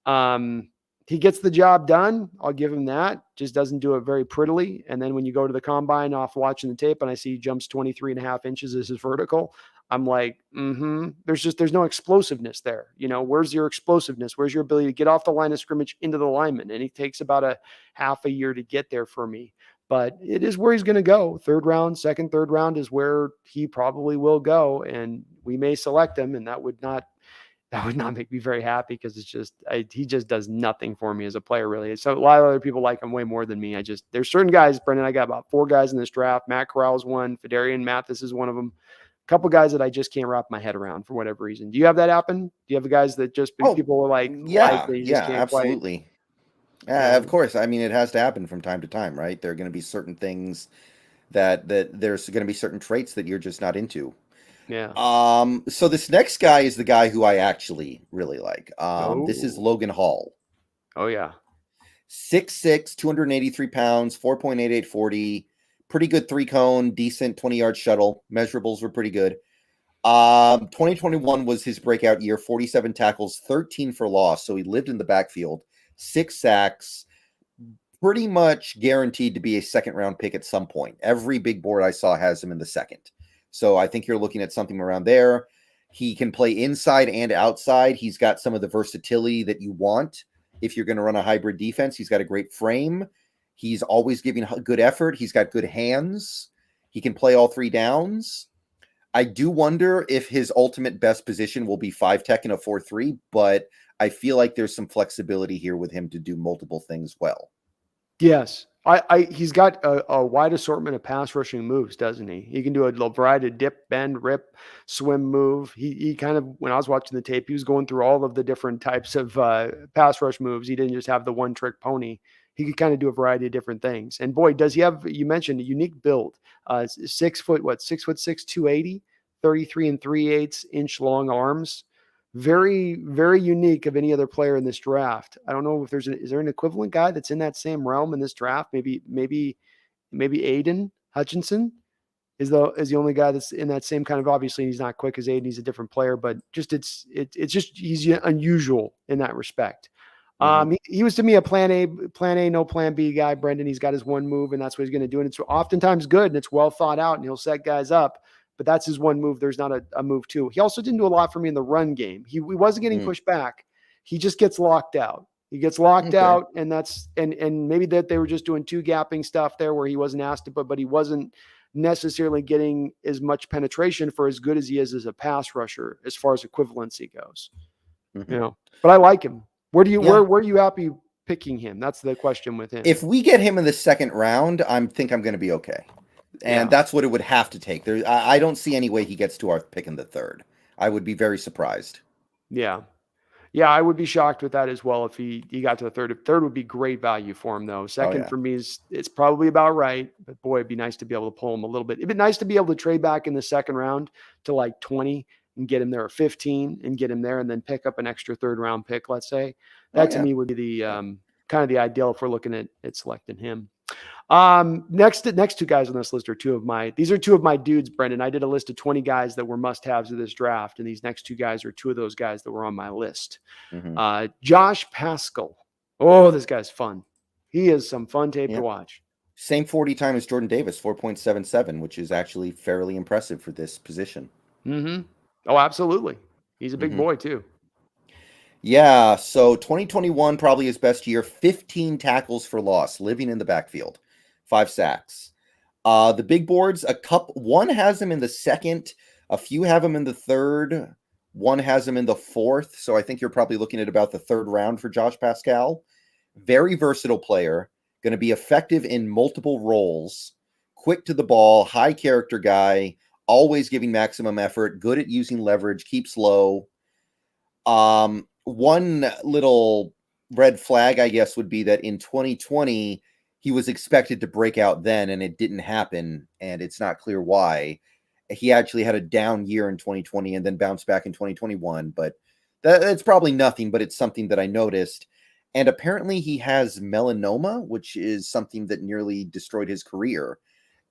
He gets the job done. I'll give him that. Just doesn't do it very prettily. And then when you go to the combine off watching the tape and I see he jumps 23.5 inches as his vertical, I'm like, there's no explosiveness there. Where's your explosiveness? Where's your ability to get off the line of scrimmage into the lineman? And it takes about a half a year to get there for me. But it is where he's going to go. 3rd round, 2nd, 3rd round is where he probably will go. And we may select him, and that would not that would not make me very happy because he just does nothing for me as a player, really. So a lot of other people like him way more than me. There's certain guys, Brendon, I got about 4 guys in this draft. Matt Corral's one. Fadarian Mathis is one of them. A couple guys that I just can't wrap my head around for whatever reason. Do you have that happen? Do you have the guys that just people are like that you just can't absolutely. Of course. I mean, it has to happen from time to time, right? There are going to be certain things that there's going to be certain traits that you're just not into. Yeah. So this next guy is the guy who I actually really like. This is Logan Hall. Oh yeah. 6'6", 283 pounds, 4.88 40. Pretty good 3-cone, decent 20-yard shuttle. Measurables were pretty good. 2021 was his breakout year. 47 tackles, 13 for loss. So he lived in the backfield. 6 sacks. Pretty much guaranteed to be a second-round pick at some point. Every big board I saw has him in the second. So I think you're looking at something around there. He can play inside and outside. He's got some of the versatility that you want if you're going to run a hybrid defense. He's got a great frame. He's always giving good effort. He's got good hands. He can play all 3 downs. I do wonder if his ultimate best position will be 5 tech in a 4-3, but I feel like there's some flexibility here with him to do multiple things well. Yes. He's got a wide assortment of pass rushing moves, doesn't he? He can do a variety of dip, bend, rip, swim, move. He kind of, when I was watching the tape, he was going through all of the different types of pass rush moves. He didn't just have the one trick pony. He could kind of do a variety of different things. And boy, does he have, you mentioned a unique build, 6 foot, 6'6", 280, 33 3/8 inch long arms. Very, very unique of any other player in this draft. I don't know if is there an equivalent guy that's in that same realm in this draft? Maybe Aiden Hutchinson is the only guy that's in that same kind of, obviously he's not quick as Aiden. He's a different player, but just, it's just, he's unusual in that respect. He was to me a plan A, no plan B guy, Brendon. He's got his one move and that's what he's going to do. And it's oftentimes good and it's well thought out and he'll set guys up. But that's his one move. There's not a move two. He also didn't do a lot for me in the run game. He wasn't getting pushed back. He just gets locked out. He gets locked out, and and maybe that they were just doing 2 gapping stuff there where he wasn't asked to put, but he wasn't necessarily getting as much penetration for as good as he is as a pass rusher as far as equivalency goes. But I like him. Where are you happy picking him? That's the question with him. If we get him in the second round, I think I'm going to be okay. And that's what it would have to take. I don't see any way he gets to our pick in the third. I would be very surprised. Yeah, I would be shocked with that as well if he got to the third. Third would be great value for him, though. Second for me it's probably about right. But boy, it'd be nice to be able to pull him a little bit. It'd be nice to be able to trade back in the second round to like 20 and get him there at 15 and get him there and then pick up an extra third round pick, let's say. That to me would be the kind of the ideal if we're looking at selecting him. Next 2 guys on this list are 2 of my dudes, Brendon. I did a list of 20 guys that were must-haves of this draft, and these next 2 guys are 2 of those guys that were on my list. Josh Paschal. Oh, this guy's fun. He is some fun tape to watch. Same 40 time as Jordan Davis, 4.77, which is actually fairly impressive for this position. Oh, absolutely. He's a big boy too. Yeah, so 2021 probably his best year. 15 tackles for loss, living in the backfield, 5 sacks. The big boards, one has him in the second, a few have him in the third, one has him in the fourth. So I think you're probably looking at about the 3rd round for Josh Paschal. Very versatile player, going to be effective in multiple roles, quick to the ball, high character guy, always giving maximum effort, good at using leverage, keeps low. One little red flag, I guess, would be that in 2020, he was expected to break out then, and it didn't happen, and it's not clear why. He actually had a down year in 2020 and then bounced back in 2021, but that's probably nothing, but it's something that I noticed. And apparently he has melanoma, which is something that nearly destroyed his career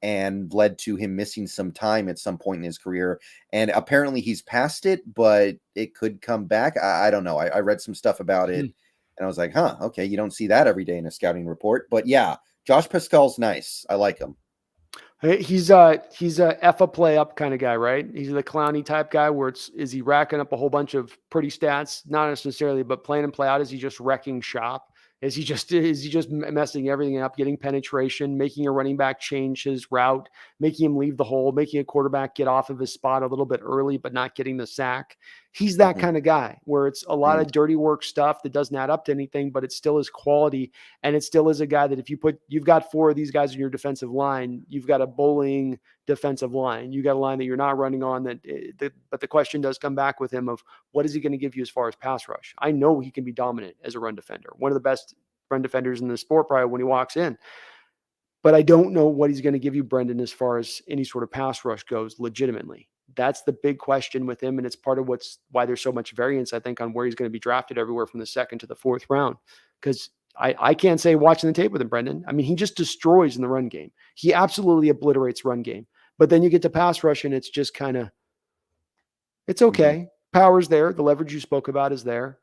and led to him missing some time at some point in his career. And apparently he's past it, but it could come back. I don't know. I read some stuff about it and I was like, okay, you don't see that every day in a scouting report. But yeah, Josh Paschal's nice. I like him. He's a F a play up kind of guy, right? He's the Clowney type guy where is he racking up a whole bunch of pretty stats? Not necessarily, but playing and play out. Is he just wrecking shop? Is he just messing everything up, getting penetration, making a running back change his route, making him leave the hole, making a quarterback get off of his spot a little bit early, but not getting the sack. He's that kind of guy where it's a lot of dirty work stuff that doesn't add up to anything, but it still is quality. And it still is a guy that if you've got 4 of these guys in your defensive line, you've got a bullying defensive line. You got a line that you're not running on but the question does come back with him of what is he going to give you as far as pass rush? I know he can be dominant as a run defender. One of the best run defenders in the sport probably when he walks in. But I don't know what he's going to give you, Brendon, as far as any sort of pass rush goes legitimately. That's the big question with him. And it's part of why there's so much variance, I think, on where he's going to be drafted everywhere from the 2nd to the 4th round. Because I can't say watching the tape with him, Brendon. I mean, he just destroys in the run game. He absolutely obliterates run game. But then you get to pass rush and it's just kind of, it's okay. Power's there. The leverage you spoke about is there,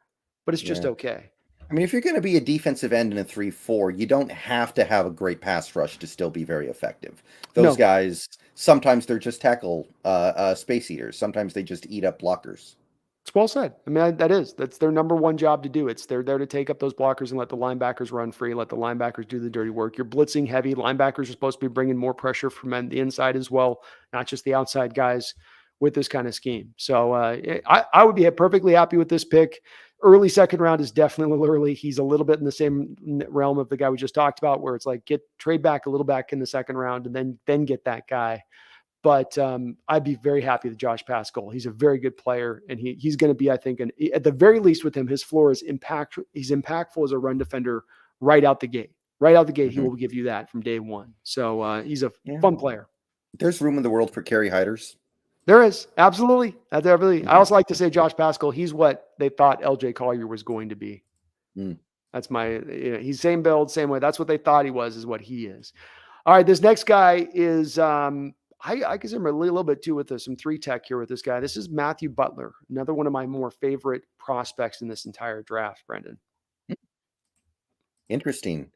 but it's just okay. I mean, if you're going to be a defensive end in a 3-4, you don't have to have a great pass rush to still be very effective. Those guys, sometimes they're just tackle space eaters. Sometimes they just eat up blockers. It's well said. I mean, that's their number one job to do. They're there to take up those blockers and let the linebackers run free, let the linebackers do the dirty work. You're blitzing heavy. Linebackers are supposed to be bringing more pressure from the inside as well, not just the outside guys with this kind of scheme. So I would be perfectly happy with this pick. Early 2nd round is definitely a little early. He's a little bit in the same realm of the guy we just talked about, where it's like trade back a little back in the 2nd round and then get that guy. But I'd be very happy with Josh Paschal. He's a very good player, and he's going to be, I think, at the very least with him, his floor is impact. He's impactful as a run defender right out the gate. Right out the gate, he will give you that from day one. So he's a fun player. There's room in the world for carry hiders. There is. Absolutely. I also like to say Josh Paschal, he's what they thought LJ Collier was going to be. That's he's same build, same way. That's what they thought he was, is what he is. All right. This next guy is, I guess I'm a little bit too with some 3-tech here with this guy. This is Matthew Butler, another one of my more favorite prospects in this entire draft, Brendon. Interesting.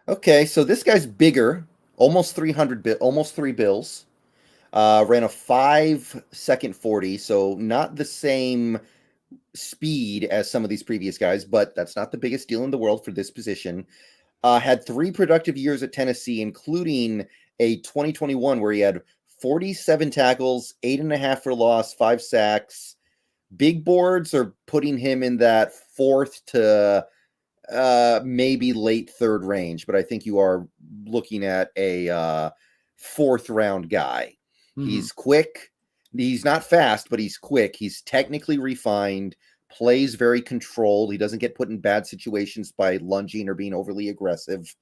Okay. So this guy's bigger, almost 3 bills. Ran a 5-second 40, so not the same speed as some of these previous guys, but that's not the biggest deal in the world for this position. Had 3 productive years at Tennessee, including a 2021 where he had 47 tackles, 8.5 for loss, 5 sacks. Big boards are putting him in that 4th to maybe late 3rd range, but I think you are looking at a 4th round guy. He's quick. He's not fast, but he's quick. He's technically refined, plays very controlled. He doesn't get put in bad situations by lunging or being overly aggressive.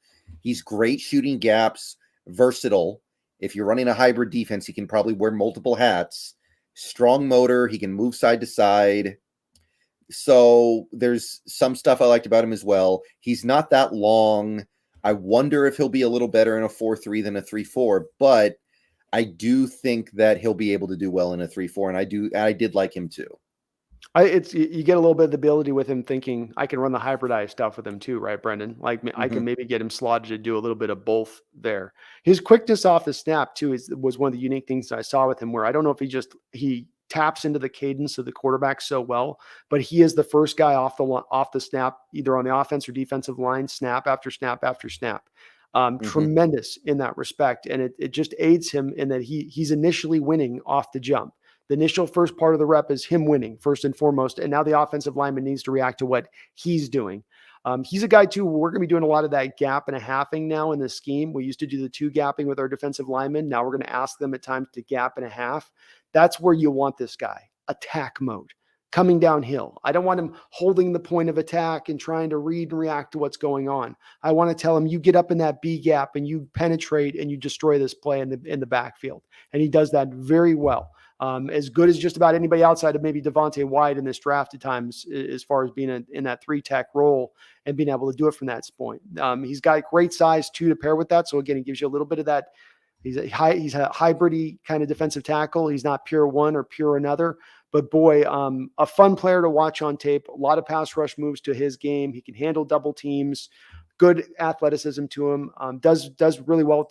He's great shooting gaps, versatile. If you're running a hybrid defense, he can probably wear multiple hats. Strong motor. He can move side to side. So there's some stuff I liked about him as well. He's not that long. I wonder if he'll be a little better in a 4-3 than a 3-4, but I do think that he'll be able to do well in a 3-4, and I did like him too. You get a little bit of the ability with him thinking I can run the hybridized stuff with him too, right, Brendon? Like I can maybe get him slotted to do a little bit of both there. His quickness off the snap too was one of the unique things I saw with him, where I don't know if he taps into the cadence of the quarterback so well, but he is the first guy off the snap, either on the offense or defensive line, snap after snap after snap. Tremendous in that respect. And it just aids him in that he's initially winning off the jump. The initial first part of the rep is him winning first and foremost. And now the offensive lineman needs to react to what he's doing. He's a guy too. We're going to be doing a lot of that gap and a halving now in the scheme. We used to do the 2 gapping with our defensive linemen. Now we're going to ask them at times to gap and a half. That's where you want this guy. Attack mode. Coming downhill. I don't want him holding the point of attack and trying to read and react to what's going on. I want to tell him, you get up in that B gap and you penetrate and you destroy this play in the backfield. And he does that very well. As good as just about anybody outside of maybe Devontae White in this draft at times, as far as being in that 3-tech role and being able to do it from that point. He's got great size too to pair with that. So again, he gives you a little bit of that. He's a hybrid kind of defensive tackle. He's not pure one or pure another. But boy, a fun player to watch on tape. A lot of pass rush moves to his game. He can handle double teams. Good athleticism to him. Does really well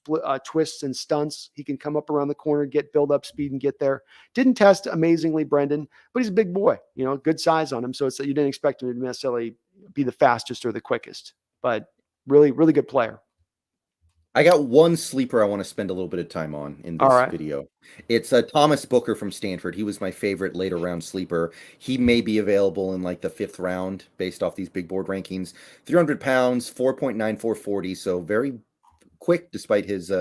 with twists and stunts. He can come up around the corner, build up speed, and get there. Didn't test amazingly, Brendon, but he's a big boy. Good size on him. So it's that you didn't expect him to necessarily be the fastest or the quickest, but really, really good player. I got one sleeper I want to spend a little bit of time on in All this right. video. It's Thomas Booker from Stanford. He was my favorite later round sleeper. He may be available in like the 5th round based off these big board rankings. 300 pounds, 4.9440, so very quick despite his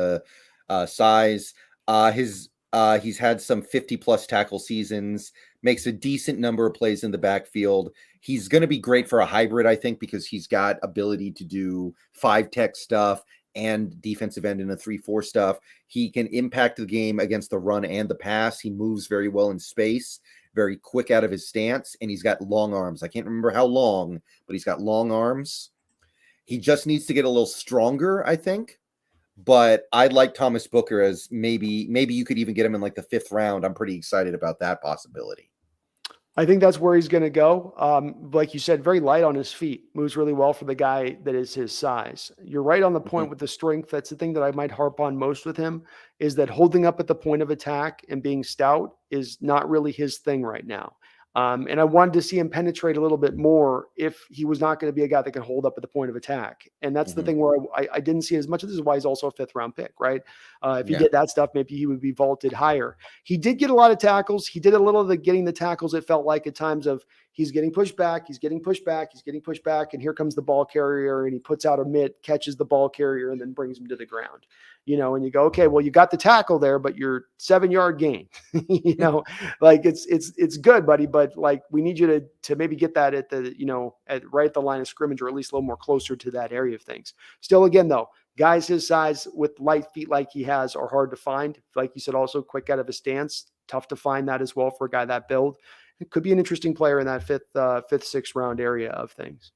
size. He's had some 50-plus tackle seasons, makes a decent number of plays in the backfield. He's going to be great for a hybrid, I think, because he's got ability to do 5-tech stuff and defensive end in a 3-4 stuff. He can impact the game against the run and the pass. He moves very well in space, very quick out of his stance, and he's got long arms. I can't remember how long, but he's got long arms. He just needs to get a little stronger, I think. But I'd like Thomas Booker as maybe you could even get him in like the 5th round. I'm pretty excited about that possibility. I think that's where he's going to go. Like you said, very light on his feet, moves really well for the guy that is his size. You're right on the point with the strength. That's the thing that I might harp on most with him, is that holding up at the point of attack and being stout is not really his thing right now. And I wanted to see him penetrate a little bit more if he was not going to be a guy that can hold up at the point of attack. And that's the thing where I didn't see as much of this, is why he's also a 5th round pick, right? If he did that stuff, maybe he would be vaulted higher. He did get a lot of tackles. He did a little of the getting the tackles. It felt like at times of he's getting pushed back, he's getting pushed back, he's getting pushed back. And here comes the ball carrier, and he puts out a mitt, catches the ball carrier, and then brings him to the ground. And you go, okay, well, you got the tackle there, but you're 7-yard gain, like it's good, buddy. But like, we need you to maybe get that at the, right at the line of scrimmage, or at least a little more closer to that area of things. Still, again, though, guys his size with light feet like he has are hard to find. Like you said, also quick out of his stance, tough to find that as well for a guy that build. It could be an interesting player in that 5th, 6th round area of things.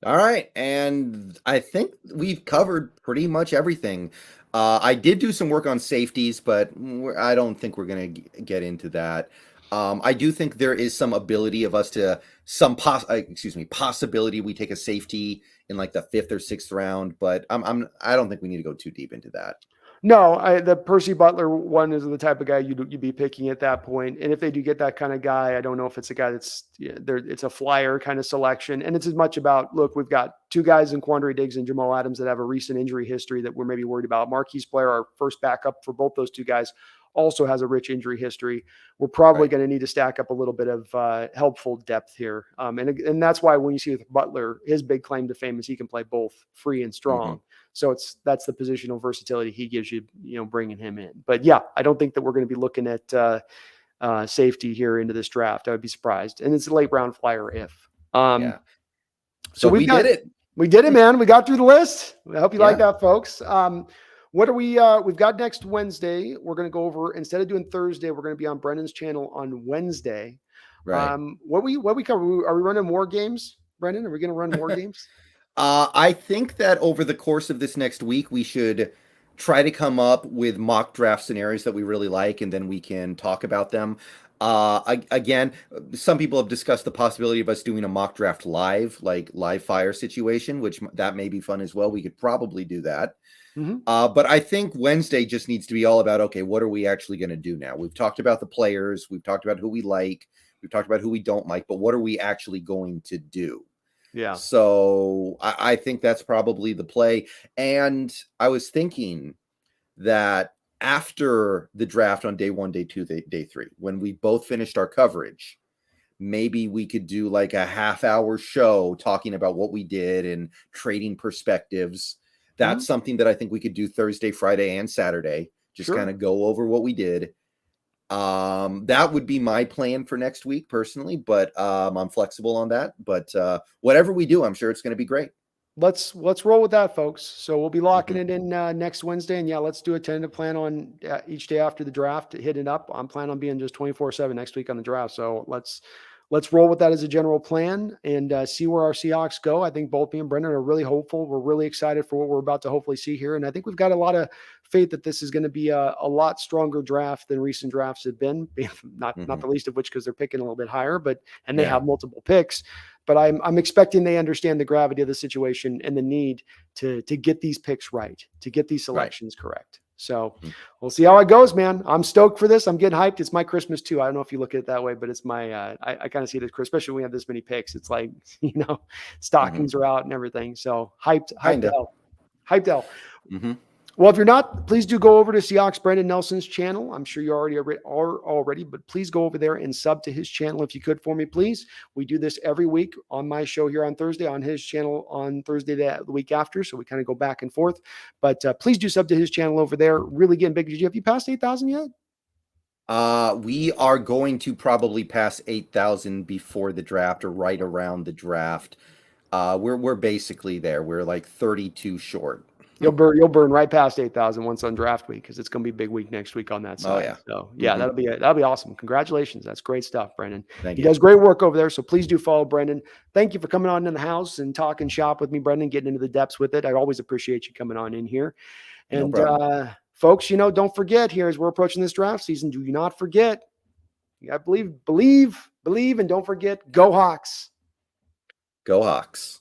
All right, and I think we've covered pretty much everything. I did do some work on safeties, but I don't think we're going to get into that. I do think there is some ability of us to possibility we take a safety in like the 5th or 6th round, but I don't think we need to go too deep into that. No, the Percy Butler one is the type of guy you'd be picking at that point. And if they do get that kind of guy, I don't know if it's a guy that's it's a flyer kind of selection. And it's as much about, look, we've got 2 guys in Quandre Diggs and Jamal Adams that have a recent injury history that we're maybe worried about. Marquise Blair, our first backup for both those 2 guys, also has a rich injury history. We're probably going to need to stack up a little bit of helpful depth here. And that's why when you see with Butler, his big claim to fame is he can play both free and strong. So that's the positional versatility he gives you, bringing him in. But yeah, I don't think that we're going to be looking at safety here into this draft. I would be surprised. And it's a late round flyer if. So we did it. We did it, man. We got through the list. I hope you like that, folks. What are we've got next Wednesday? We're going to go over, instead of doing Thursday, we're going to be on Brendon's channel on Wednesday. Right. What we cover? Are we running more games, Brendon? Are we going to run more games? I think that over the course of this next week, we should try to come up with mock draft scenarios that we really like, and then we can talk about them. Again, some people have discussed the possibility of us doing a mock draft live fire situation, which that may be fun as well. We could probably do that. But I think Wednesday just needs to be all about, okay, what are we actually going to do now? We've talked about the players. We've talked about who we like. We've talked about who we don't like, but what are we actually going to do? Yeah. So I think that's probably the play. And I was thinking that after the draft on day 1, day 2, day 3, when we both finished our coverage, maybe we could do like a half-hour show talking about what we did and trading perspectives. That's something that I think we could do Thursday, Friday, and Saturday. Just kind of go over what we did. That would be my plan for next week personally, but I'm flexible on that. But whatever we do, I'm sure it's going to be great. Let's roll with that, folks. So we'll be locking it in next Wednesday, and let's do a tentative plan on each day after the draft, hitting up. I'm planning on being just 24/7 next week on the draft. So let's roll with that as a general plan and see where our Seahawks go. I think both me and Brendon are really hopeful. We're really excited for what we're about to hopefully see here. And I think we've got a lot of faith that this is going to be a lot stronger draft than recent drafts have been, not the least of which because they're picking a little bit higher, and they have multiple picks. But I'm expecting they understand the gravity of the situation and the need to get these picks right, to get these selections correct. So we'll see how it goes, man. I'm stoked for this. I'm getting hyped. It's my Christmas too. I don't know if you look at it that way, but it's my, I kind of see it as Christmas, especially when we have this many picks. It's like, stockings are out and everything. So hyped out. Hyped L. Mm-hmm. Well, if you're not, please do go over to Seahawks Brendon Nelson's channel. I'm sure you already are already, but please go over there and sub to his channel if you could for me, please. We do this every week on my show here on Thursday, on his channel on Thursday the week after. So we kind of go back and forth. But please do sub to his channel over there. Really getting big. Have you passed 8,000 yet? We are going to probably pass 8,000 before the draft or right around the draft. We're basically there. We're like 32 short. You'll burn right past 8,000 once on draft week because it's going to be a big week next week on that side. Oh, yeah. So yeah, that'll be awesome. Congratulations. That's great stuff, Brendon. Thank He you. does great work over there. So please do follow Brendon. Thank you for coming on in the house and talking shop with me, Brendon, getting into the depths with it. I always appreciate you coming on in here. And folks, don't forget here as we're approaching this draft season, do not forget. You got to believe, and don't forget, go Hawks. Go Hawks.